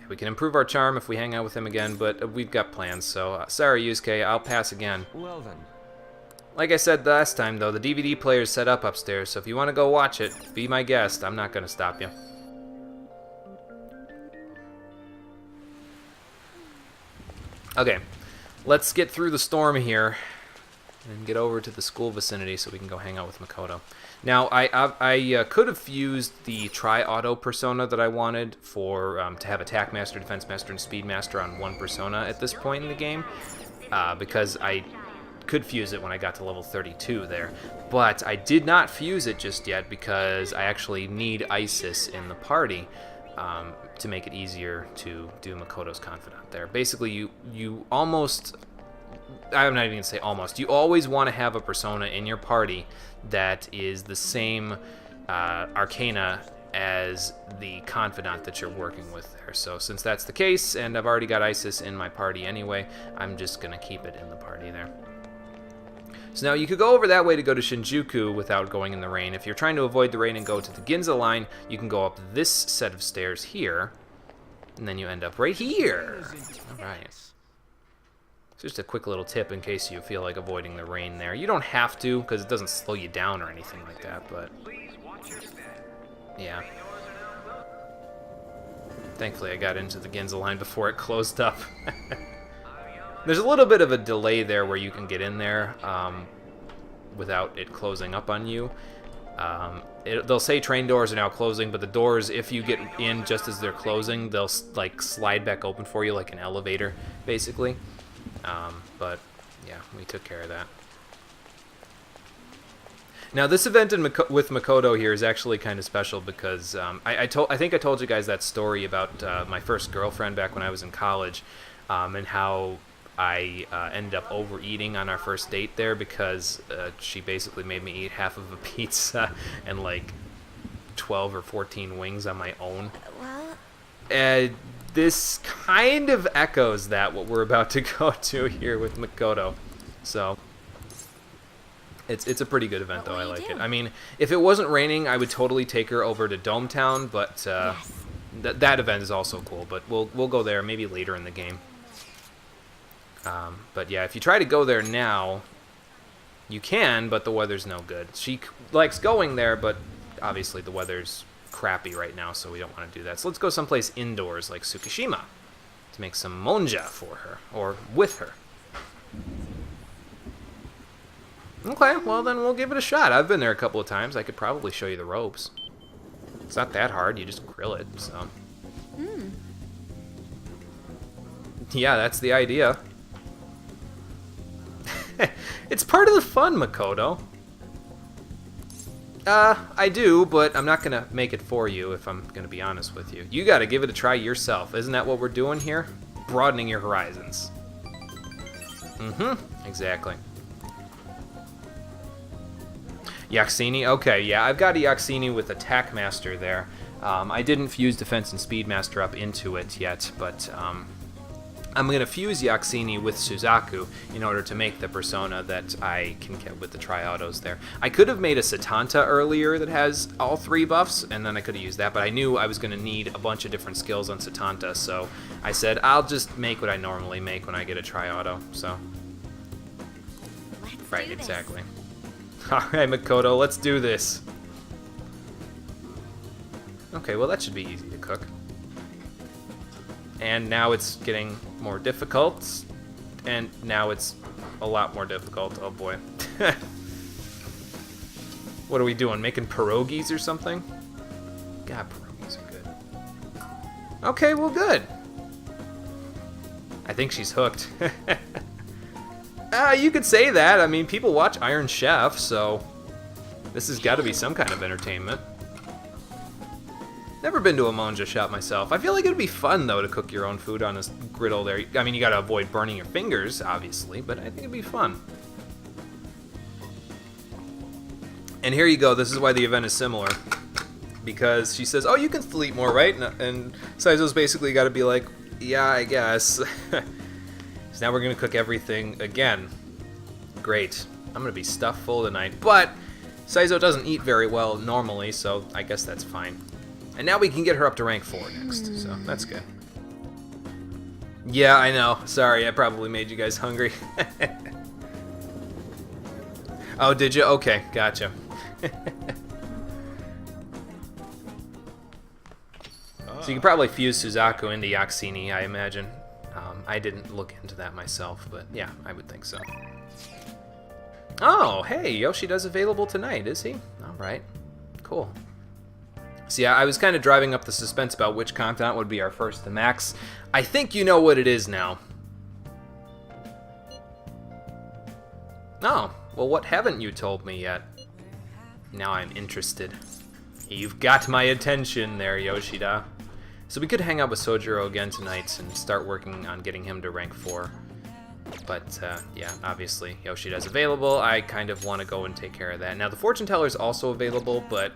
We can improve our charm if we hang out with him again, but we've got plans, so sorry, Yusuke, I'll pass again. Well then. Like I said last time, though, the DVD player's set up upstairs, so if you want to go watch it, be my guest. I'm not going to stop you. Okay, let's get through the storm here and get over to the school vicinity so we can go hang out with Makoto. Now, I could have fused the Tri-Auto persona that I wanted for to have Attack Master, Defense Master, and Speed Master on one persona at this point in the game, because I could fuse it when I got to level 32 there. But I did not fuse it just yet because I actually need Isis in the party to make it easier to do Makoto's Confidant there. Basically, you almost... I'm not even going to say almost. You always want to have a persona in your party that is the same arcana as the confidant that you're working with there. So since that's the case, and I've already got Isis in my party anyway, I'm just going to keep it in the party there. So now you could go over that way to go to Shinjuku without going in the rain. If you're trying to avoid the rain and go to the Ginza line, you can go up this set of stairs here, and then you end up right here. All right. Just a quick little tip in case you feel like avoiding the rain there. You don't have to, because it doesn't slow you down or anything like that, but... yeah. Thankfully I got into the Ginza line before it closed up. There's a little bit of a delay there where you can get in there without it closing up on you. They'll say train doors are now closing, but the doors, if you get in just as they're closing, they'll like slide back open for you like an elevator, basically. But yeah, we took care of that. Now this event with Makoto here is actually kind of special because I think I told you guys that story about my first girlfriend back when I was in college, and how I ended up overeating on our first date there because she basically made me eat half of a pizza and like 12 or 14 wings on my own. Well, this kind of echoes that, what we're about to go to here with Makoto. So, it's a pretty good event, though. I like it. I mean, if it wasn't raining, I would totally take her over to Dome Town, but yes. that event is also cool. But we'll go there maybe later in the game. But yeah, if you try to go there now, you can, but the weather's no good. She likes going there, but obviously the weather's crappy right now, so we don't want to do that. So let's go someplace indoors like Tsukishima to make some monja for her, or with her. Okay, well then we'll give it a shot. I've been there a couple of times. I could probably show you the ropes. It's not that hard, you just grill it, so. Yeah, that's the idea. It's part of the fun, Makoto. I do, but I'm not gonna make it for you if I'm gonna be honest with you. You gotta give it a try yourself. Isn't that what we're doing here? Broadening your horizons. Exactly. Yaxini? Okay, yeah, I've got a Yaxini with Attack Master there. I didn't fuse Defense and Speed Master up into it yet, but I'm going to fuse Yaxini with Suzaku in order to make the persona that I can get with the tri-autos there. I could have made a Satanta earlier that has all 3 buffs, and then I could have used that, but I knew I was going to need a bunch of different skills on Satanta, so I said I'll just make what I normally make when I get a tri-auto, so... Let's Right, do this. exactly. Alright, Makoto, let's do this. Okay, well that should be easy to cook. And now it's getting more difficult. And now it's a lot more difficult. Oh boy. What are we doing? Making pierogies or something? God, pierogies are good. Okay, well good. I think she's hooked. You could say that. I mean, people watch Iron Chef, so this has got to be some kind of entertainment. Never been to a Monja shop myself. I feel like it'd be fun, though, to cook your own food on a griddle there. I mean, you gotta avoid burning your fingers, obviously, but I think it'd be fun. And here you go. This is why the event is similar. Because she says, oh, you can still eat more, right? And Saizo's basically got to be like, yeah, I guess. So now we're going to cook everything again. Great. I'm going to be stuffed full tonight. But Saizo doesn't eat very well normally, so I guess that's fine. And now we can get her up to rank 4 next, so that's good. Yeah, I know. Sorry, I probably made you guys hungry. Oh, did you? Okay, gotcha. So you can probably fuse Suzaku into Yaxini, I imagine. I didn't look into that myself, but yeah, I would think so. Oh, hey, Yoshida's available tonight, is he? All right, cool. So yeah, I was kind of driving up the suspense about which confidant would be our first to max. I think you know what it is now. Oh, well, what haven't you told me yet? Now I'm interested. You've got my attention there, Yoshida. So we could hang out with Sojiro again tonight and start working on getting him to rank 4. But, yeah, obviously, Yoshida's available. I kind of want to go and take care of that. Now, the Fortune Teller's also available, but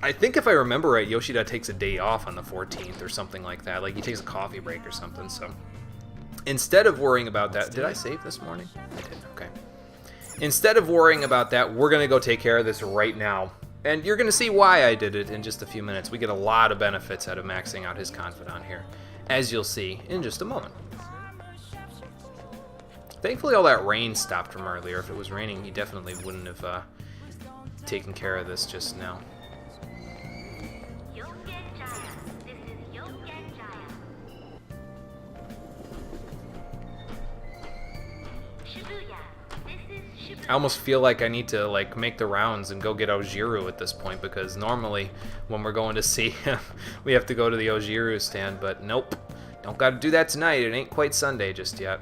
I think if I remember right, Yoshida takes a day off on the 14th or something like that. Like, he takes a coffee break or something, so instead of worrying about that... Did I save this morning? I did, okay. Instead of worrying about that, we're going to go take care of this right now. And you're going to see why I did it in just a few minutes. We get a lot of benefits out of maxing out his confidant here, as you'll see in just a moment. Thankfully, all that rain stopped from earlier. If it was raining, he definitely wouldn't have taken care of this just now. I almost feel like I need to like make the rounds and go get Ojiru at this point, because normally when we're going to see him, we have to go to the Ojiru stand, but nope. Don't got to do that tonight. It ain't quite Sunday just yet.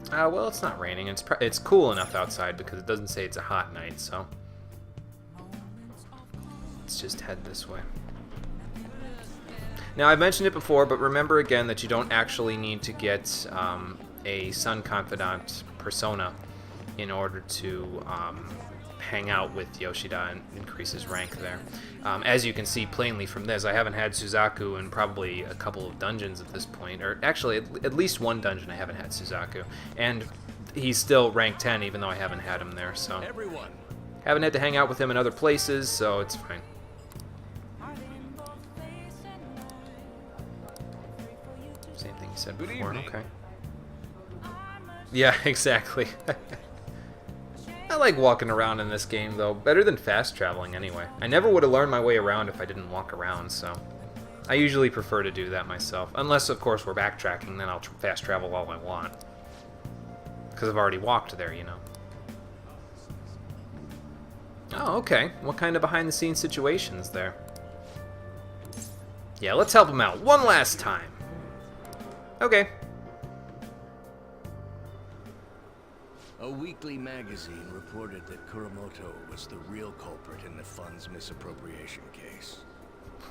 Well, it's not raining. It's cool enough outside because it doesn't say it's a hot night, so let's just head this way. Now, I've mentioned it before, but remember again that you don't actually need to get a Sun Confidant persona in order to hang out with Yoshida and increase his rank there. As you can see plainly from this, I haven't had Suzaku in probably a couple of dungeons at this point, or actually at least one dungeon I haven't had Suzaku, and he's still rank 10 even though I haven't had him there, so Everyone. haven't had to hang out with him in other places, so it's fine. Same thing you said before, okay. Yeah, exactly. I like walking around in this game, though. Better than fast traveling, anyway. I never would have learned my way around if I didn't walk around, so I usually prefer to do that myself. Unless, of course, we're backtracking, then I'll fast travel all I want. Because I've already walked there, you know. Oh, okay. What kind of behind-the-scenes situations there? Yeah, let's help him out one last time. Okay. A weekly magazine reported that Kuramoto was the real culprit in the fund's misappropriation case.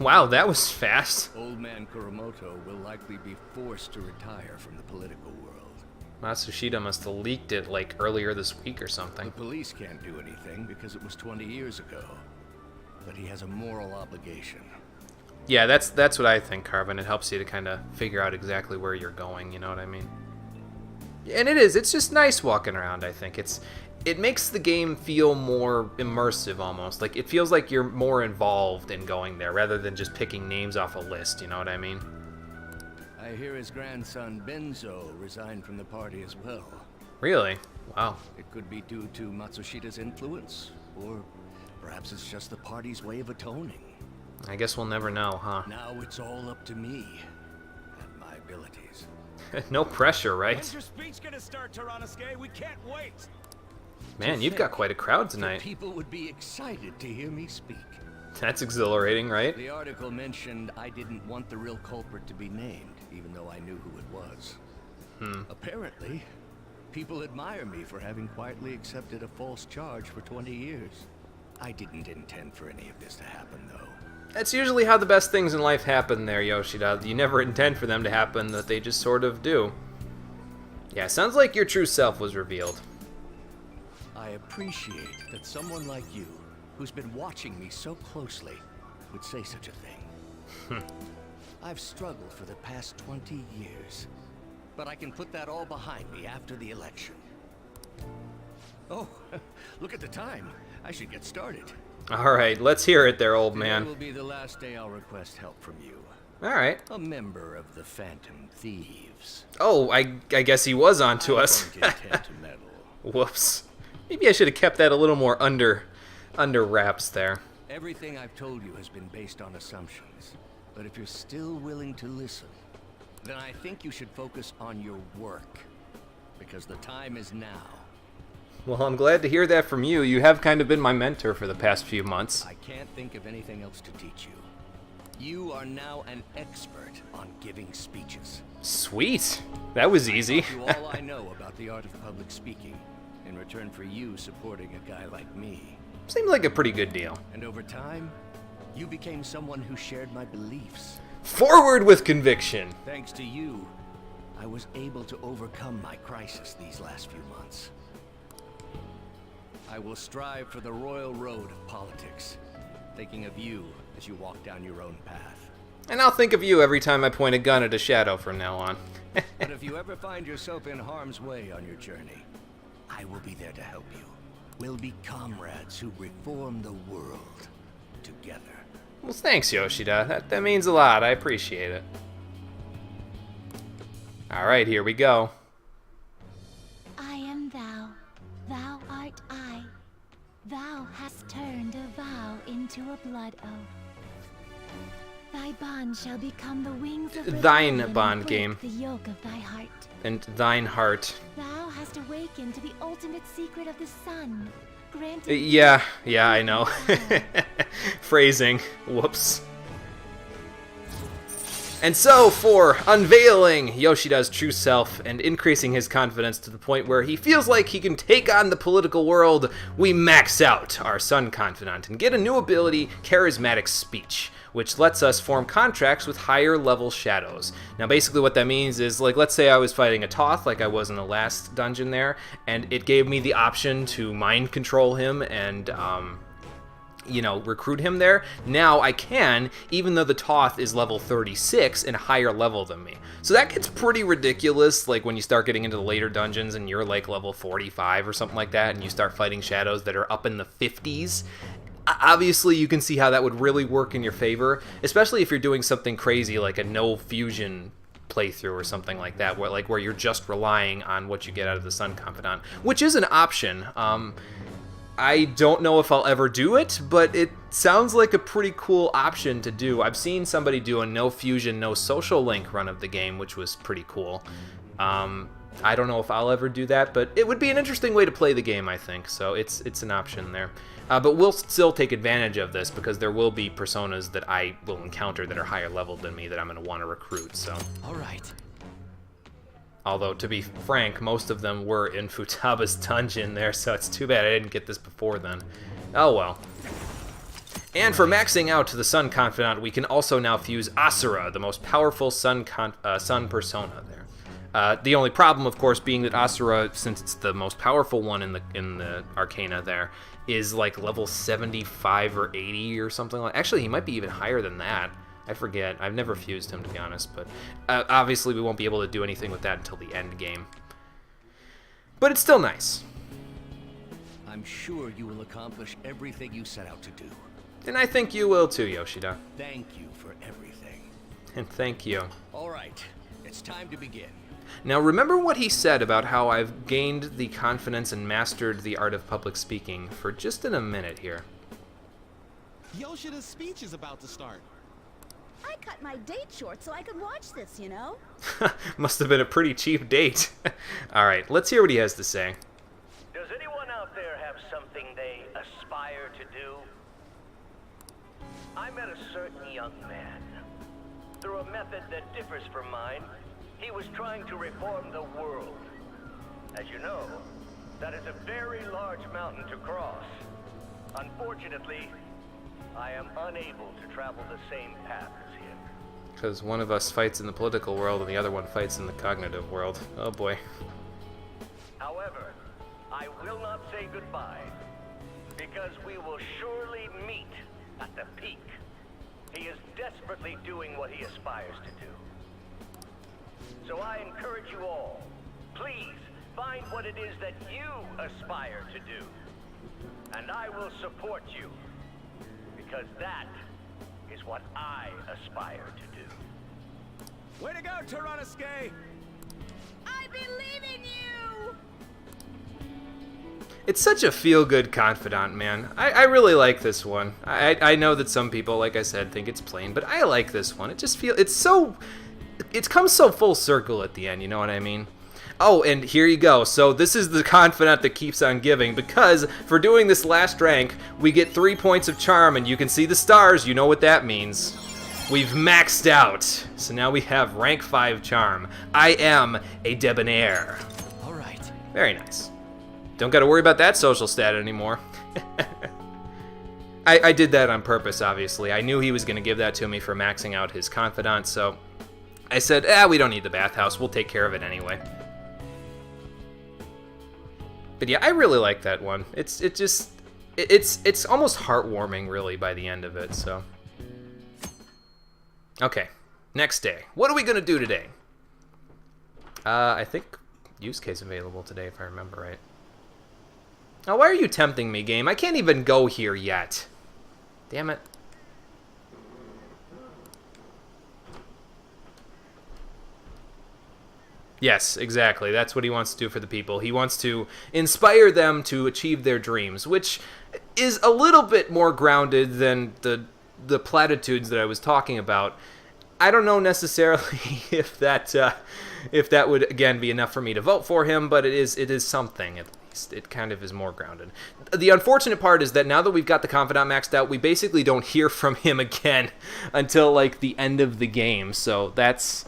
Wow, that was fast. Old man Kuramoto will likely be forced to retire from the political world. Matsushita must have leaked it like earlier this week or something. The police can't do anything because it was 20 years ago. But he has a moral obligation. Yeah, that's what I think, Carbon. It helps you to kind of figure out exactly where you're going, you know what I mean? And it's just nice walking around, I think. It makes the game feel more immersive almost. Like, it feels like you're more involved in going there rather than just picking names off a list, you know what I mean? I hear his grandson Benzo resigned from the party as well. Really? Wow. It could be due to Matsushida's influence, or perhaps it's just the party's way of atoning. I guess we'll never know, huh? Now it's all up to me and my abilities. No pressure, right? When's your speech gonna start, Tyranosuke? We can't wait. Man, you've got quite a crowd tonight. People would be excited to hear me speak. That's exhilarating, right? The article mentioned I didn't want the real culprit to be named, even though I knew who it was. Apparently, people admire me for having quietly accepted a false charge for 20 years. I didn't intend for any of this to happen, though. That's usually how the best things in life happen there, Yoshida. You never intend for them to happen, that they just sort of do. Yeah, sounds like your true self was revealed. I appreciate that someone like you, who's been watching me so closely, would say such a thing. I've struggled for the past 20 years, but I can put that all behind me after the election. Oh, look at the time. I should get started. Alright, let's hear it there, old Today man. will be the last day I'll request help from you. Alright. A member of the Phantom Thieves. Oh, I guess he was on to us. I don't intend to meddle. Whoops. Maybe I should have kept that a little more under wraps there. Everything I've told you has been based on assumptions. But if you're still willing to listen, then I think you should focus on your work. Because the time is now. Well, I'm glad to hear that from you. You have kind of been my mentor for the past few months. I can't think of anything else to teach you. You are now an expert on giving speeches. Sweet. That was easy. I taught you all I know about the art of public speaking, in return for you supporting a guy like me. Seemed like a pretty good deal. And over time, you became someone who shared my beliefs. Forward with conviction. Thanks to you, I was able to overcome my crisis these last few months. I will strive for the royal road of politics, thinking of you as you walk down your own path. And I'll think of you every time I point a gun at a shadow from now on. But if you ever find yourself in harm's way on your journey, I will be there to help you. We'll be comrades who reform the world together. Well, thanks, Yoshida. That means a lot. I appreciate it. Alright, here we go. I am thou, thou art I. Thou hast turned a vow into a blood oath. Thy bond shall become the wings of Thine rebellion bond and break game. the yoke of thy heart. And thine heart. Thou hast awakened to the ultimate secret of the sun. Granted Yeah, I know. Phrasing. Whoops. And so, for unveiling Yoshida's true self and increasing his confidence to the point where he feels like he can take on the political world, we max out our Sun Confidant and get a new ability, Charismatic Speech, which lets us form contracts with higher level shadows. Now basically what that means is, like, let's say I was fighting a Toth like I was in the last dungeon there, and it gave me the option to mind control him and recruit him there. Now I can, even though the Toth is level 36 and a higher level than me. So that gets pretty ridiculous, like when you start getting into the later dungeons and you're like level 45 or something like that, and you start fighting shadows that are up in the 50s. Obviously, you can see how that would really work in your favor, especially if you're doing something crazy like a no fusion playthrough or something like that, where you're just relying on what you get out of the Sun Confidant, which is an option. I don't know if I'll ever do it, but it sounds like a pretty cool option to do. I've seen somebody do a no fusion, no social link run of the game, which was pretty cool. I don't know if I'll ever do that, but it would be an interesting way to play the game, I think. So it's an option there. But we'll still take advantage of this because there will be personas that I will encounter that are higher leveled than me that I'm going to want to recruit. So. All right. Although, to be frank, most of them were in Futaba's dungeon there, so it's too bad I didn't get this before then. Oh well. And for maxing out the Sun Confidant, we can also now fuse Asura, the most powerful Sun persona there. The only problem, of course, being that Asura, since it's the most powerful one in the Arcana there, is like level 75 or 80 or something like. Actually, he might be even higher than that. I forget. I've never fused him, to be honest, but obviously we won't be able to do anything with that until the end game. But it's still nice. I'm sure you will accomplish everything you set out to do. And I think you will too, Yoshida. Thank you for everything. And thank you. All right, it's time to begin. Now remember what he said about how I've gained the confidence and mastered the art of public speaking for just in a minute here. Yoshida's speech is about to start. I cut my date short so I could watch this, you know? Must have been a pretty cheap date. Alright, let's hear what he has to say. Does anyone out there have something they aspire to do? I met a certain young man. Through a method that differs from mine, he was trying to reform the world. As you know, that is a very large mountain to cross. Unfortunately, I am unable to travel the same path as him. Because one of us fights in the political world and the other one fights in the cognitive world. Oh boy. However, I will not say goodbye, because we will surely meet at the peak. He is desperately doing what he aspires to do. So I encourage you all, please find what it is that you aspire to do. And I will support you, because that is what I aspire to do. Way to go, Tyrannuske! I believe in you! It's such a feel-good confidant, man. I really like this one. I know that some people, like I said, think it's plain, but I like this one. It just feels... It comes so full circle at the end, you know what I mean? Oh, and here you go. So this is the confidant that keeps on giving, because for doing this last rank, we get 3 points of charm, and you can see the stars. You know what that means. We've maxed out. So now we have rank 5 charm. I am a debonair. All right. Very nice. Don't got to worry about that social stat anymore. I did that on purpose, obviously. I knew he was going to give that to me for maxing out his confidant, so I said, we don't need the bathhouse. We'll take care of it anyway. But yeah, I really like that one. It's almost heartwarming, really, by the end of it, so. Okay, next day. What are we going to do today? I think Yusuke's available today, if I remember right. Oh, why are you tempting me, game? I can't even go here yet. Damn it. Yes, exactly. That's what he wants to do for the people. He wants to inspire them to achieve their dreams, which is a little bit more grounded than the platitudes that I was talking about. I don't know necessarily if that would, again, be enough for me to vote for him, but it is something, at least. It kind of is more grounded. The unfortunate part is that now that we've got the confidant maxed out, we basically don't hear from him again until, like, the end of the game, so that's...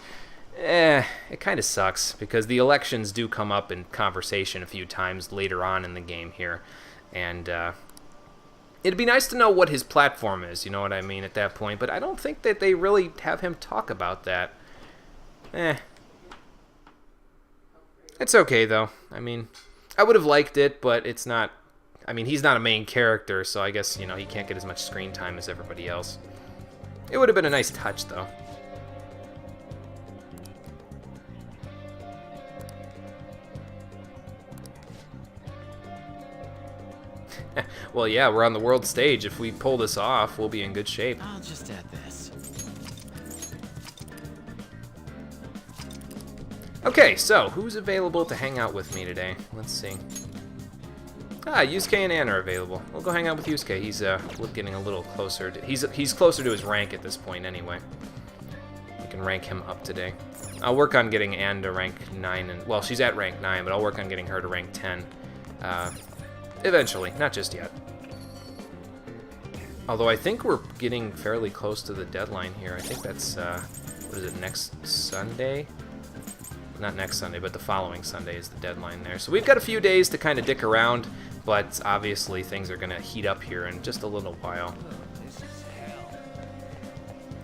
it kind of sucks, because the elections do come up in conversation a few times later on in the game here, and it'd be nice to know what his platform is, you know what I mean, at that point, but I don't think that they really have him talk about that. It's okay, though. I mean, I would have liked it, but it's not... I mean, he's not a main character, so I guess, you know, he can't get as much screen time as everybody else. It would have been a nice touch, though. Well, yeah, we're on the world stage. If we pull this off, we'll be in good shape. I'll just add this. Okay, so who's available to hang out with me today? Let's see. Yusuke and Ann are available. We'll go hang out with Yusuke. He's getting a little closer. He's closer to his rank at this point, anyway. We can rank him up today. I'll work on getting Ann to rank 9, and well, she's at rank 9, but I'll work on getting her to rank 10. Eventually, not just yet. Although I think we're getting fairly close to the deadline here. I think that's, what is it, next Sunday? Not next Sunday, but the following Sunday is the deadline there. So we've got a few days to kind of dick around, but obviously things are going to heat up here in just a little while.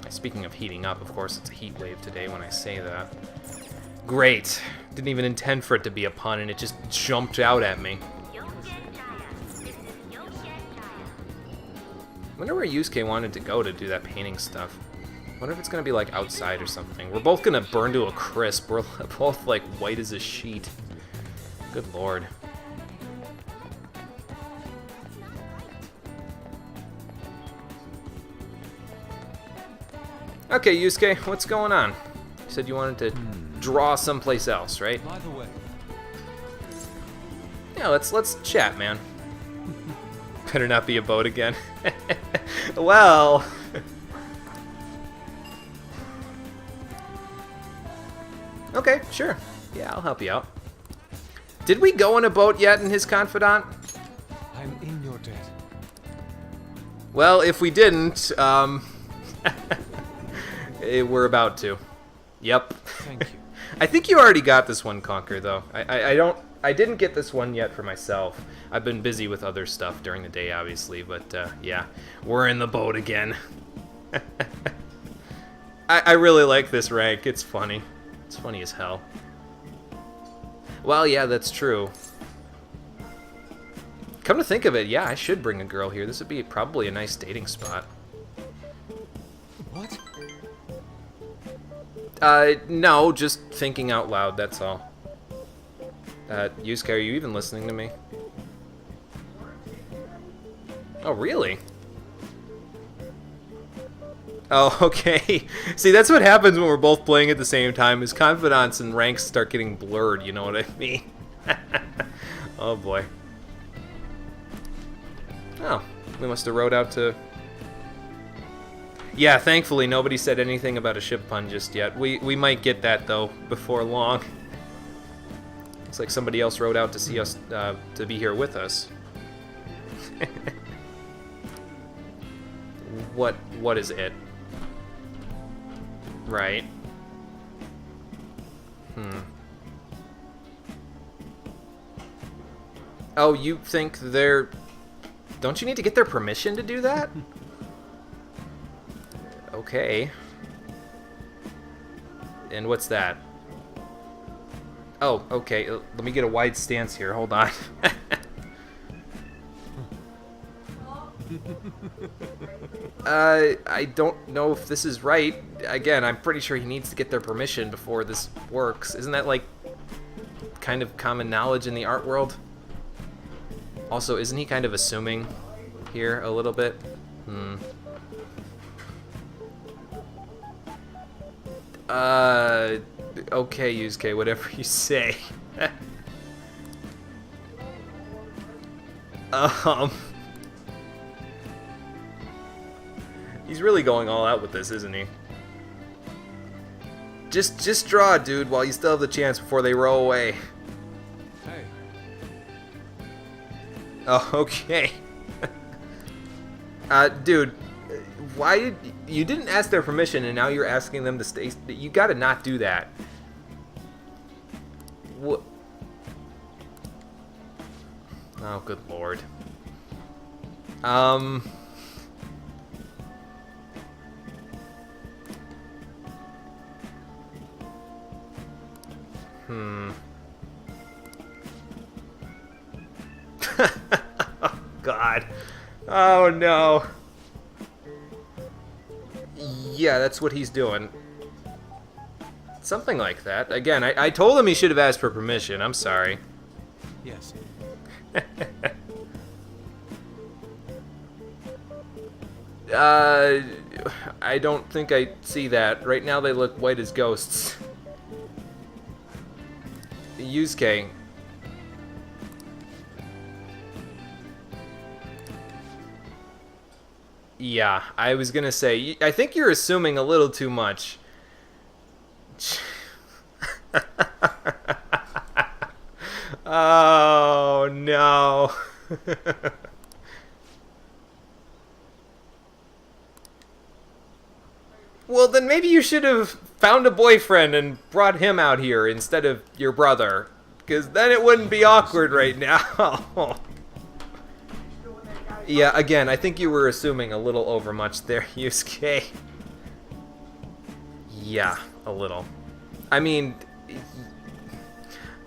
Speaking of heating up, of course, it's a heat wave today when I say that. Great. Didn't even intend for it to be a pun, and it just jumped out at me. I wonder where Yusuke wanted to go to do that painting stuff. Wonder if it's gonna be like outside or something. We're both gonna burn to a crisp. We're both like white as a sheet. Good lord. Okay, Yusuke, what's going on? You said you wanted to draw someplace else, right? By the way, Yeah, let's chat, man. Better not be a boat again. Well. Okay, sure. Yeah, I'll help you out. Did we go on a boat yet in his confidant? I'm in your debt. Well, if we didn't, we're about to. Yep. Thank you. I think you already got this one, Conquer, though. I didn't get this one yet for myself. I've been busy with other stuff during the day, obviously, but yeah, we're in the boat again. I really like this rank. It's funny. It's funny as hell. Well, yeah, that's true. Come to think of it, yeah, I should bring a girl here. This would be probably a nice dating spot. What? No, just thinking out loud, that's all. Yusuke, are you even listening to me? Oh, really? Oh, okay. See, that's what happens when we're both playing at the same time, is confidants and ranks start getting blurred, you know what I mean? Oh, boy. Oh, we must have rowed out to... Yeah, thankfully nobody said anything about a ship pun just yet. We might get that, though, before long. Looks like somebody else rowed out to see us, to be here with us. What is it? Right. Oh, you think they're... Don't you need to get their permission to do that? Okay. And what's that? Oh, okay. Let me get a wide stance here. Hold on. I don't know if this is right. Again, I'm pretty sure he needs to get their permission before this works. Isn't that, like, kind of common knowledge in the art world? Also, isn't he kind of assuming here a little bit? Okay, Yusuke, whatever you say. He's really going all out with this, isn't he? Just draw, dude, while you still have the chance before they row away. Hey. Oh, okay. Dude, why did you didn't ask their permission and now you're asking them to stay? You gotta not do that. What? Oh, good lord. Oh, God. Oh, no. Yeah, that's what he's doing. Something like that. Again, I told him he should have asked for permission. I'm sorry. Yes. I don't think I see that. Right now they look white as ghosts. Yusuke. Yeah, I was gonna say, I think you're assuming a little too much. Oh, no. Well, then maybe you should have found a boyfriend and brought him out here instead of your brother. Because then it wouldn't be awkward right now. Yeah, again, I think you were assuming a little overmuch there, Yusuke. Yeah, a little. I mean,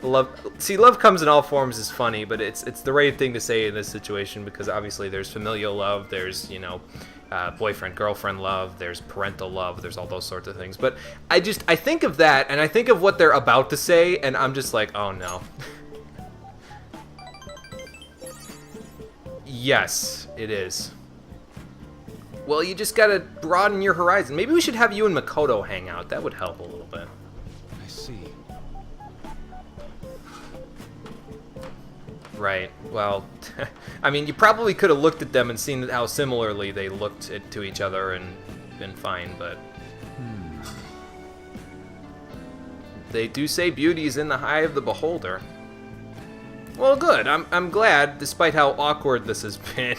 love comes in all forms is funny, but it's the right thing to say in this situation because obviously there's familial love, there's, you know, boyfriend-girlfriend love, there's parental love, there's all those sorts of things. But I think of that, and I think of what they're about to say, and I'm just like, oh no. Yes, it is. Well, you just gotta broaden your horizon. Maybe we should have you and Makoto hang out. That would help a little bit. I see. Right. Well, I mean, you probably could have looked at them and seen how similarly they looked to each other and been fine, but... They do say beauty is in the eye of the beholder. Well, good. I'm glad, despite how awkward this has been.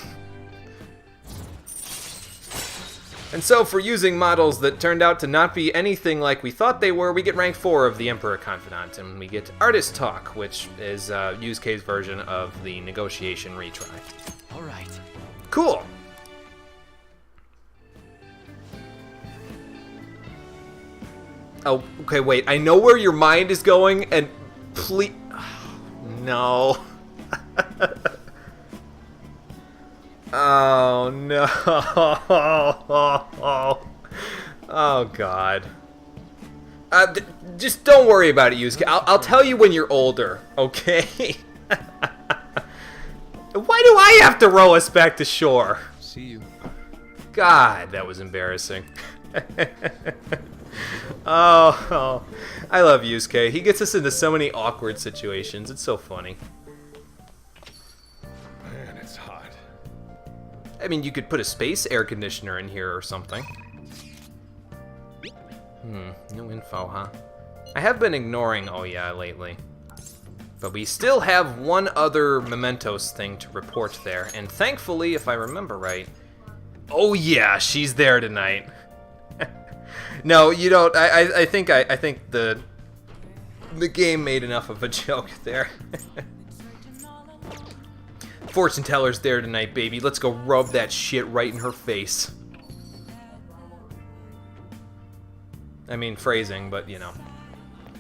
And so, for using models that turned out to not be anything like we thought they were, we get rank 4 of the Emperor Confidant, and we get Artist Talk, which is Yusuke's version of the negotiation retry. All right. Cool! Oh, okay, wait. I know where your mind is going, and please... No. Oh, no. Oh, God. Just don't worry about it, Yusuke. I'll tell you when you're older, okay? Why do I have to row us back to shore? See you. God, that was embarrassing. Oh, I love Yusuke. He gets us into so many awkward situations. It's so funny. Man, it's hot. I mean, you could put a space air conditioner in here or something. No info, huh? I have been ignoring Oh Yeah lately. But we still have one other Mementos thing to report there. And thankfully, if I remember right... Oh yeah, she's there tonight. No, you don't. I think the game made enough of a joke there. Fortune teller's there tonight, baby. Let's go rub that shit right in her face. I mean, phrasing, but you know.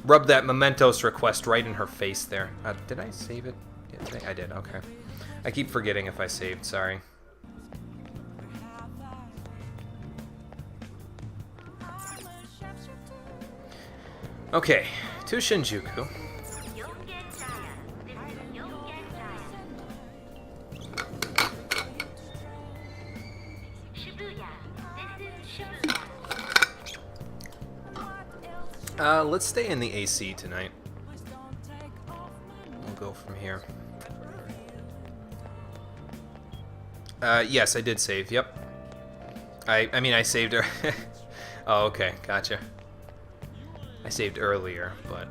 Rub that Mementos request right in her face there. Did I save it? I did, okay. I keep forgetting if I saved, sorry. Okay, to Shinjuku. Let's stay in the AC tonight. We'll go from here. Yes, I did save, yep. I mean, I saved her. Oh, okay, gotcha. I saved earlier, but...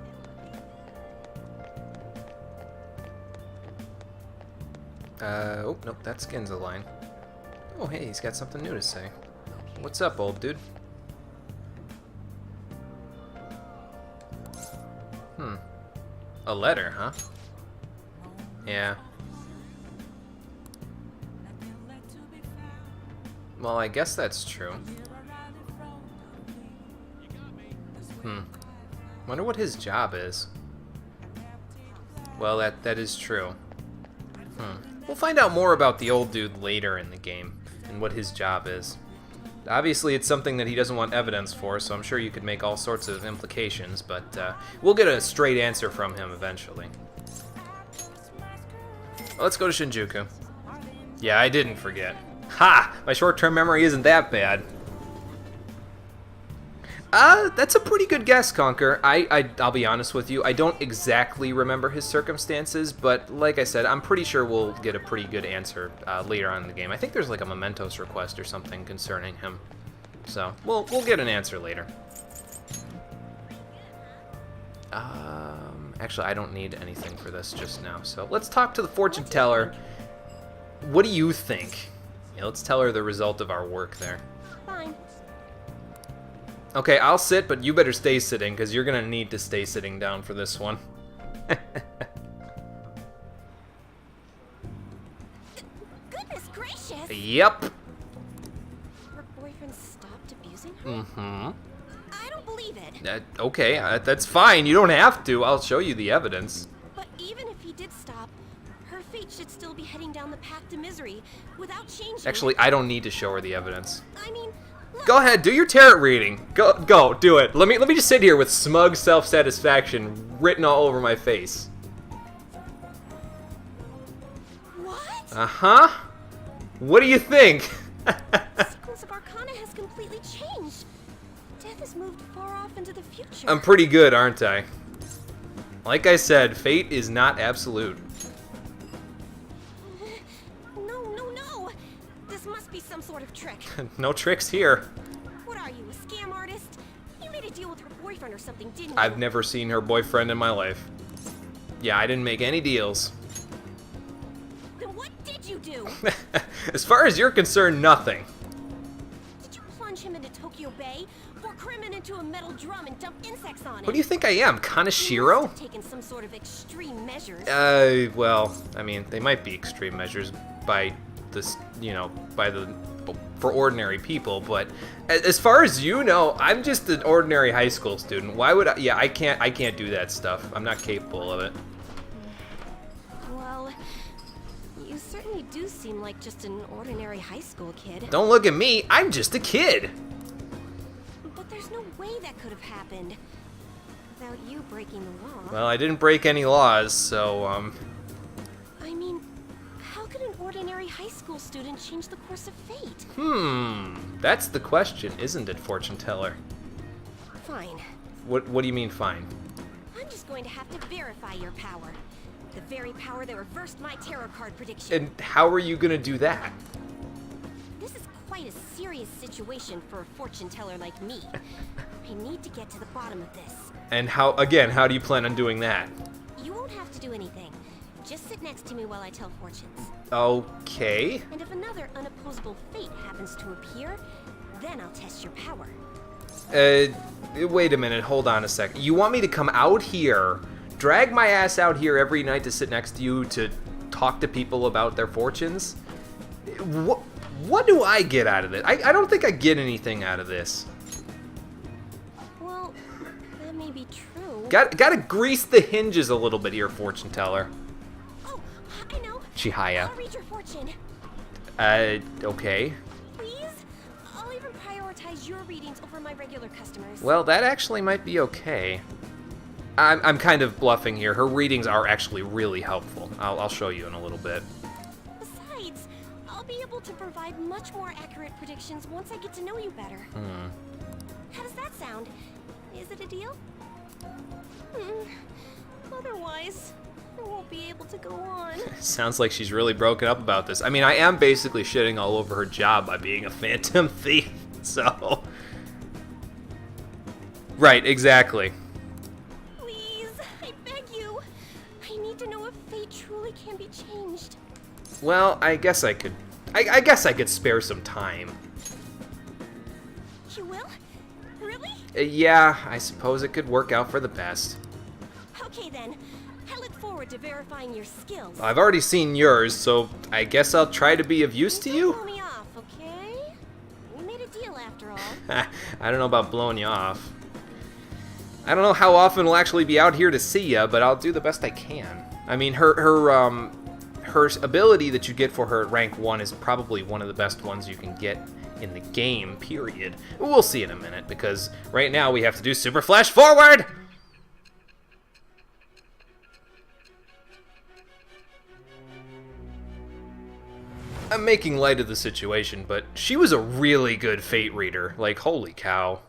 oh, nope, that's Ginza line. Oh, hey, he's got something new to say. What's up, old dude? A letter, huh? Yeah. Well, I guess that's true. Wonder what his job is. Well, that is true. We'll find out more about the old dude later in the game, and what his job is. Obviously, it's something that he doesn't want evidence for, so I'm sure you could make all sorts of implications, but we'll get a straight answer from him eventually. Well, let's go to Shinjuku. Yeah, I didn't forget. Ha! My short-term memory isn't that bad. That's a pretty good guess, Conker. I'll be honest with you, I don't exactly remember his circumstances, but like I said, I'm pretty sure we'll get a pretty good answer later on in the game. I think there's like a Mementos request or something concerning him. So, we'll get an answer later. Actually, I don't need anything for this just now, so let's talk to the fortune teller. What do you think? Yeah, let's tell her the result of our work there. Fine. Okay, I'll sit, but you better stay sitting, because you're going to need to stay sitting down for this one. Goodness gracious! Yep. Her boyfriend stopped abusing her? Mm-hmm. I don't believe it. Okay, that's fine. You don't have to. I'll show you the evidence. But even if he did stop, her Fate should still be heading down the path to misery without changing. Actually, I don't need to show her the evidence. I mean, look, Go ahead, do your tarot reading. Go, do it. Let me just sit here with smug self-satisfaction written all over my face. what? Uh-huh. What do you think? The sequence of Arcana has completely changed. Death has moved far off into the future. I'm pretty good, aren't I? Like I said, fate is not absolute. No. This must be some sort of trick. No tricks here. What are you, a scam artist? You made a deal with her boyfriend or something, didn't you? I've never seen her boyfriend in my life. Yeah, I didn't make any deals. Then what did you do? As far as you're concerned, nothing. Did you plunge him into Tokyo Bay? Or cram him into a metal drum and dump insects on him? What do you think I am, You Kaneshiro? must have taken some sort of extreme measures. Well, I mean, they might be extreme measures by this, for ordinary people, but as far as you know, I'm just an ordinary high school student. Why would I? Yeah, I can't do that stuff. I'm not capable of it. Well, you certainly do seem like just an ordinary high school kid. Don't look at me. I'm just a kid. But there's no way that could have happened without you breaking the law. Well, I didn't break any laws, so I mean, how could an ordinary high school student change the course of fate? That's the question, isn't it, fortune teller? Fine. What do you mean, fine? I'm just going to have to verify your power. The very power that reversed my tarot card prediction. And how are you gonna do that? This is quite a serious situation for a fortune teller like me. I need to get to the bottom of this. And how do you plan on doing that? You won't have to do anything. Just sit next to me while I tell fortunes. Okay. And if another unopposable fate happens to appear, then I'll test your power. Wait a minute, hold on a second. You want me to come out here, drag my ass out here every night to sit next to you to talk to people about their fortunes? What do I get out of it? I don't think I get anything out of this. Well, that may be true. Gotta grease the hinges a little bit here, fortune teller. Oh, I know. Chihaya. I'll read your fortune. Okay. Please? I'll even prioritize your readings over my regular customers. Well, that actually might be okay. I'm kind of bluffing here. Her readings are actually really helpful. I'll show you in a little bit. Besides, I'll be able to provide much more accurate predictions once I get to know you better. How does that sound? Is it a deal? Otherwise, I won't be able to go on. Sounds like she's really broken up about this. I mean, I am basically shitting all over her job by being a phantom thief, so... Right, exactly. Please, I beg you. I need to know if fate truly can be changed. Well, I guess I could... I guess I could spare some time. You will? Really? Yeah, I suppose it could work out for the best. Okay then. I look forward to verifying your skills. I've already seen yours, so I guess I'll try to be of use to Don't you? blow me off, okay? We made a deal after all. I don't know about blowing you off. I don't know how often we'll actually be out here to see ya, but I'll do the best I can. I mean, her ability that you get for her at rank 1 is probably one of the best ones you can get in the game, period. We'll see in a minute, because right now we have to do Super Flash Forward! I'm making light of the situation, but she was a really good fate reader. Like, holy cow.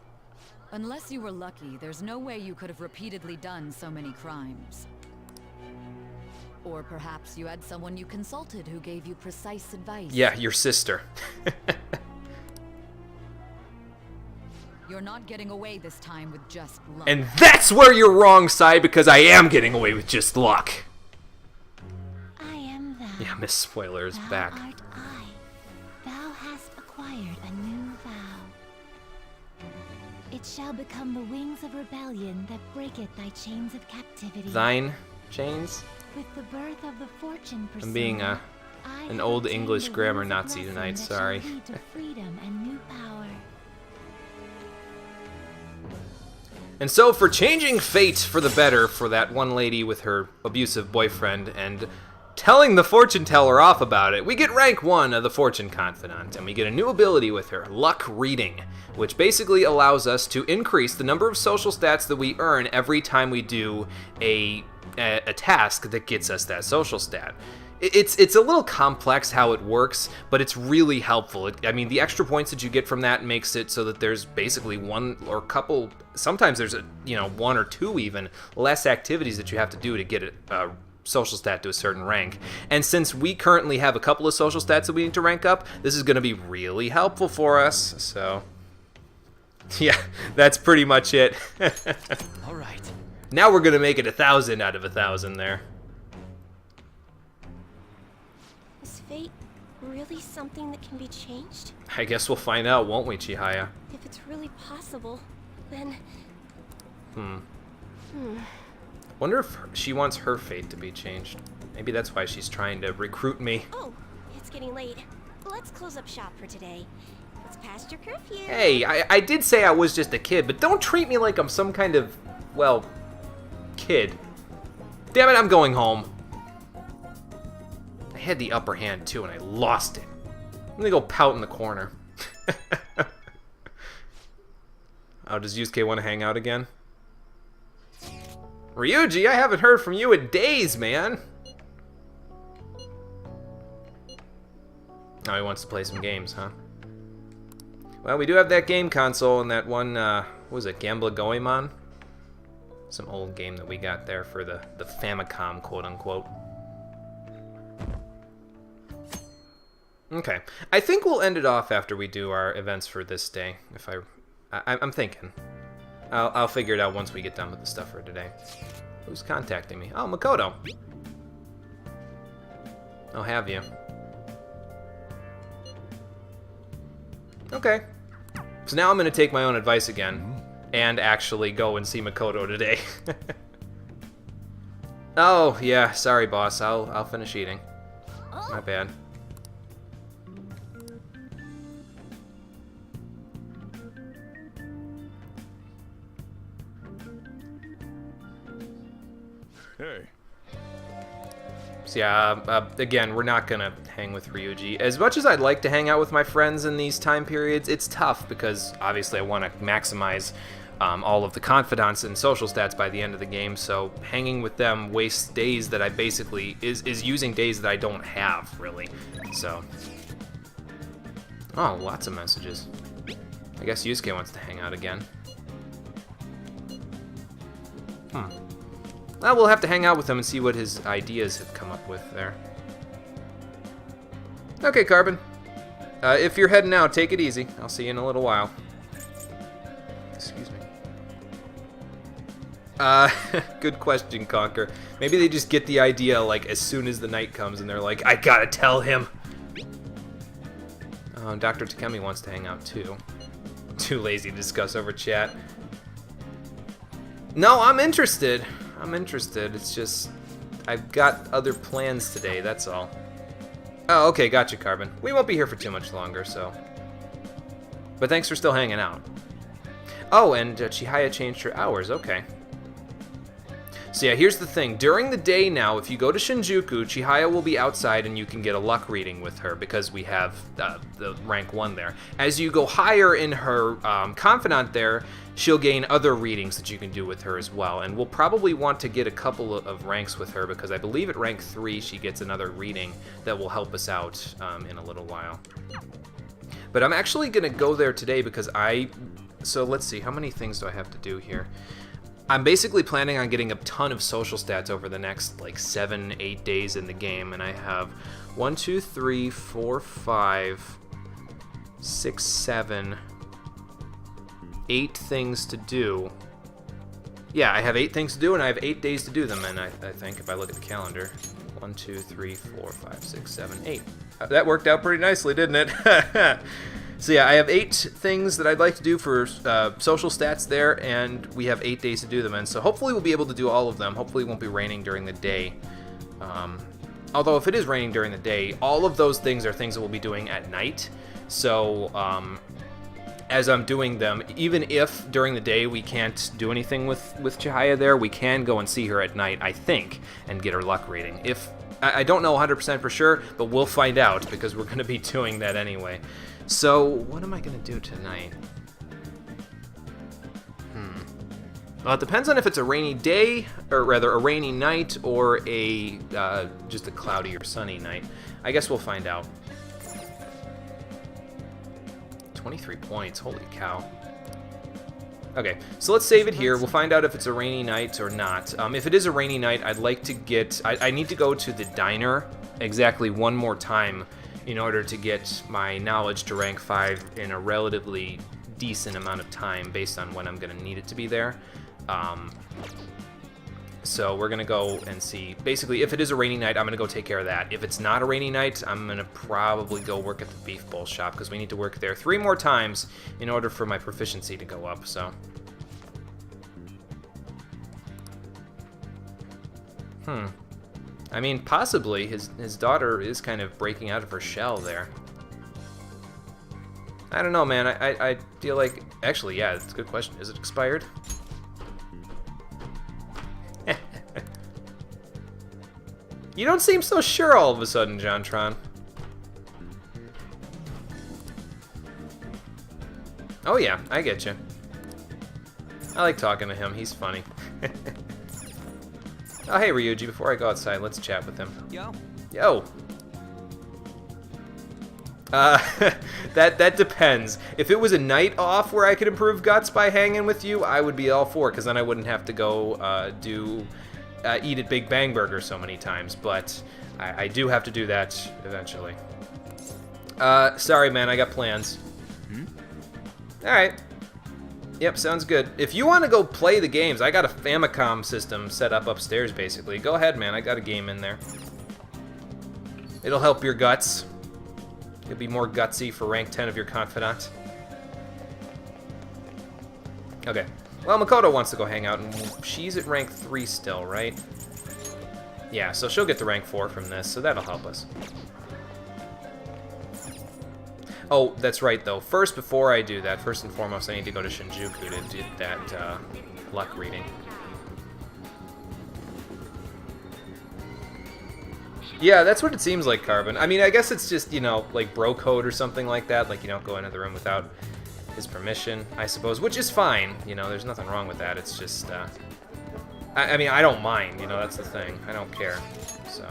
Unless you were lucky, there's no way you could have repeatedly done so many crimes. Or perhaps you had someone you consulted who gave you precise advice. Yeah, your sister. You're not getting away this time with just luck. And that's where you're wrong, Sai, because I am getting away with just luck. I am thou. Yeah, Miss Spoiler is Thou back. art I. Thou hast acquired a new vow. It shall become the wings of rebellion that breaketh thy chains of captivity. Thine chains? With the birth of the fortune persona, I'm being I an have old obtained English the grammar wings of Nazi blessing tonight, that shall sorry. lead to freedom and new power. And so, for changing fate for the better for that one lady with her abusive boyfriend and telling the fortune teller off about it, we get rank 1 of the Fortune Confidant, and we get a new ability with her, Luck Reading, which basically allows us to increase the number of social stats that we earn every time we do a task that gets us that social stat. It's a little complex how it works, but it's really helpful. I mean, the extra points that you get from that makes it so that there's basically one or a couple, sometimes there's one or two even less activities that you have to do to get a social stat to a certain rank. And since we currently have a couple of social stats that we need to rank up, this is going to be really helpful for us. So, yeah, that's pretty much it. All right. Now we're going to make it 1,000 out of 1,000 there. Is fate really something that can be changed? I guess we'll find out, won't we, Chihaya? If it's really possible, then... Wonder if she wants her fate to be changed. Maybe that's why she's trying to recruit me. Oh, it's getting late. Let's close up shop for today. It's past your curfew. Hey, I did say I was just a kid, but don't treat me like I'm some kind of, well, kid. Damn it, I'm going home. I had the upper hand too, and I lost it. I'm gonna go pout in the corner. Oh, does Yusuke want to hang out again? Ryuji, I haven't heard from you in days, man. Oh, he wants to play some games, huh? Well, we do have that game console and that one, what was it, Gambler Goemon? Some old game that we got there for the Famicom, quote-unquote. Okay, I think we'll end it off after we do our events for this day. If I'm thinking. I'll figure it out once we get done with the stuff for today. Who's contacting me? Oh, Makoto. Oh, have you? Okay. So now I'm going to take my own advice again and actually go and see Makoto today. Oh, yeah. Sorry, boss. I'll finish eating. My bad. Hey. So yeah, again, we're not gonna hang with Ryuji. As much as I'd like to hang out with my friends in these time periods, it's tough because obviously I want to maximize all of the confidants and social stats by the end of the game, so hanging with them wastes days that I basically, is using days that I don't have, really. So, oh, lots of messages. I guess Yusuke wants to hang out again. Well, we'll have to hang out with him and see what his ideas have come up with there. Okay, Carbon. If you're heading out, take it easy. I'll see you in a little while. Excuse me. Good question, Conker. Maybe they just get the idea, like, as soon as the night comes, and they're like, I gotta tell him! Dr. Takemi wants to hang out, too. Too lazy to discuss over chat. No, I'm interested. I'm interested. It's just, I've got other plans today, that's all. Oh, okay, gotcha, Carbon. We won't be here for too much longer, so. But thanks for still hanging out. Oh, and Chihaya changed her hours, okay. So yeah, here's the thing. During the day now, if you go to Shinjuku, Chihaya will be outside and you can get a luck reading with her because we have the rank 1 there. As you go higher in her confidant there, she'll gain other readings that you can do with her as well. And we'll probably want to get a couple of ranks with her because I believe at rank 3 she gets another reading that will help us out in a little while. But I'm actually going to go there today because so let's see, how many things do I have to do here? I'm basically planning on getting a ton of social stats over the next like 7-8 days in the game, and I have 1, 2, 3, 4, 5, 6, 7, 8 things to do. Yeah, I have 8 things to do, and I have 8 days to do them, and I think if I look at the calendar, 1, 2, 3, 4, 5, 6, 7, 8. That worked out pretty nicely, didn't it? So yeah, I have 8 things that I'd like to do for social stats there, and we have 8 days to do them in. So hopefully we'll be able to do all of them. Hopefully it won't be raining during the day. Although if it is raining during the day, all of those things are things that we'll be doing at night. So as I'm doing them, even if during the day we can't do anything with Chihaya there, we can go and see her at night, I think, and get her luck reading. If I don't know 100% for sure, but we'll find out because we're going to be doing that anyway. So, what am I going to do tonight? Well, it depends on if it's a rainy day, or rather a rainy night, or a just a cloudy or sunny night. I guess we'll find out. 23 points, holy cow. Okay, so let's save it here. We'll find out if it's a rainy night or not. If it is a rainy night, I'd like to get... I need to go to the diner exactly one more time in order to get my knowledge to rank 5 in a relatively decent amount of time based on when I'm going to need it to be there. So we're going to go and see. Basically, if it is a rainy night, I'm going to go take care of that. If it's not a rainy night, I'm going to probably go work at the Beef Bowl shop because we need to work there 3 more times in order for my proficiency to go up, so. I mean, possibly his daughter is kind of breaking out of her shell there. I don't know, man. I feel like... Actually, yeah, it's a good question. Is it expired? You don't seem so sure all of a sudden, JonTron. Oh yeah, I get you. I like talking to him. He's funny. Oh hey Ryuji, before I go outside, let's chat with him. Yo. Yo. That depends. If it was a night off where I could improve guts by hanging with you, I would be all for it, because then I wouldn't have to go eat at Big Bang Burger so many times, but I do have to do that eventually. Sorry, man, I got plans. Alright. Yep, sounds good. If you want to go play the games, I got a Famicom system set up upstairs, basically. Go ahead, man, I got a game in there. It'll help your guts. You'll be more gutsy for rank 10 of your Confidant. Okay. Well, Makoto wants to go hang out, and she's at rank 3 still, right? Yeah, so she'll get to rank 4 from this, so that'll help us. Oh, that's right, though. First, before I do that, first and foremost, I need to go to Shinjuku to do that luck reading. Yeah, that's what it seems like, Carbon. I mean, I guess it's just, you know, like bro code or something like that. Like, you don't go into the room without his permission, I suppose, which is fine. You know, there's nothing wrong with that. It's just, I mean, I don't mind, you know, that's the thing. I don't care, so.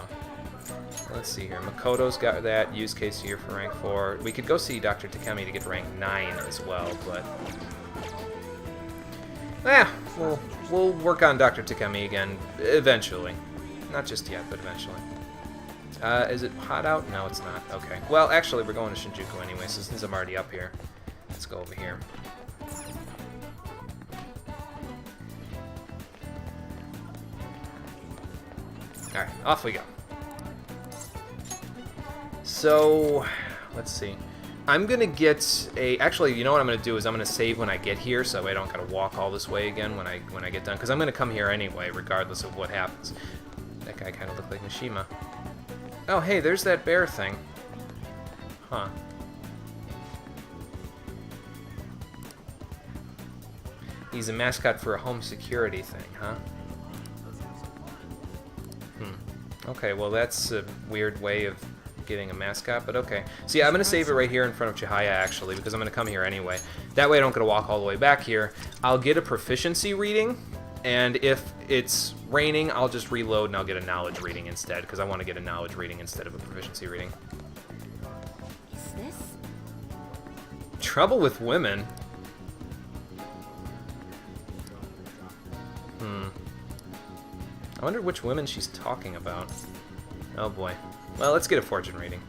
Let's see here. Makoto's got that use case here for rank 4. We could go see Dr. Takemi to get rank 9 as well, but... we'll work on Dr. Takemi again eventually. Not just yet, but eventually. Is it hot out? No, it's not. Okay. Well, actually, we're going to Shinjuku anyway, so since I'm already up here, let's go over here. Alright, off we go. So, let's see. I'm gonna get a... Actually, you know what I'm gonna do is I'm gonna save when I get here, so I don't gotta walk all this way again when I get done, because I'm gonna come here anyway, regardless of what happens. That guy kind of looked like Mishima. Oh, hey, there's that bear thing. Huh. He's a mascot for a home security thing, huh? Okay, well that's a weird way of getting a mascot, but okay. So yeah, I'm going to save it right here in front of Chihaya, actually, because I'm going to come here anyway. That way I don't got to walk all the way back here. I'll get a proficiency reading, and if it's raining, I'll just reload and I'll get a knowledge reading instead, because I want to get a knowledge reading instead of a proficiency reading. Is this? Trouble with women? I wonder which women she's talking about. Oh boy. Well, let's get a fortune reading.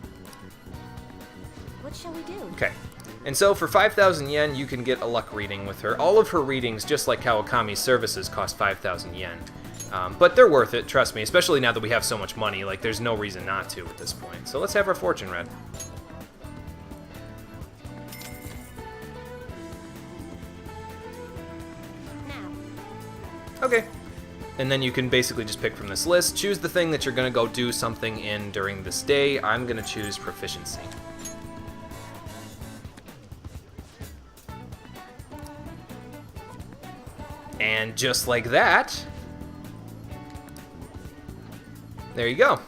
What shall we do? Okay. And so for 5,000 yen, you can get a luck reading with her. All of her readings, just like Kawakami's services, cost 5,000 yen. But they're worth it, trust me, especially now that we have so much money. Like, there's no reason not to at this point. So let's have our fortune read. Now. Okay. And then you can basically just pick from this list, choose the thing that you're going to go do something in during this day. I'm going to choose proficiency. And just like that, there you go.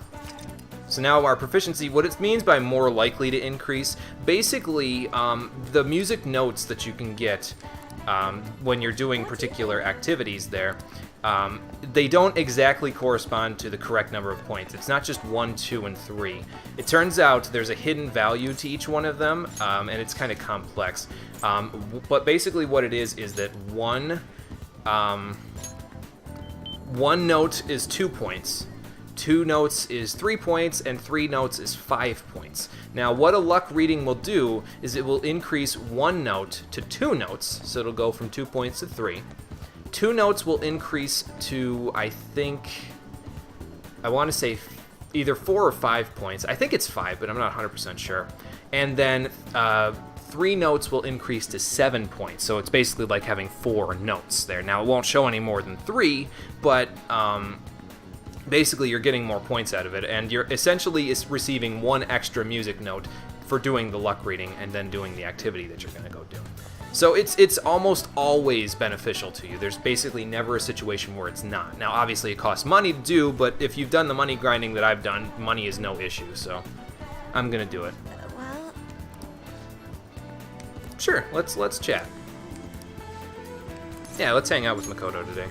So now our proficiency, what it means by more likely to increase, basically the music notes that you can get when you're doing particular activities there, they don't exactly correspond to the correct number of points. It's not just 1, 2, and 3. It turns out there's a hidden value to each one of them, and it's kind of complex. But basically what it is that one note is 2 points, 2 notes is 3 points, and 3 notes is 5 points. Now, what a luck reading will do is it will increase 1 note to 2 notes, so it'll go from 2 points to 3. 2 notes will increase to, I want to say either 4 or 5 points. I think it's 5, but I'm not 100% sure. And then 3 notes will increase to 7 points. So it's basically like having 4 notes there. Now, it won't show any more than 3, but basically you're getting more points out of it. And you're essentially receiving 1 extra music note for doing the luck reading and then doing the activity that you're going to go do. So it's almost always beneficial to you. There's basically never a situation where it's not. Now, obviously, it costs money to do, but if you've done the money grinding that I've done, money is no issue, so I'm gonna do it. Well, Sure, let's chat. Yeah, let's hang out with Makoto today.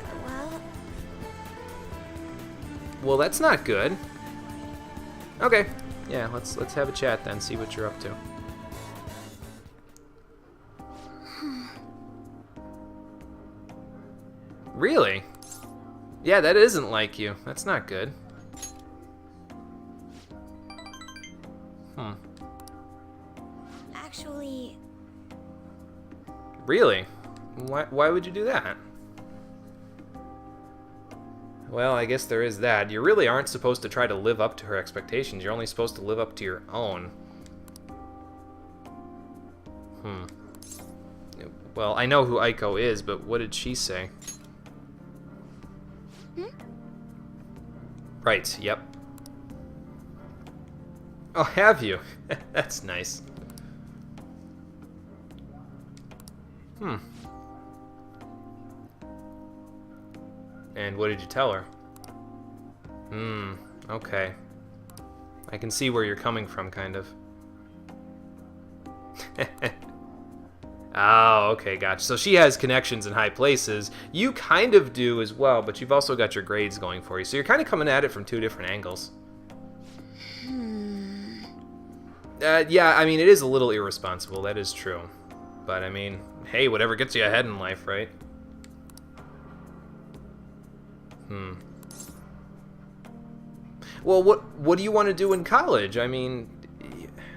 Well, that's not good. Okay, yeah, let's have a chat then, see what you're up to. Really? Yeah, that isn't like you. That's not good. actually... Really? Why would you do that? Well, I guess there is that. You really aren't supposed to try to live up to her expectations. You're only supposed to live up to your own. Well, I know who Aiko is, but what did she say? Right, yep. Oh, have you? That's nice. And what did you tell her? Okay. I can see where you're coming from, kind of. Oh, okay, gotcha. So she has connections in high places. You kind of do as well, but you've also got your grades going for you. So you're kind of coming at it from 2 different angles. Yeah, I mean, it is a little irresponsible. That is true. But, I mean, hey, whatever gets you ahead in life, right? Well, what do you want to do in college? I mean...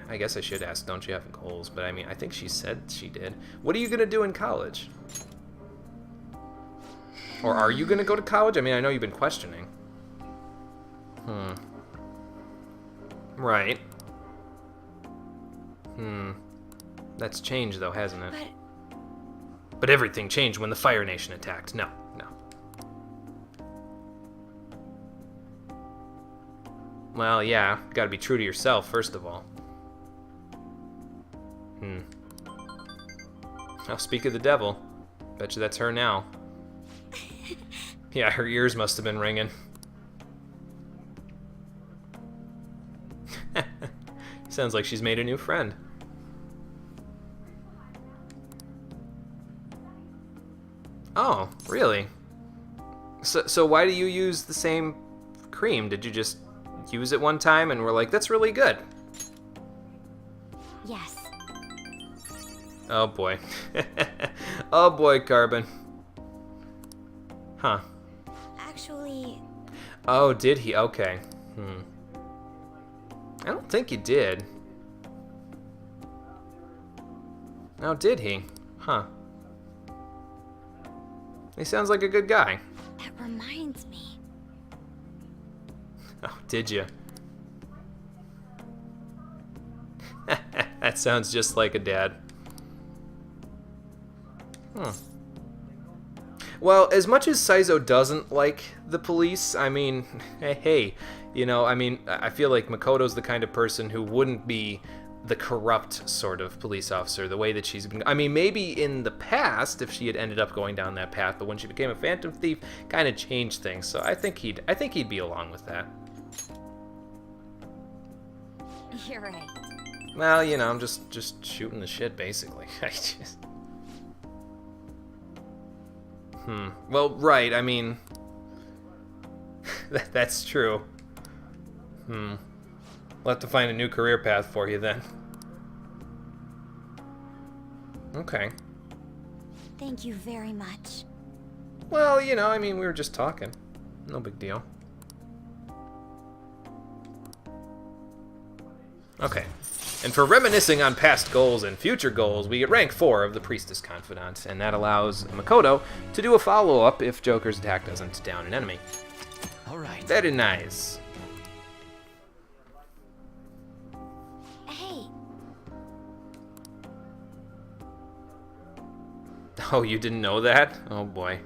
I guess I should ask, don't you have goals? But I mean, I think she said she did. What are you going to do in college? Or are you going to go to college? I mean, I know you've been questioning. Right. That's changed, though, hasn't it? But everything changed when the Fire Nation attacked. No. Well, yeah, gotta be true to yourself, first of all. I'll speak of the devil. Bet you that's her now. Yeah, her ears must have been ringing. Sounds like she's made a new friend. Oh, really? So why do you use the same cream? Did you just use it one time and we're like, that's really good? Yes. Oh boy. Oh boy, Carbon. Huh. Actually... Oh, did he? Okay. I don't think he did. Oh, did he? Huh. He sounds like a good guy. That reminds me. Oh, did you? That sounds just like a dad. Well, as much as Saizo doesn't like the police, I mean, hey, you know, I mean, I feel like Makoto's the kind of person who wouldn't be the corrupt sort of police officer, the way that she's been. I mean, maybe in the past, if she had ended up going down that path, but when she became a phantom thief, kind of changed things. So I think he'd be along with that. You're right. Well, you know, I'm just shooting the shit, basically. I just... Well, right, I mean... that's true. We'll have to find a new career path for you, then. Okay. Thank you very much. Well, you know, I mean, we were just talking. No big deal. Okay. And for reminiscing on past goals and future goals, we get rank 4 of the Priestess Confidant, and that allows Makoto to do a follow-up if Joker's attack doesn't down an enemy. Alright. Very nice. Hey, Oh, you didn't know that? Oh boy.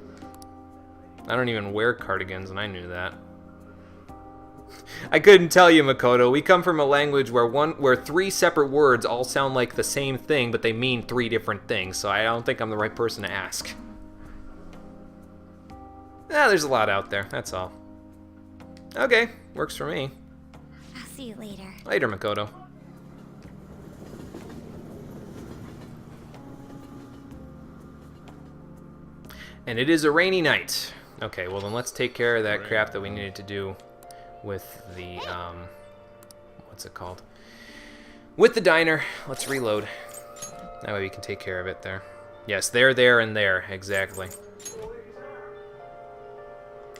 I don't even wear cardigans, and I knew that. I couldn't tell you, Makoto. We come from a language where 3 separate words all sound like the same thing, but they mean 3 different things, so I don't think I'm the right person to ask. There's a lot out there, that's all. Okay, works for me. I'll see you later. Later, Makoto. And it is a rainy night. Okay, well then let's take care of that crap that we needed to do with the, what's it called? With the diner. Let's reload. That way we can take care of it there. Yes, there, and there. Exactly.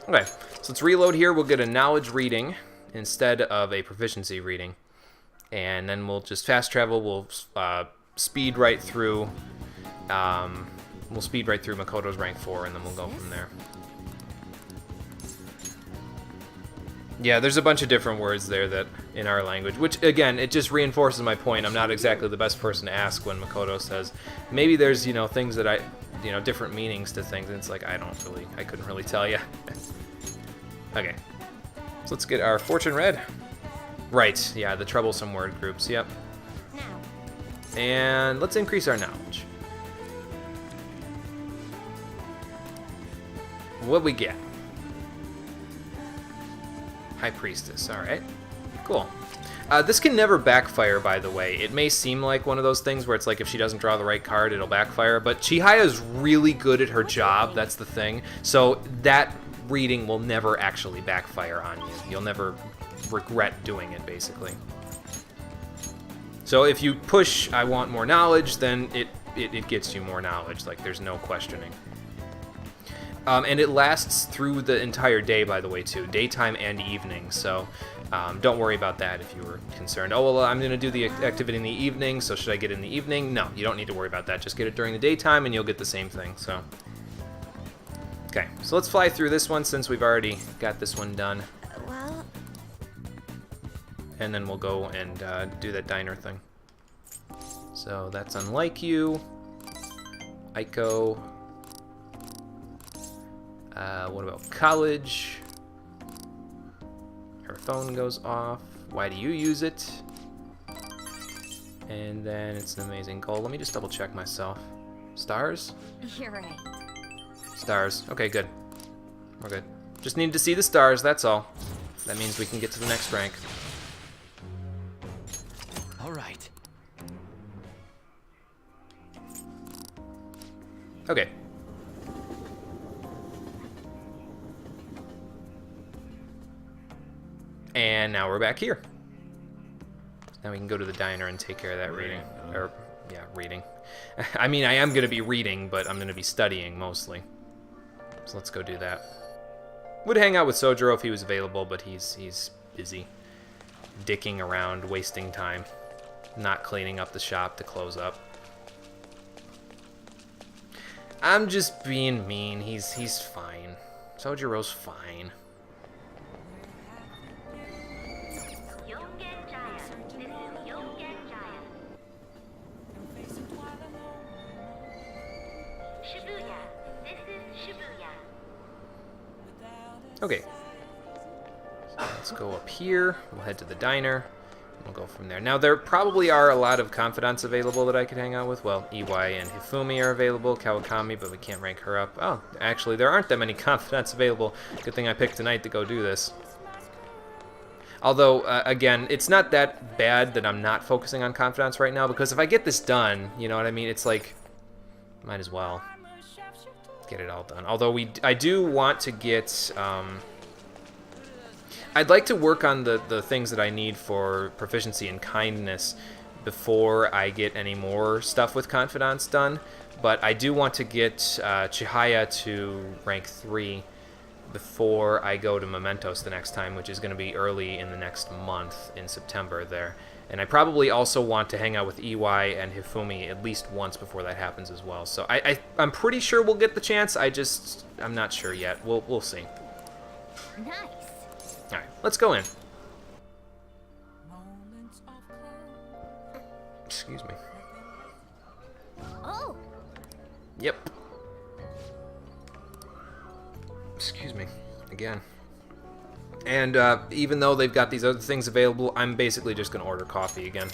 Okay, so let's reload here. We'll get a knowledge reading instead of a proficiency reading. And then we'll just fast travel. We'll speed right through. We'll speed right through Makoto's rank 4, and then we'll go from there. Yeah, there's a bunch of different words there that in our language, which again, it just reinforces my point. I'm not exactly the best person to ask when Makoto says maybe there's, you know, things that different meanings to things, and it's like I couldn't really tell you. Okay, so let's get our fortune read. Right, yeah, the troublesome word groups. Yep. Now. And let's increase our knowledge. What we get? High Priestess, alright. Cool. This can never backfire, by the way. It may seem like one of those things where it's like if she doesn't draw the right card, it'll backfire, but Chihiya's really good at her job, that's the thing. So that reading will never actually backfire on you. You'll never regret doing it, basically. So if you push, I want more knowledge, then it gets you more knowledge. Like, there's no questioning. And it lasts through the entire day, by the way, too. Daytime and evening, so don't worry about that if you were concerned. Oh, well, I'm going to do the activity in the evening, so should I get it in the evening? No, you don't need to worry about that. Just get it during the daytime, and you'll get the same thing, so. Okay, so let's fly through this one since we've already got this one done. Well... And then we'll go and do that diner thing. So that's unlike you. Aiko. What about college? Her phone goes off. Why do you use it? And then it's an amazing goal. Let me just double check myself. Stars? You're right. Stars. Okay, good. We're good. Just need to see the stars, that's all. That means we can get to the next rank. Alright. Okay. And now we're back here. Now we can go to the diner and take care of that reading. Or, yeah, reading. I mean, I am going to be reading, but I'm going to be studying mostly. So let's go do that. Would hang out with Sojiro if he was available, but he's busy. Dicking around, wasting time. Not cleaning up the shop to close up. I'm just being mean. He's fine. Sojiro's fine. Okay, so let's go up here. We'll head to the diner. We'll go from there. Now, there probably are a lot of confidants available that I could hang out with. Well, Iwai and Hifumi are available, Kawakami, but we can't rank her up. Oh, actually, there aren't that many confidants available. Good thing I picked tonight to go do this. Although, again, it's not that bad that I'm not focusing on Confidants right now, because if I get this done, you know what I mean? It's like, might as well get it all done. Although I do want to get, I'd like to work on the things that I need for proficiency in kindness before I get any more stuff with Confidants done. But I do want to get Chihaya to rank 3 before I go to Mementos the next time, which is going to be early in the next month in September there. And I probably also want to hang out with EY and Hifumi at least once before that happens as well. So I'm pretty sure we'll get the chance. I'm not sure yet. We'll see. Nice. All right, let's go in. Excuse me. Oh. Yep. Excuse me. Again. And even though they've got these other things available, I'm basically just going to order coffee again.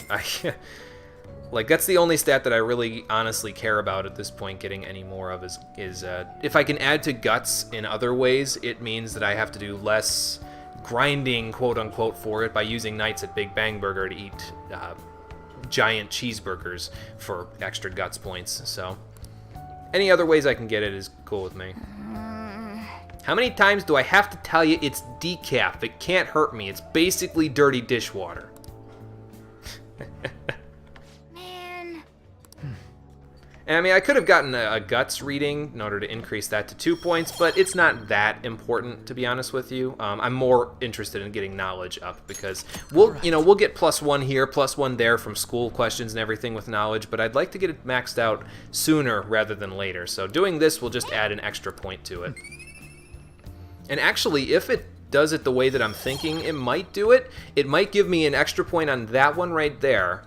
Like, that's the only stat that I really honestly care about at this point getting any more of is if I can add to guts in other ways, it means that I have to do less grinding, quote-unquote, for it by using Knights at Big Bang Burger to eat giant cheeseburgers for extra guts points. So any other ways I can get it is cool with me. How many times do I have to tell you it's decaf? It can't hurt me. It's basically dirty dishwater. Man. And I mean, I could have gotten a guts reading in order to increase that to 2 points, but it's not that important, to be honest with you. I'm more interested in getting knowledge up because we'll get +1 here, +1 there from school questions and everything with knowledge, but I'd like to get it maxed out sooner rather than later. So doing this will just add an extra point to it. And actually, if it does it the way that I'm thinking it might do it, it might give me an extra point on that one right there,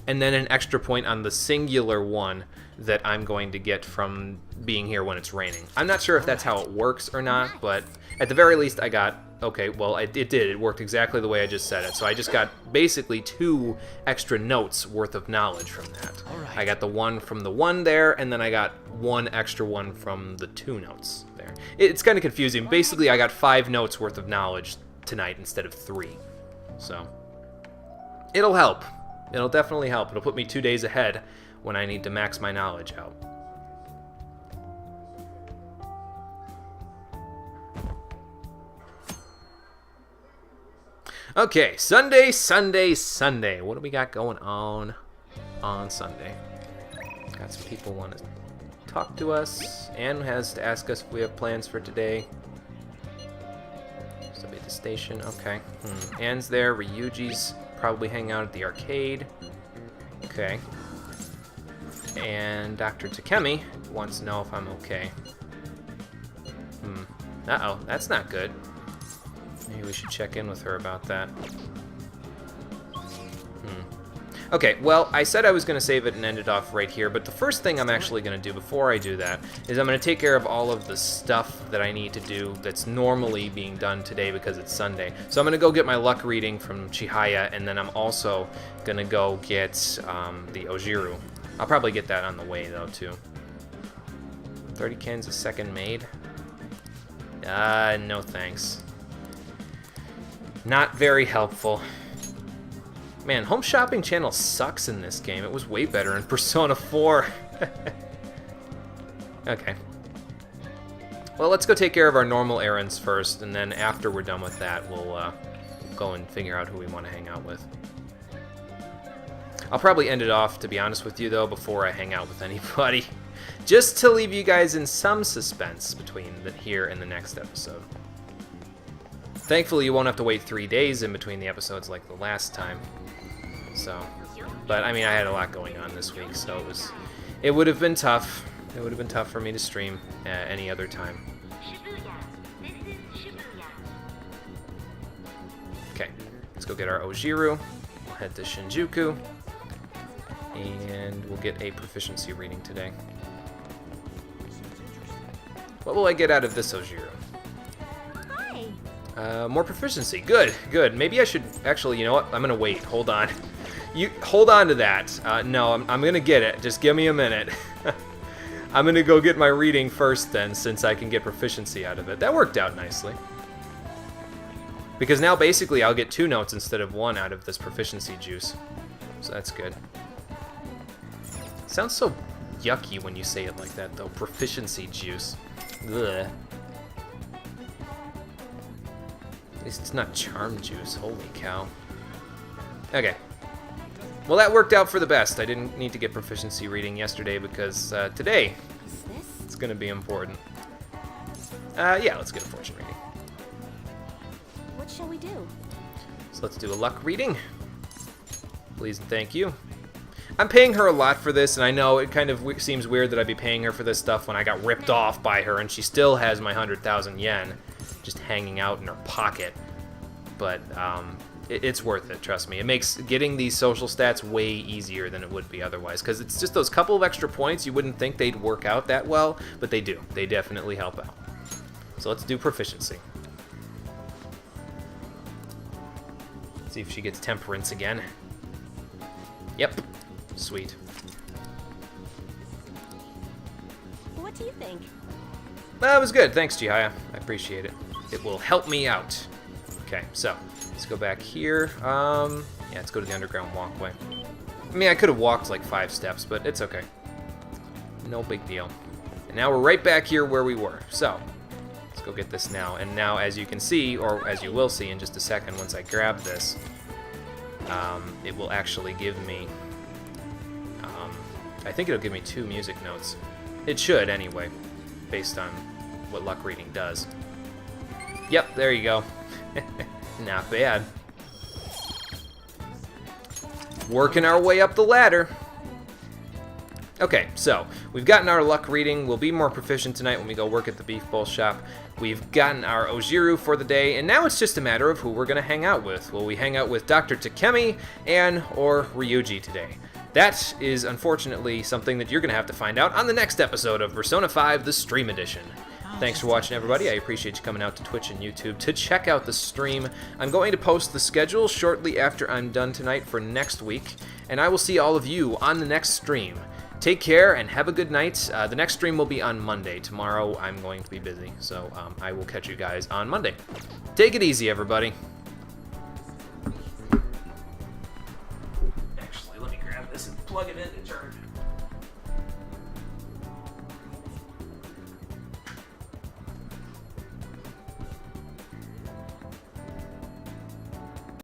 and then an extra point on the singular one that I'm going to get from being here when it's raining. I'm not sure if that's how it works or not, but at the very least I got, okay, well, it did. It worked exactly the way I just said it. So I just got basically 2 extra notes worth of knowledge from that. I got the 1 from the 1 there, and then I got 1 extra one from the 2 notes there. It's kind of confusing. Basically, I got 5 notes worth of knowledge tonight instead of 3. So it'll help. It'll definitely help. It'll put me 2 days ahead when I need to max my knowledge out. Okay, Sunday. What do we got going on Sunday? Got some people want to talk to us. Anne has to ask us if we have plans for today. Still be at the station. Okay. Anne's there. Ryuji's probably hanging out at the arcade. Okay. And Dr. Takemi wants to know if I'm okay. Uh-oh, that's not good. Maybe we should check in with her about that. Okay, well, I said I was going to save it and end it off right here, but the first thing I'm actually going to do before I do that is I'm going to take care of all of the stuff that I need to do that's normally being done today because it's Sunday. So I'm going to go get my luck reading from Chihaya, and then I'm also going to go get the Ojiru. I'll probably get that on the way, though, too. 30 cans a second made? No thanks. Not very helpful. Man, Home Shopping Channel sucks in this game. It was way better in Persona 4. Okay. Well, let's go take care of our normal errands first, and then after we're done with that, we'll go and figure out who we want to hang out with. I'll probably end it off, to be honest with you, though, before I hang out with anybody. Just to leave you guys in some suspense between here and the next episode. Thankfully, you won't have to wait 3 days in between the episodes like the last time. So, but I mean, I had a lot going on this week, so it would have been tough. It would have been tough for me to stream any other time. Shibuya. This is Shibuya. Okay, let's go get our Ojiru. We'll head to Shinjuku, and we'll get a proficiency reading today. What will I get out of this Ojiru? More proficiency. Good, good. Maybe I should actually, you know what? I'm gonna wait. Hold on. You hold on to that. No, I'm gonna get it. Just give me a minute. I'm gonna go get my reading first then, since I can get proficiency out of it. That worked out nicely. Because now basically I'll get 2 notes instead of 1 out of this proficiency juice. So that's good. Sounds so yucky when you say it like that, though. Proficiency juice. Ugh. At least it's not charm juice. Holy cow. Okay. Well, that worked out for the best. I didn't need to get proficiency reading yesterday because today it's going to be important. Yeah, let's get a fortune reading. What shall we do? So let's do a luck reading. Please and thank you. I'm paying her a lot for this, and I know it kind of seems weird that I'd be paying her for this stuff when I got ripped off by her, and she still has my 100,000 yen just hanging out in her pocket. But it's worth it, trust me. It makes getting these social stats way easier than it would be otherwise, because it's just those couple of extra points. You wouldn't think they'd work out that well, but they do. They definitely help out. So let's do proficiency. See if she gets temperance again. Yep. Sweet. What do you think? That was good. Thanks, Chihaya. I appreciate it. It will help me out. Okay, so let's go back here. Yeah, let's go to the underground walkway. I mean, I could have walked like 5 steps, but it's okay. No big deal. And now we're right back here where we were. So let's go get this now. And now, as you can see, or as you will see in just a second, once I grab this, it will actually give me. I think it'll give me 2 music notes. It should, anyway, based on what luck reading does. Yep, there you go. Not bad. Working our way up the ladder. Okay, so we've gotten our luck reading. We'll be more proficient tonight when we go work at the Beef Bowl shop. We've gotten our Ojiru for the day, and now it's just a matter of who we're going to hang out with. Will we hang out with Dr. Takemi or Ryuji today? That is, unfortunately, something that you're going to have to find out on the next episode of Persona 5, the Stream Edition. Thanks for watching, everybody. I appreciate you coming out to Twitch and YouTube to check out the stream. I'm going to post the schedule shortly after I'm done tonight for next week, and I will see all of you on the next stream. Take care and have a good night. The next stream will be on Monday. Tomorrow I'm going to be busy, so I will catch you guys on Monday. Take it easy, everybody. Actually, let me grab this and plug it in to charge it.